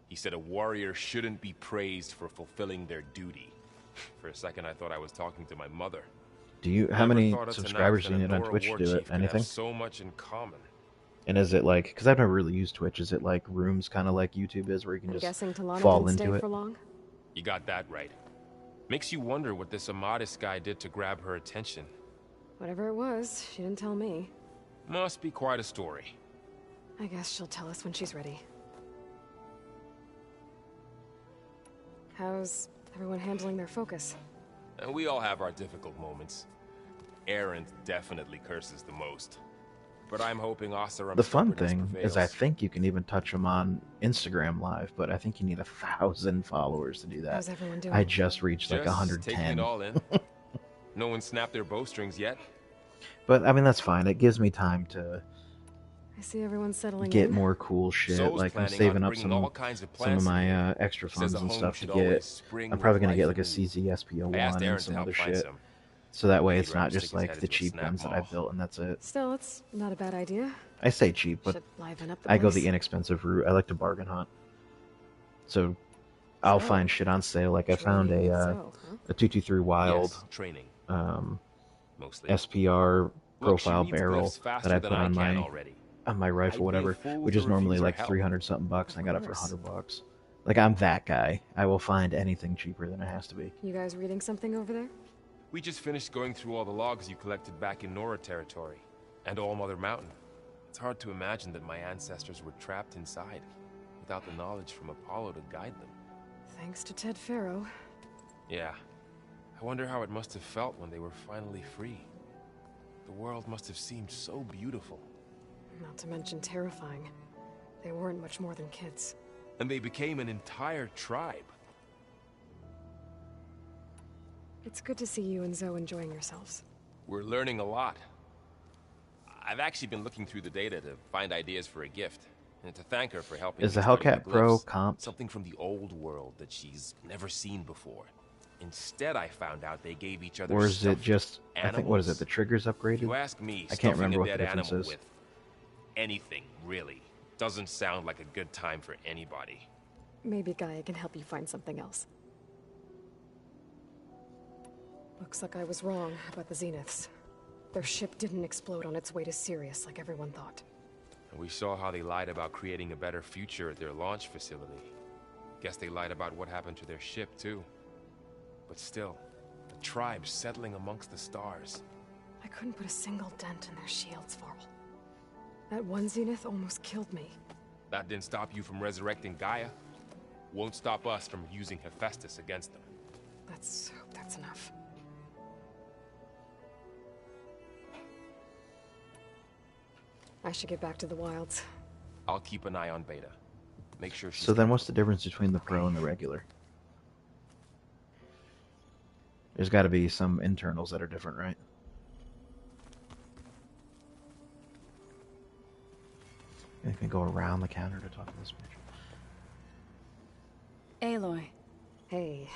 He said a warrior shouldn't be praised for fulfilling their duty. For a second, I thought I was talking to my mother. Do you? How many subscribers do you need on Twitch to do it? Anything? So much in common. And is it like, because I've never really used Twitch, is it like rooms kind of like YouTube is where you can just fall into it? For long? You got that right. Makes you wonder what this Amadis guy did to grab her attention. Whatever it was, she didn't tell me. Must be quite a story. I guess she'll tell us when she's ready. How's Everyone handling their focus. And we all have our difficult moments. Erend definitely curses the most. But I'm hoping Oseram's The fun stubbornness thing prevails. is I think you can even touch them on Instagram Live, but I think you need 1,000 followers to do that. How's everyone doing? I just reached like Just 110. taking it all in. No one snapped their bowstrings yet. But I mean, that's fine. It gives me time to I see everyone settling get in. more cool shit. Zoe's Like I'm planning saving on up bringing all kinds of some plants of my in. extra She says funds a and home stuff to should always get. spring I'm with probably gonna life get like a and- CZ I asked SPO1 Aaron and to some help other find shit. some. So that way He'd it's rather not stick just his like head the into a cheap snap ones that maul. I've built and that's it. Still, it's not a bad idea. I say cheap, but Should liven up the I go place. the inexpensive route. I like to bargain hunt. So I'll So, find shit on sale. Like I found training with a Zoe, huh? 223 Wild Yes, training. Mostly. SPR Look, she profile reads barrel glyphs faster that I than put I on can my already. rifle, I'd be a whatever, fool which to is normally refuse her like help. 300 something bucks, and I got it for course. $100. Like I'm that guy. I will find anything cheaper than it has to be. You guys reading something over there? We just finished going through all the logs you collected back in Nora territory, and All Mother Mountain. It's hard to imagine that my ancestors were trapped inside, without the knowledge from Apollo to guide them. Thanks to Ted Faro. Yeah. I wonder how it must have felt when they were finally free. The world must have seemed so beautiful. Not to mention terrifying. They weren't much more than kids. And they became an entire tribe. It's good to see you and Zoe enjoying yourselves. We're learning a lot. I've actually been looking through the data to find ideas for a gift, and to thank her for helping Is me the study Hellcat Pro glyphs. comped? Something from the old world that she's never seen before. Instead, I found out they gave each other Or is it stuffed just, I think, what is it, animals. the triggers upgraded? You ask me, I can't stuffing remember a what the dead difference animal is. with anything, really, doesn't sound like a good time for anybody. Maybe Gaia can help you find something else. Looks like I was wrong about the Zeniths. Their ship didn't explode on its way to Sirius like everyone thought. And we saw how they lied about creating a better future at their launch facility. Guess they lied about what happened to their ship, too. But still, the tribe settling amongst the stars. I couldn't put a single dent in their shields, Varl. That one Zenith almost killed me. That didn't stop you from resurrecting Gaia. Won't stop us from using Hephaestus against them. Let's hope that's enough. I should get back to the wilds. I'll keep an eye on Beta. Make sure she's... So then what's the difference between the Pro and the regular? There's got to be some internals that are different, right? I can go around the counter to talk to this bitch. Aloy. Hey,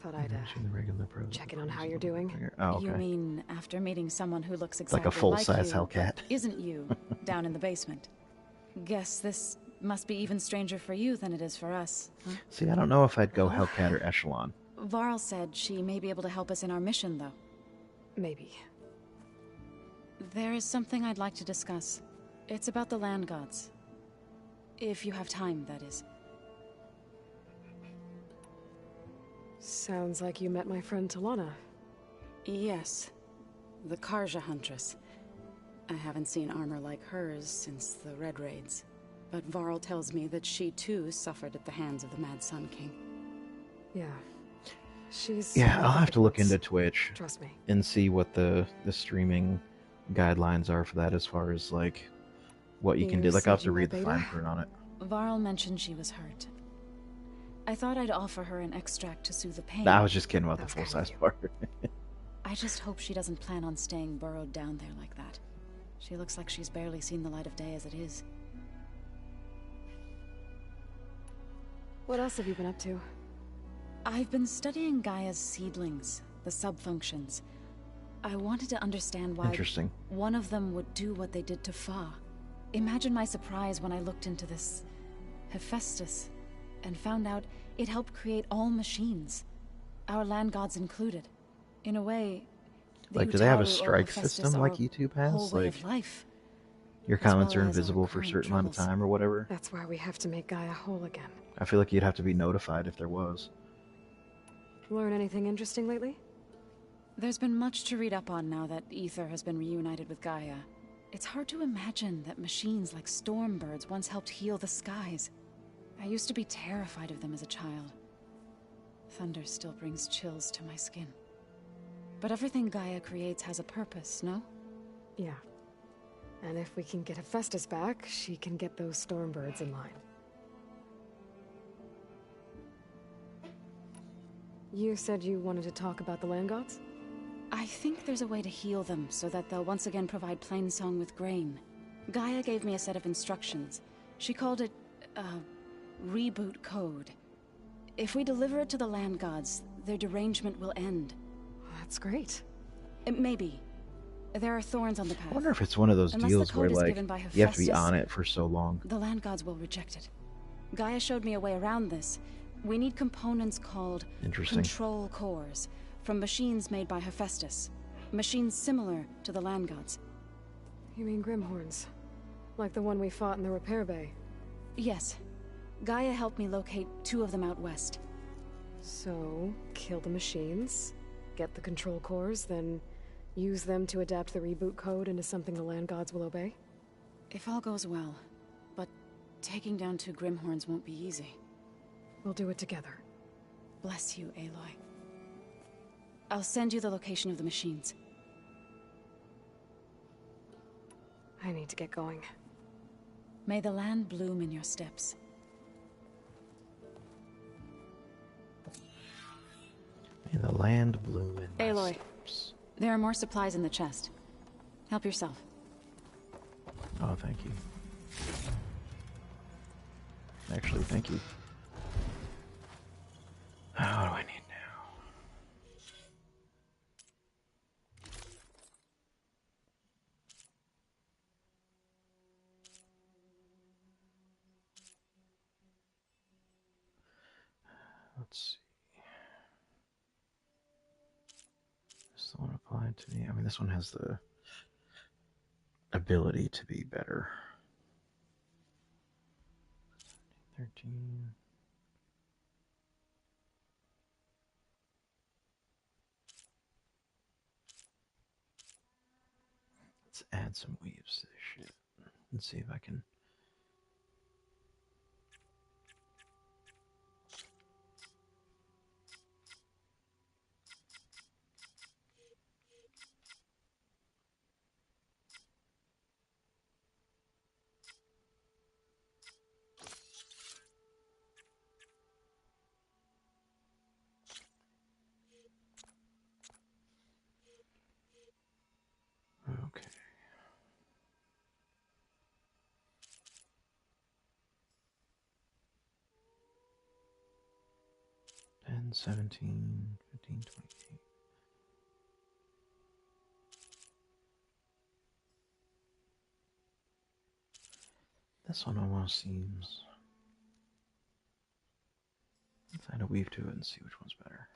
thought I'd The regular Pro. check in on how you're doing. Oh, okay. You mean after meeting someone who looks Like exactly a full-size you, Hellcat. but isn't you, down in the basement? Guess this must be even stranger for you than it is for us, huh? See, I don't know if I'd go Hellcat or Echelon. Varl said she may be able to help us in our mission, though. Maybe. There is something I'd like to discuss. It's about the land gods. If you have time, that is. Sounds like you met my friend Talana. Yes. The Karja Huntress. I haven't seen armor like hers since the Red Raids. But Varl tells me that she too suffered at the hands of the Mad Sun King. Yeah. She's... Yeah, I'll have to look into Twitch. Trust me. And see what the streaming guidelines are for that as far as, like, what you can do. You Like, I'll have said to you read were the Beta? fine print on it. Varl mentioned she was hurt. I thought I'd offer her an extract to soothe the pain. Nah, I was just kidding about the full-size part. I just hope she doesn't plan on staying burrowed down there like that. She looks like she's barely seen the light of day as it is. What else have you been up to? I've been studying Gaia's seedlings, the subfunctions. I wanted to understand why Interesting. one of them would do what they did to Fa. Imagine my surprise when I looked into this Hephaestus and found out it helped create all machines, our land gods included. In a way, the Like, do they have a Utaru or strike Hephaestus system like are YouTube whole has? way Like, of life. your as well comments are as our invisible for a current certain amount of troubles. time or whatever? That's why we have to make Gaia whole again. I feel like you'd have to be notified if there was. Learn anything interesting lately? There's been much to read up on now that Ether has been reunited with Gaia. It's hard to imagine that machines like Stormbirds once helped heal the skies. I used to be terrified of them as a child. Thunder still brings chills to my skin. But everything Gaia creates has a purpose, no? Yeah. And if we can get Hephaestus back, she can get those Stormbirds in line. You said you wanted to talk about the Land Gods? I think there's a way to heal them so that they'll once again provide Plainsong with grain. Gaia gave me a set of instructions. She called it, reboot code. If we deliver it to the Land Gods, their derangement will end. That's great. Maybe. There are thorns on the path. I wonder if it's one of those Unless deals the where, code is like, given by you have to be Hephaestus, on it for so long. the Land Gods will reject it. Gaia showed me a way around this. We need components called control cores from machines made by Hephaestus. Machines similar to the Land Gods. You mean Grimhorns? Like the one we fought in the repair bay? Yes. Gaia helped me locate 2 of them out west. So, kill the machines, get the control cores, then use them to adapt the reboot code into something the Land Gods will obey? If all goes well. But taking down 2 Grimhorns won't be easy. We'll do it together. Bless you, Aloy. I'll send you the location of the machines. I need to get going. May the land bloom in your steps. May the land bloom in my Aloy, steps. There are more supplies in the chest. Help yourself. Oh, thank you. Actually, thank you. What do I need now? Let's see. This one applied to me. I mean, this one has the ability to be better. 13. Let's add some weaves to this shit and see if I can. Okay. And 17, 15, 28. This one almost seems. Let's add a weave to it and see which one's better.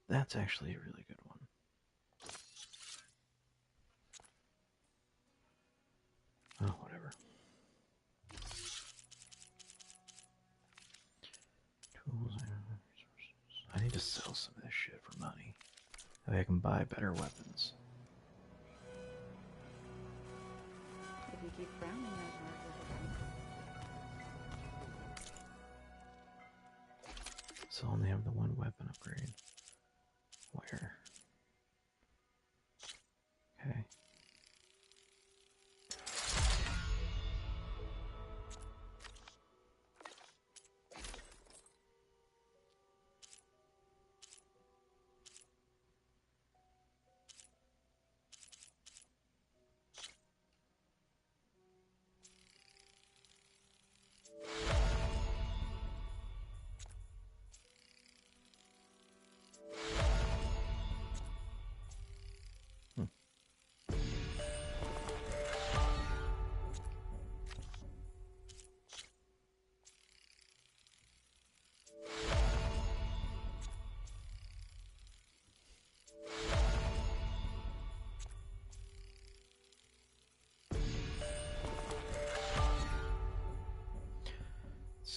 That's actually a really good one. Oh, whatever. Tools and resources. I need to sell some of this shit for money. That way I can buy better weapons. If you keep frowning that hard, So I only have the one weapon upgrade. Where? Okay.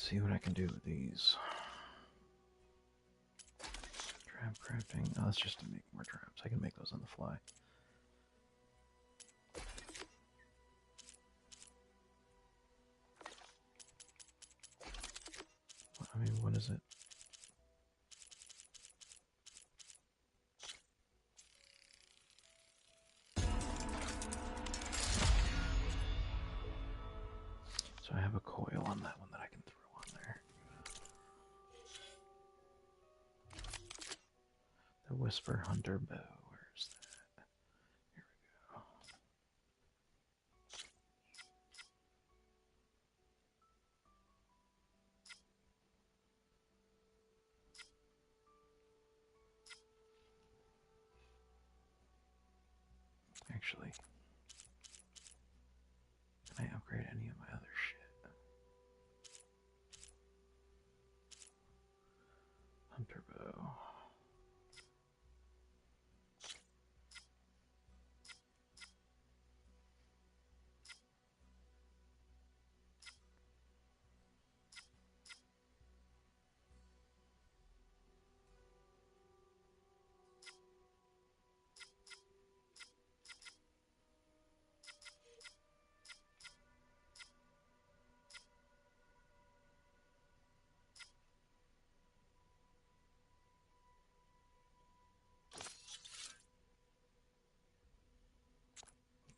see what I can do with these. Trap crafting. Oh, that's just to make more traps. I can make those on the fly. I mean, what is it? So I have a coil on that one that I can throw on there. The Whisper Hunter bow. Where's that? Here we go. Actually, can I upgrade any of my other shit? Hunter bow.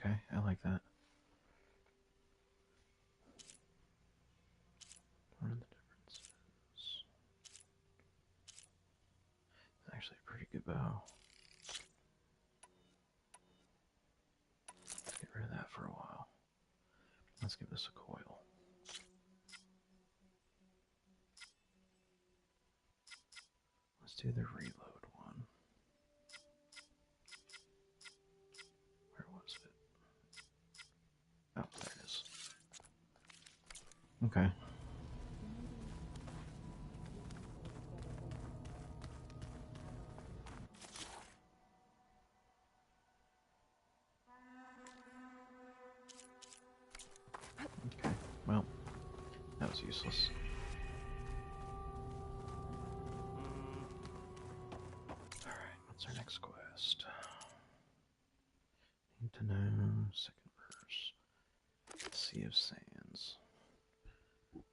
Okay, I like that. What are the differences? It's actually a pretty good bow. Let's get rid of that for a while. Let's give this a coil. Let's do the reload one. Where was it? Oh, there it is. Okay. Okay, well, that was useless. Alright, what's our next quest? Need to know, second verse. Sea of Sands.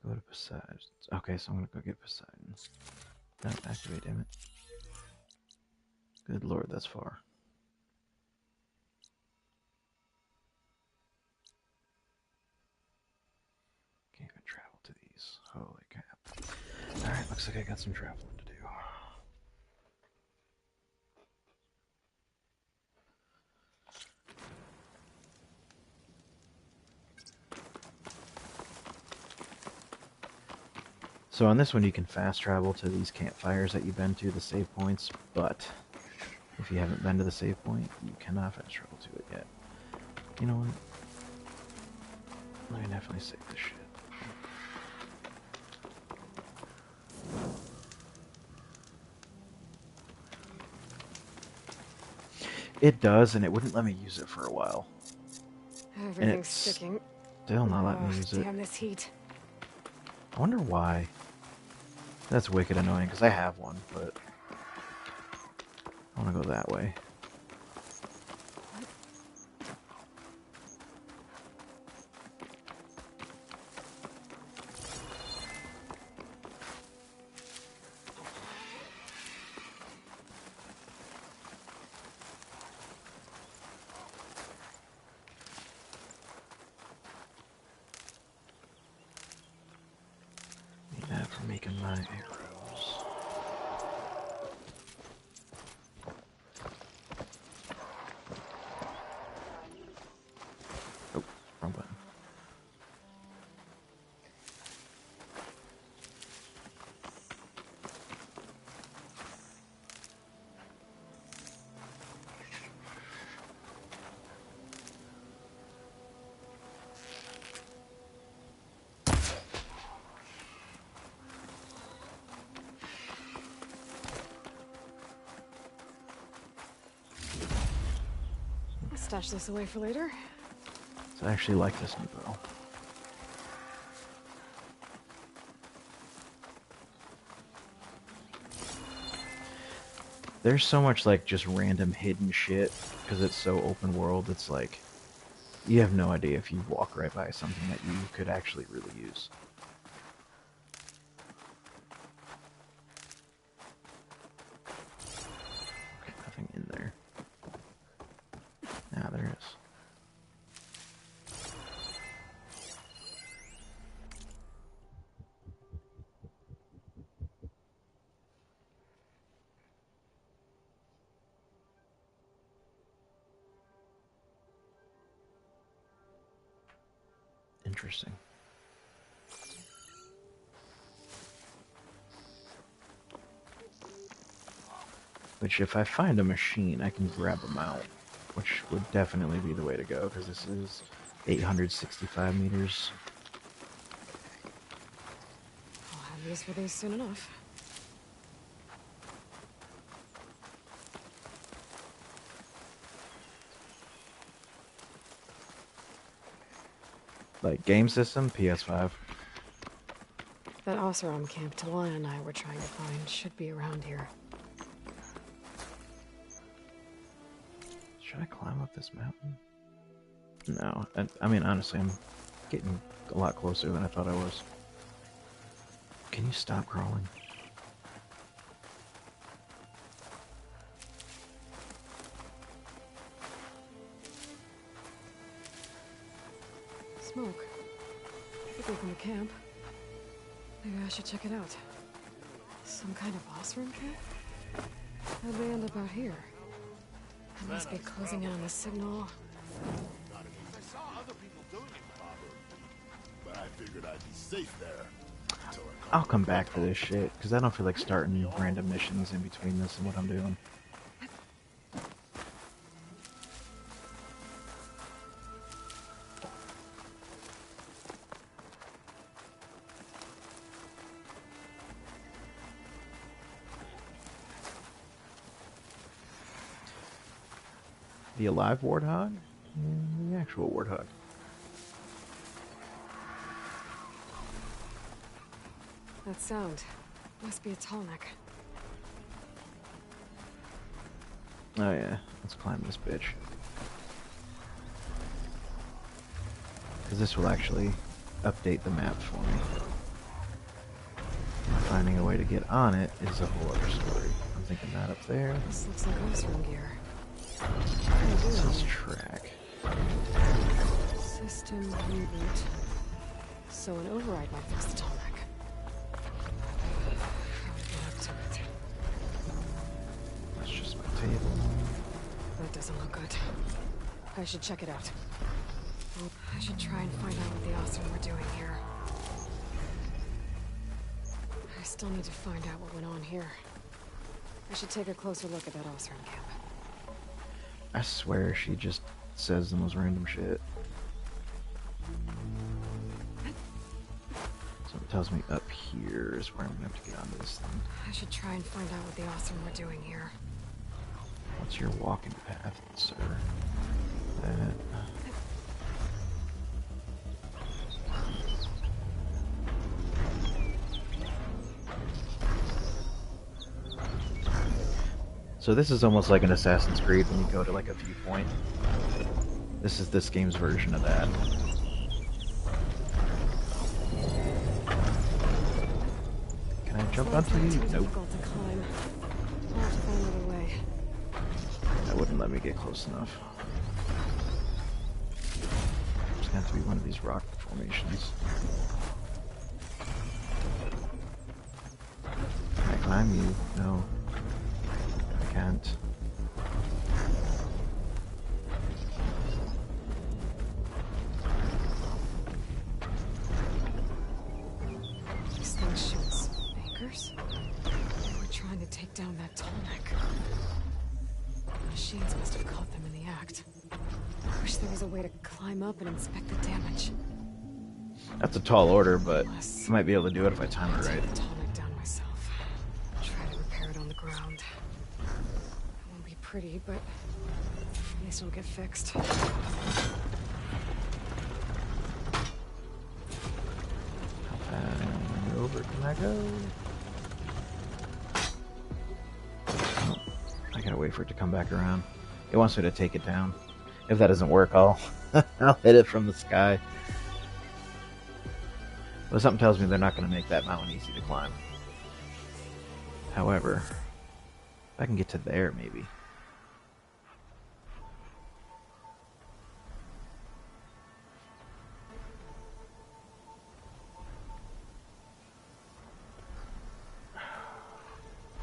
Go to Poseidon. Okay, so I'm gonna go get Poseidon. No, activate, damn it. Good lord, that's far. Can't even travel to these. Holy crap. Alright, looks like I got some traveling to do. So on this one you can fast travel to these campfires that you've been to, the save points, but if you haven't been to the save point, you cannot fast travel to it yet. You know what? Let me definitely save this shit. It does, and it wouldn't let me use it for a while. Everything's sticking. Still not letting me use it. Damn this heat. I wonder why. That's wicked annoying, because I have one, but I want to go that way. Need that for making my arrows. Oh, wrong button. Stash this away for later. So I actually like this new bow. There's so much like just random hidden shit because it's so open world. It's like you have no idea if you walk right by something that you could actually really use. Okay, nothing in there. Now there is. Interesting. Which, if I find a machine, I can grab them out, which would definitely be the way to go, because this is 865 meters. I'll have use for these soon enough. Like, game system, PS5. That Oseram camp Talon and I were trying to find should be around here. Should I climb up this mountain? No. I mean, honestly, I'm getting a lot closer than I thought I was. Can you stop crawling? Smoke. People from the camp. Maybe I should check it out. Some kind of Oseram camp? How'd they end up out here? They must be closing in on the signal. I saw other people doing it, but I figured I'd be safe there. I'll come back for this shit, because I don't feel like starting random missions in between this and what I'm doing. The alive warthog and the actual warthog. That sound. Must be a Tallneck. Oh yeah, let's climb this bitch. Because this will actually update the map for me. Finding a way to get on it is a whole other story. I'm thinking that up there. This looks like Oseram gear. This is track. System reboot. So an override might fix the Tallneck. How to get up to it? That's just my table. That doesn't look good. I should check it out. I should try and find out what the Oseram were doing here. I still need to find out what went on here. I should take a closer look at that Oseram camp. I swear she just says the most random shit. So it tells me up here is where I'm gonna have to get onto this thing. I should try and find out what the Oseram were doing here. What's your walking path, sir? So this is almost like an Assassin's Creed when you go to like a viewpoint. This is this game's version of that. Can I jump onto you? Nope. That wouldn't let me get close enough. It's gonna have to be one of these rock formations. Can I climb you? No. I can't. These things shoots anchors? They were trying to take down that Tallneck. The machines must have caught them in the act. I wish there was a way to climb up and inspect the damage. That's a tall order, but I might be able to do it if I time it right. Take the Tallneck down myself. Try to repair it on the ground. It won't be pretty, but at least it'll get fixed. How far over can I go? Oh, wait for it to come back around. It wants me to take it down. If that doesn't work, I'll hit it from the sky. But something tells me they're not going to make that mountain easy to climb. However, if I can get to there, maybe.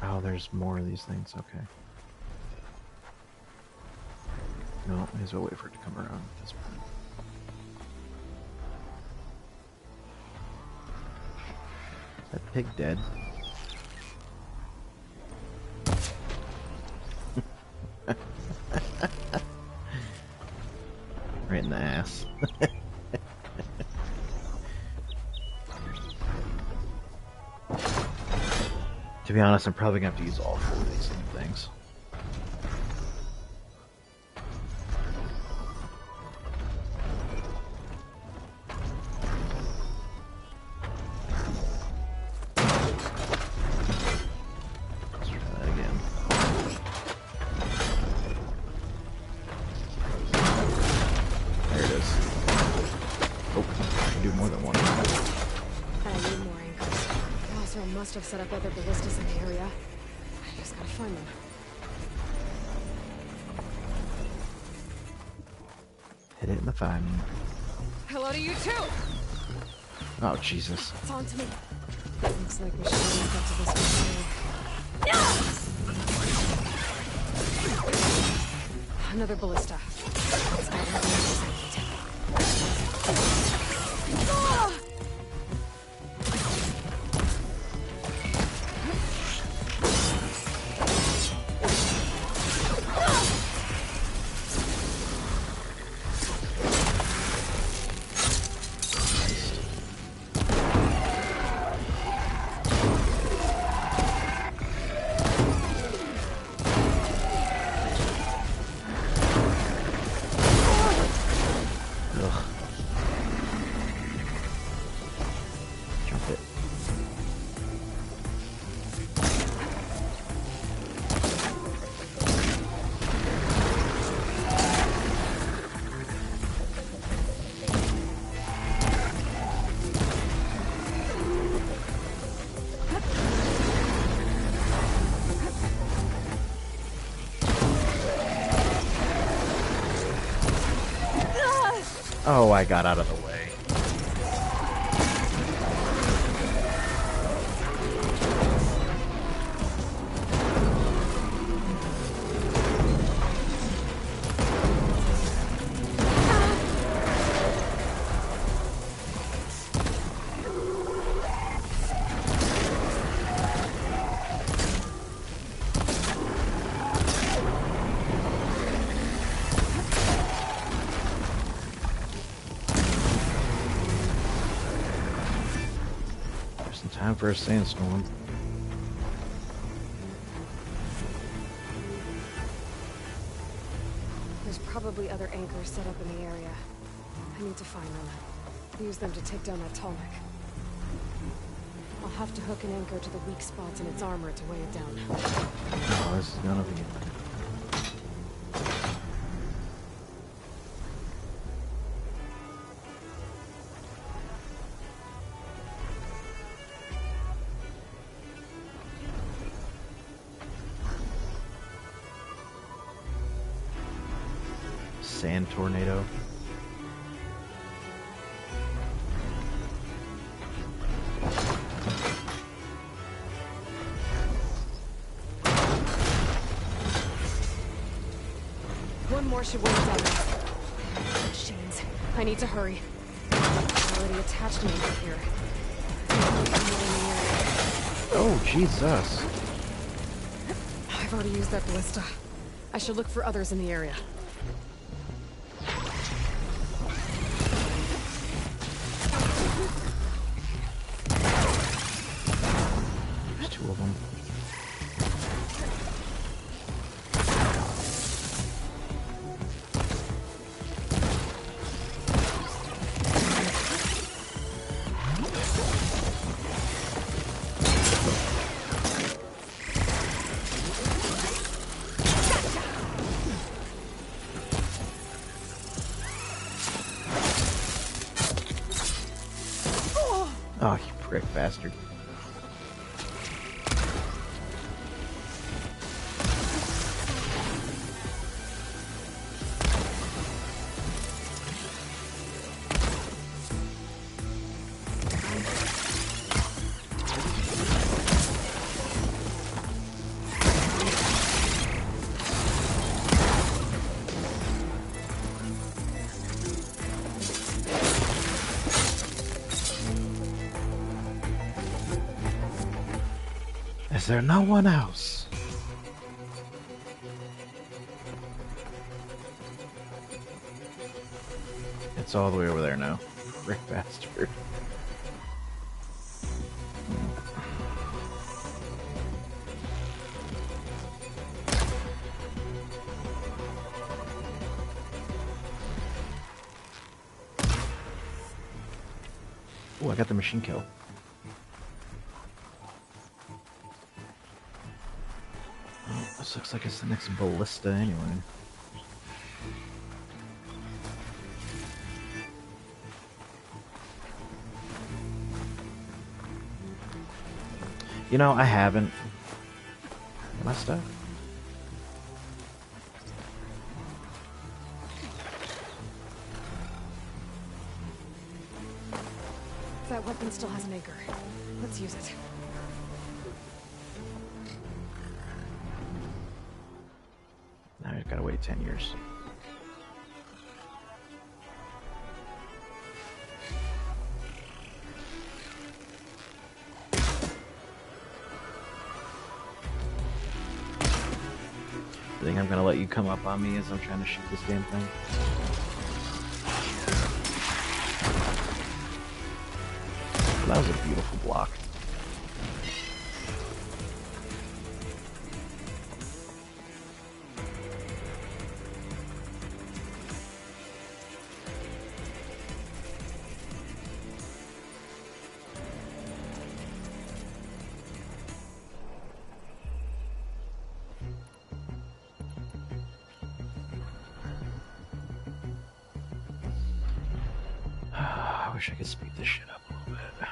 Oh, there's more of these things. Okay. No, may as well wait for it to come around at this point. Is that pig dead? Right in the ass. To be honest, I'm probably going to have to use all 4 of these things. Let's try that again. There it is. Oh, I can do more than one. I need more anchors. Khosrow must have set up other ballistas in the area. I just gotta find them. Hit it in the thigh. Hello to you too! Oh, Jesus. It's on to me. Looks like we should have up to this one. Another ballista. It's got Oh, I got out of the way. Time for a sandstorm. There's probably other anchors set up in the area. I need to find them. Use them to take down that tonic. I'll have to hook an anchor to the weak spots in its armor to weigh it down. Oh, this is gonna be... Sand tornado. One more should weigh it down. Machines. I need to hurry. I already attached an anchor here. Oh, Jesus. I've already used that ballista. I should look for others in the area. There's 2 of them. Oh, you prick bastard. Is there no one else? It's all the way over there now. Frick bastard. Oh, I got the machine kill. This looks like it's the next ballista anyway. You know, I haven't. My stuff. That weapon still has an anchor. Let's use it. Now I've got to wait 10 years. I think I'm gonna let you come up on me as I'm trying to shoot this damn thing. That was a beautiful block. I wish I could speed this shit up a little bit.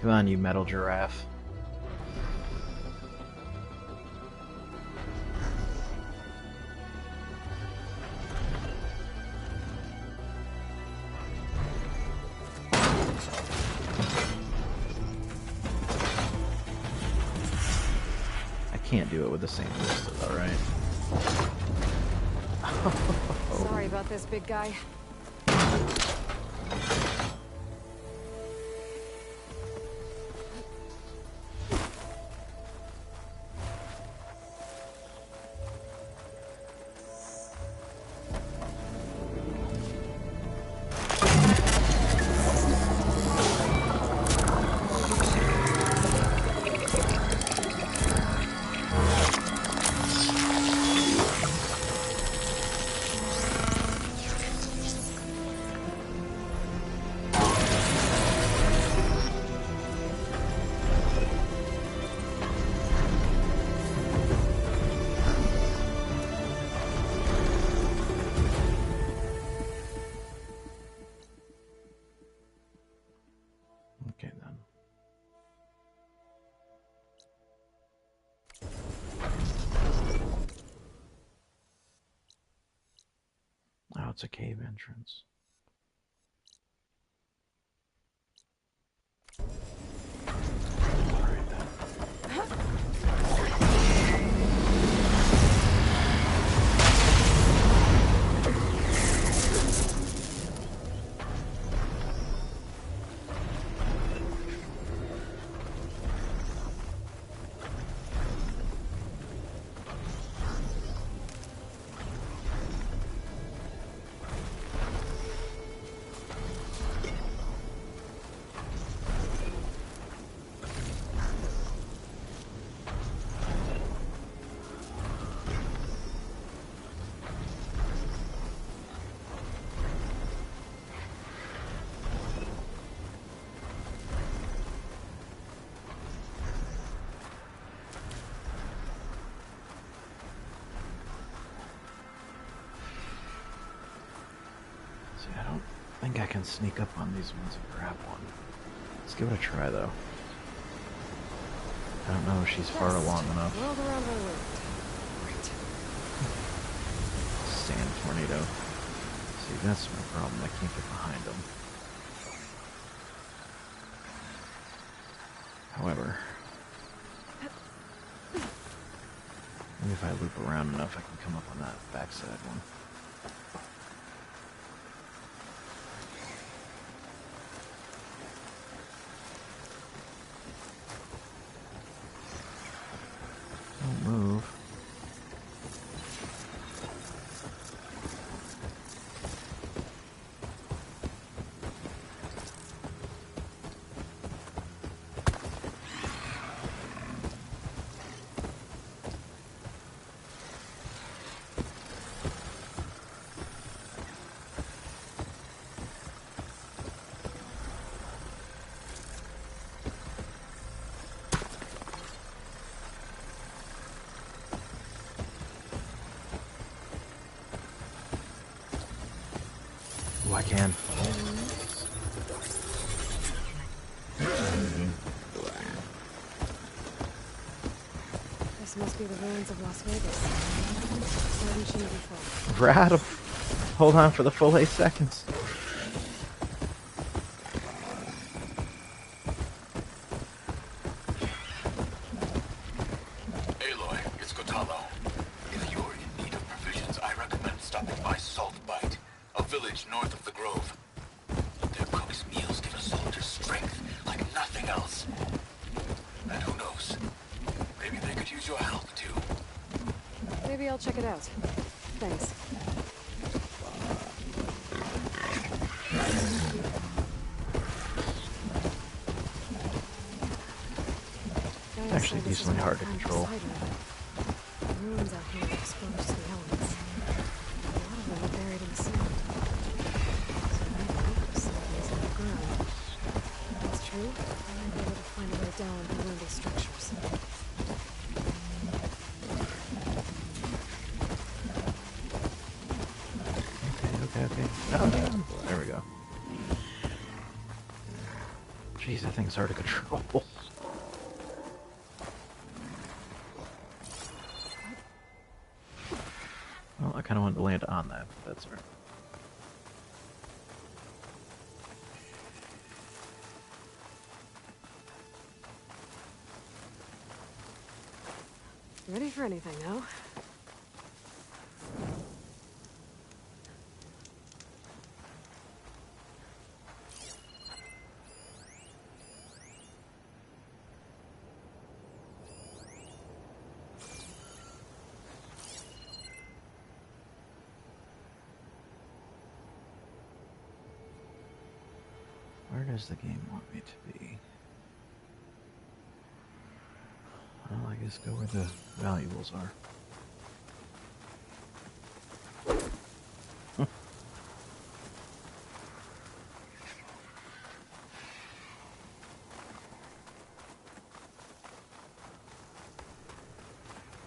Come on, you metal giraffe. Can't do it with the same ballista though, right? Sorry about this, big guy. Okay then. Oh, it's a cave entrance. Alright then. I don't think I can sneak up on these ones and grab one. Let's give it a try, though. I don't know if she's far along enough. World around the world. Great. Sand tornado. See, that's my problem. I can't get behind them. However, maybe if I loop around enough, I can come up on that backside one. Don't move. I can. This must be the ruins of Las Vegas. Certain shouldn't be full. Rattle. Hold on for the full 8 seconds. Aloy, it's Kotallo. If you're in need of provisions, I recommend stopping by Salt Bite, a village north of the Grove. Their cook's meals give a soldier strength like nothing else. And who knows? Maybe they could use your help, too. Maybe I'll check it out. Thanks. It's actually decently hard to control. The ruins out here are exposed to the elements. A lot of them are buried in the sand. So maybe something's underground. If that's true, I might be able to find a way down below these structures. Okay. Oh, there we go. Jeez, that thing's hard to control. Well, I kind of wanted to land on that, but that's all right. Ready for anything now? Where does the game want me to be? Well, I guess go where the valuables are.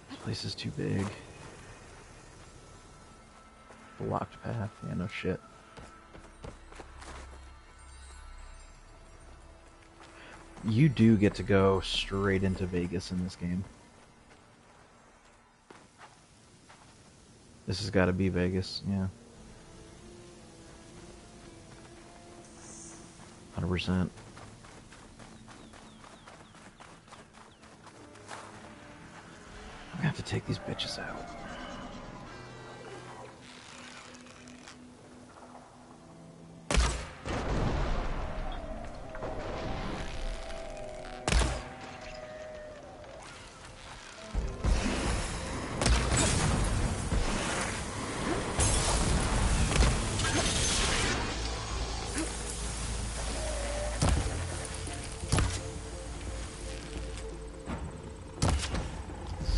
This place is too big. Blocked path, yeah, no shit. You do get to go straight into Vegas in this game. This has got to be Vegas, yeah. 100%. I'm gonna have to take these bitches out.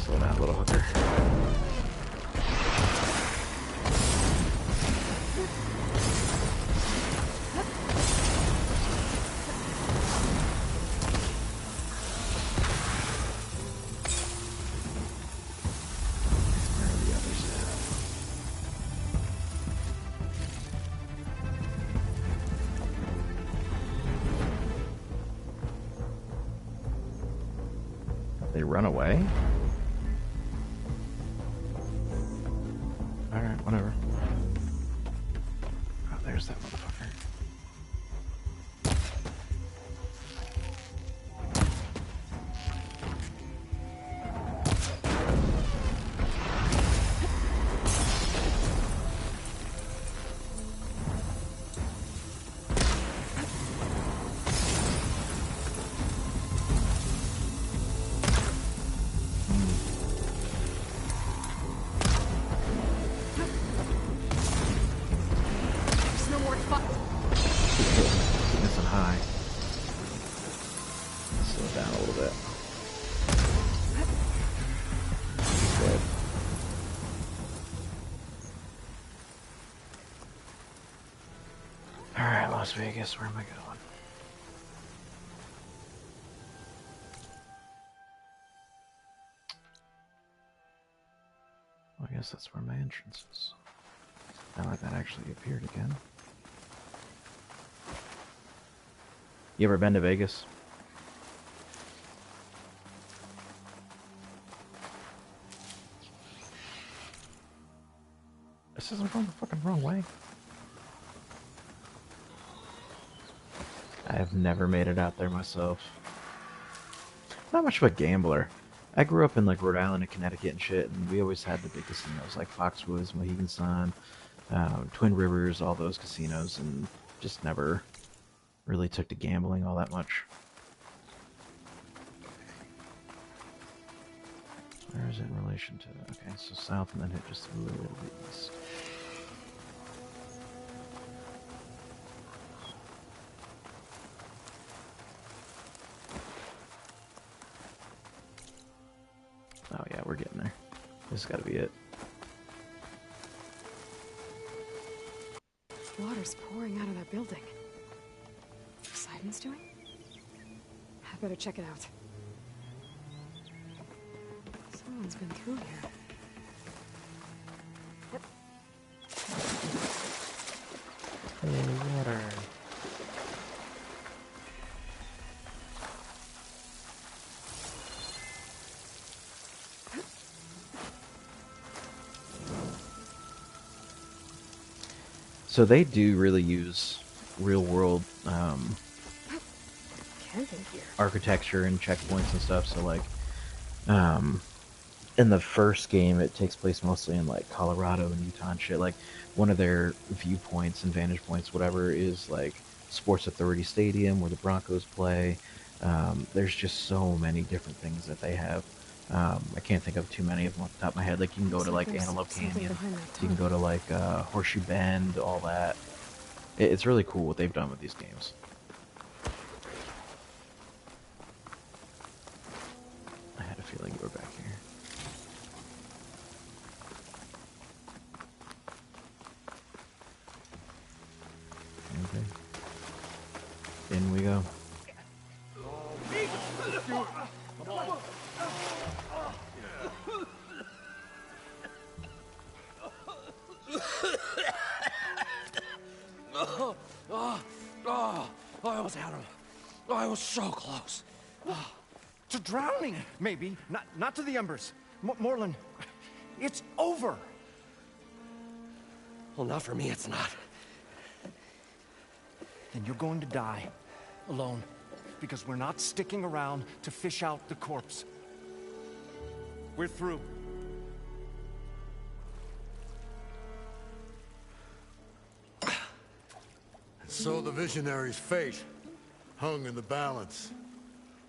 Slow down, little hooker. They run away? Alright, whatever. Oh, there's that motherfucker. Las Vegas, where am I going? Well, I guess that's where my entrance is. Now that actually appeared again. You ever been to Vegas? This isn't going the fucking wrong way. I have never made it out there myself. Not much of a gambler. I grew up in like Rhode Island and Connecticut and shit, and we always had the big casinos like Foxwoods, Mohegan Sun, Twin Rivers, all those casinos, and just never really took to gambling all that much. Where is it in relation to? Okay, so south and then hit just a little bit east. Oh yeah, we're getting there. This has got to be it. Water's pouring out of that building. Poseidon's doing? I better check it out. Someone's been through here. Yep. Hey, water. So they do really use real-world architecture and checkpoints and stuff. So, like, in the first game, it takes place mostly in like Colorado and Utah and shit. Like, one of their viewpoints and vantage points, whatever, is like Sports Authority Stadium where the Broncos play. There's just so many different things that they have. I can't think of too many of them off the top of my head. Like, you can go to like Antelope Canyon, you can go to like Horseshoe Bend, all that. It's really cool what they've done with these games. I had a feeling you were back here. Okay. In we go. I almost had him. I was so close. To drowning, maybe. Not to the embers. Morlun, it's over. Well, not for me, it's not. Then you're going to die. Alone. Because we're not sticking around to fish out the corpse. We're through. So the visionary's fate hung in the balance.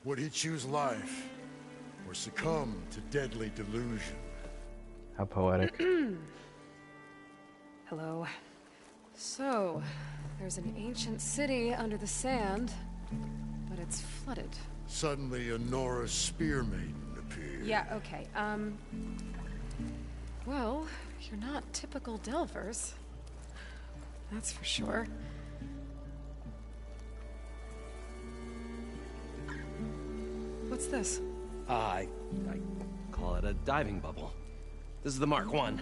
Would he choose life or succumb to deadly delusion? How poetic. Hello. So, there's an ancient city under the sand, but it's flooded. Suddenly a Norse spear maiden appeared. Yeah, okay. Well, you're not typical Delvers. That's for sure. What's this? I call it a diving bubble. This is the Mark 1.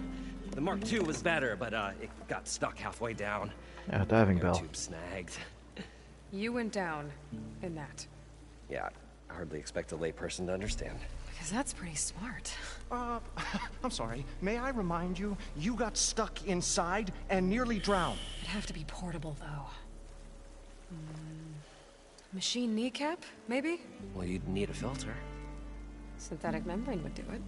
The Mark 2 was better, but it got stuck halfway down. Yeah, diving bell. Tube snagged. You went down in that. Yeah, hardly expect a layperson to understand. Because that's pretty smart. I'm sorry. May I remind you, you got stuck inside and nearly drowned. It'd have to be portable, though. Machine kneecap, maybe? Well, you'd need a filter. Synthetic membrane would do it.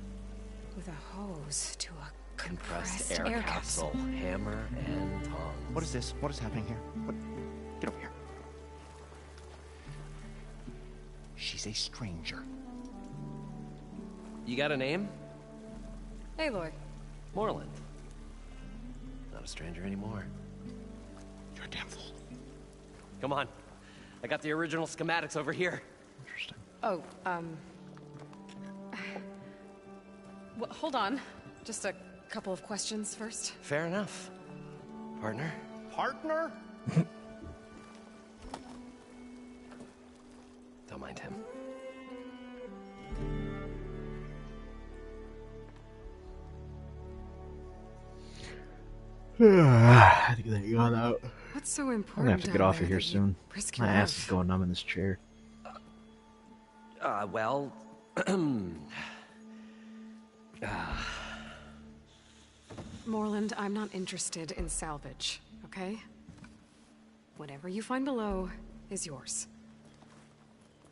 With a hose to a Compressed air capsule. Hammer and tongs. What is this? What is happening here? What? Get over here. She's a stranger. You got a name? Aloy. Moreland. Not a stranger anymore. You're a damn fool. Come on. I got the original schematics over here. Interesting. Oh, well, hold on. Just a couple of questions first. Fair enough. Partner? Partner? Don't mind him. I had to get that yawn out. What's so I'm important? gonna have to get down off of there here that you soon. risk your My ass life? is going numb in this chair. Well... Moreland, I'm not interested in salvage, okay? Whatever you find below is yours.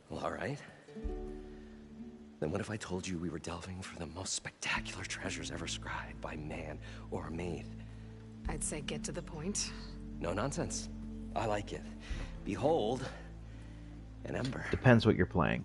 Well, all right. Then what if I told you we were delving for the most spectacular treasures ever scribed by man or maid? I'd say get to the point. No nonsense. I like it. Behold, an ember. Depends what you're playing.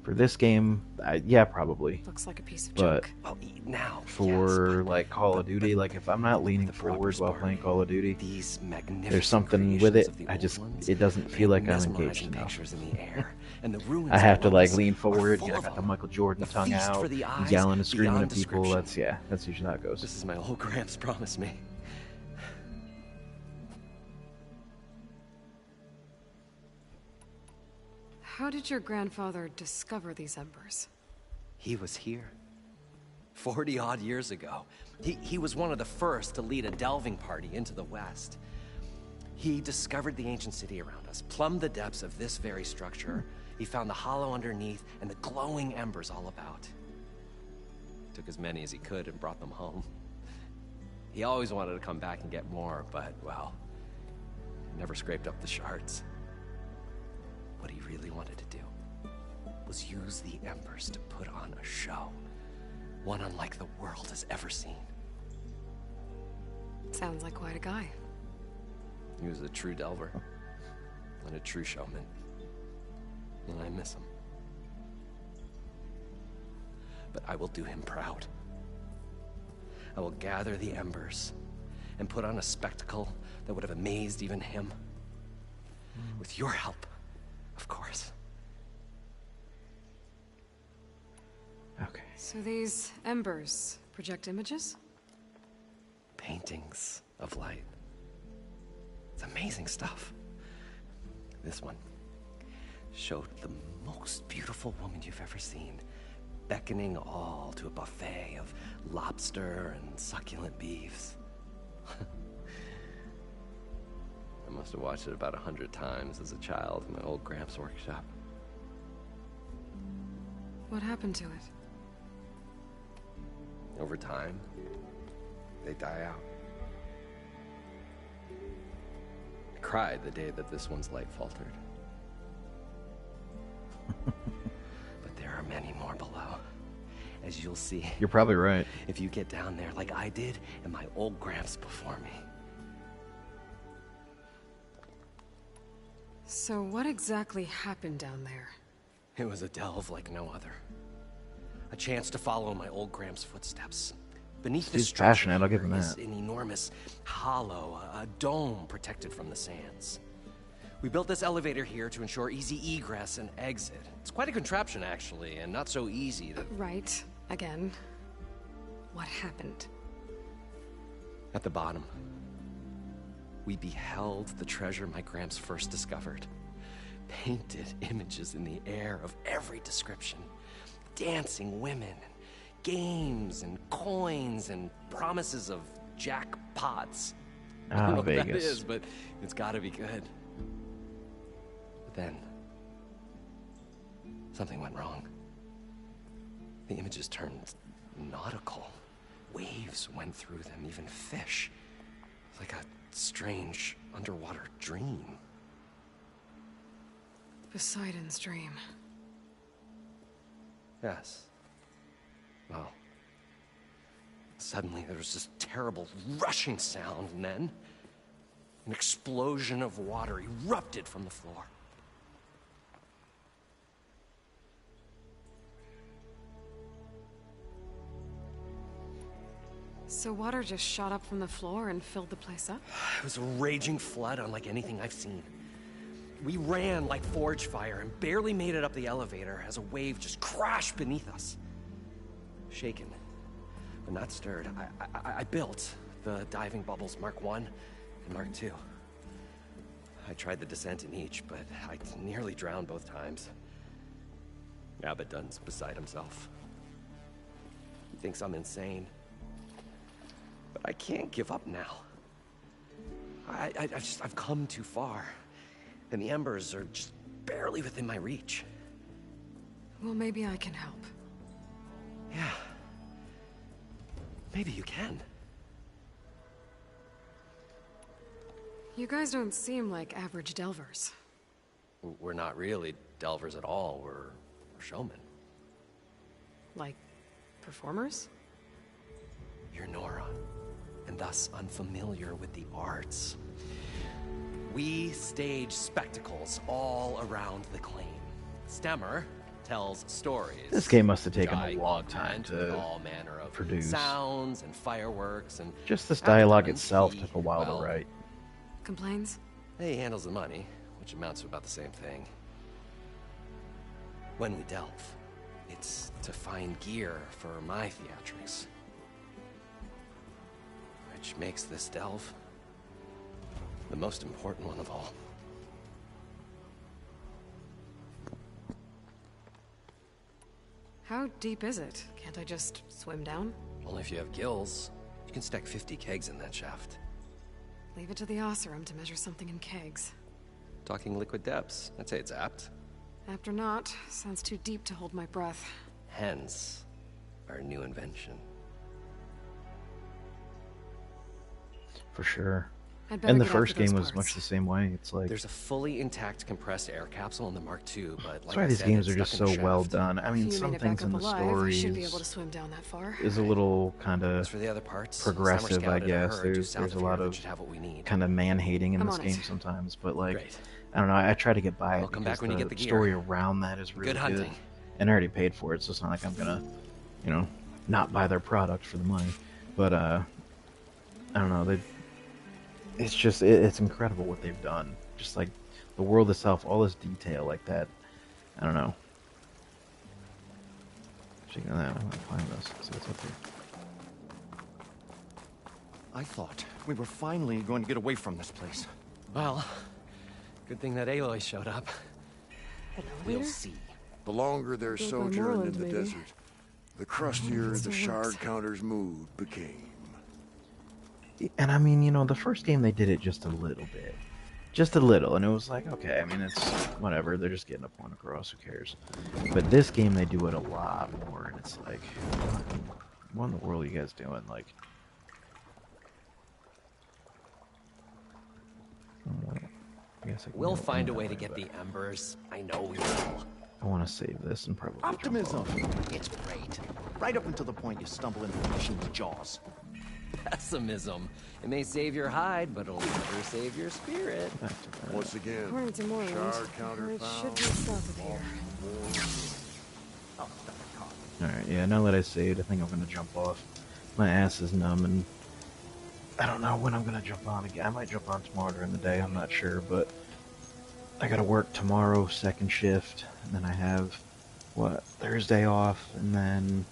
For this game, yeah, probably. Looks like a piece of But junk. Well, now, for like Call of Duty, like if I'm not leaning forward while playing Call of Duty, these magnificent there's something with it. creations of the I old just ones, it doesn't feel like I'm mesmerizing engaged enough. pictures in the air, and the ruins I have to of like London lean are forward, full I of got the them. Michael Jordan The tongue feast out, for the eyes, yelling and screaming beyond at people. description. That's usually how it goes. This is my old Gramps promised me. How did your grandfather discover these embers? He was here. 40-odd years ago. He was one of the first to lead a delving party into the West. He discovered the ancient city around us, plumbed the depths of this very structure. He found the hollow underneath and the glowing embers all about. Took as many as he could and brought them home. He always wanted to come back and get more, but, well, never scraped up the shards. What he really wanted to do was use the embers to put on a show. One unlike the world has ever seen. Sounds like quite a guy. He was a true delver. And a true showman. And I miss him. But I will do him proud. I will gather the embers and put on a spectacle that would have amazed even him. With your help, of course. Okay. So these embers project images? Paintings of light. It's amazing stuff. This one showed the most beautiful woman you've ever seen, beckoning all to a buffet of lobster and succulent beefs. I must have watched it about 100 times as a child in my old Gramps workshop. What happened to it? Over time, they die out. I cried the day that this one's light faltered. But there are many more below, as you'll see. You're probably right. If you get down there like I did and my old Gramps before me. So what exactly happened down there? It was a delve like no other. A chance to follow my old Gramps' footsteps. Beneath this He's structure passionate, I'll give him is that. an enormous hollow, a dome protected from the sands. We built this elevator here to ensure easy egress and exit. It's quite a contraption, actually, and not so easy to... Right. Again. What happened? At the bottom, we beheld the treasure my Gramps first discovered. Painted images in the air of every description. Dancing women, games and coins and promises of jackpots. I don't know what that Vegas. is, but it's gotta be good. But then, Something went wrong. The images turned nautical. Waves went through them, even fish. Like a strange underwater dream. Poseidon's dream. Yes. Well, suddenly there was this terrible rushing sound, and then an explosion of water erupted from the floor. So water just shot up from the floor and filled the place up? It was a raging flood unlike anything I've seen. We ran like forge fire and barely made it up the elevator as a wave just crashed beneath us. Shaken, but not stirred, I built the diving bubbles Mark I and Mark II. I tried the descent in each, but I nearly drowned both times. Abaddon's beside himself. He thinks I'm insane. But I can't give up now. I've come too far. And the embers are just barely within my reach. Well, maybe I can help. Yeah. Maybe you can. You guys don't seem like average delvers. We're not really delvers at all. We're showmen. Like, performers? You're Nora, and thus unfamiliar with the arts. We stage spectacles all around the claim. Stemmer tells stories. This game must have taken a long time to all manner of produce. Sounds and fireworks and just this dialogue itself took a while to write. Complains? He handles the money, which amounts to about the same thing. When we delve, it's to find gear for my theatrics. Which makes this delve the most important one of all. How deep is it? Can't I just swim down? Only if you have gills. You can stack 50 kegs in that shaft. Leave it to the Oseram to measure something in kegs. Talking liquid depths, I'd say it's apt. Apt or not, sounds too deep to hold my breath. Hence, our new invention. For sure. And the first game was much the same way. It's like there's a fully intact compressed air capsule in the Mark II, but like that's why these games are just so well done. I mean, some things in the story is a little kind of progressive, I guess. There's a lot of kind of man-hating in this game sometimes, but like, I don't know. I try to get by it because the story around that is really good. And I already paid for it, so it's not like I'm gonna, you know, not buy their product for the money. But I don't know. It's just, it's incredible what they've done. Just like the world itself, all this detail like that. I don't know. Checking that, I'm gonna find this. See what's up here. I thought we were finally going to get away from this place. Well, good thing that Aloy showed up. We'll see. The longer their sojourn in the desert, the crustier the shard counter's mood became. And I mean, you know, the first game they did it just a little bit. Just a little, and it was like, okay, I mean, it's whatever, they're just getting a point across, who cares? But this game, they do it a lot more, and it's like, what in the world are you guys doing? Like, I guess we'll find a way to get the embers. I know we will. I want to save this and probably optimism. It's great. Right up until the point you stumble into the machine's jaws. Pessimism. It may save your hide, but it'll never save your spirit. Once again, according to Moreland, shard counter it should be south of here. Alright, yeah, now that I saved, I think I'm gonna jump off. My ass is numb, and I don't know when I'm gonna jump on again. I might jump on tomorrow during the day, I'm not sure, but I gotta work tomorrow, second shift, and then I have, what, Thursday off, and then,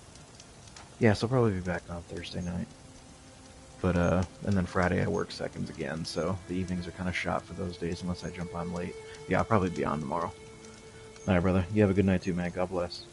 yeah, so I'll probably be back on Thursday night. But, and then Friday I work seconds again, so the evenings are kind of shot for those days unless I jump on late. Yeah, I'll probably be on tomorrow. Alright, brother. You have a good night too, man. God bless.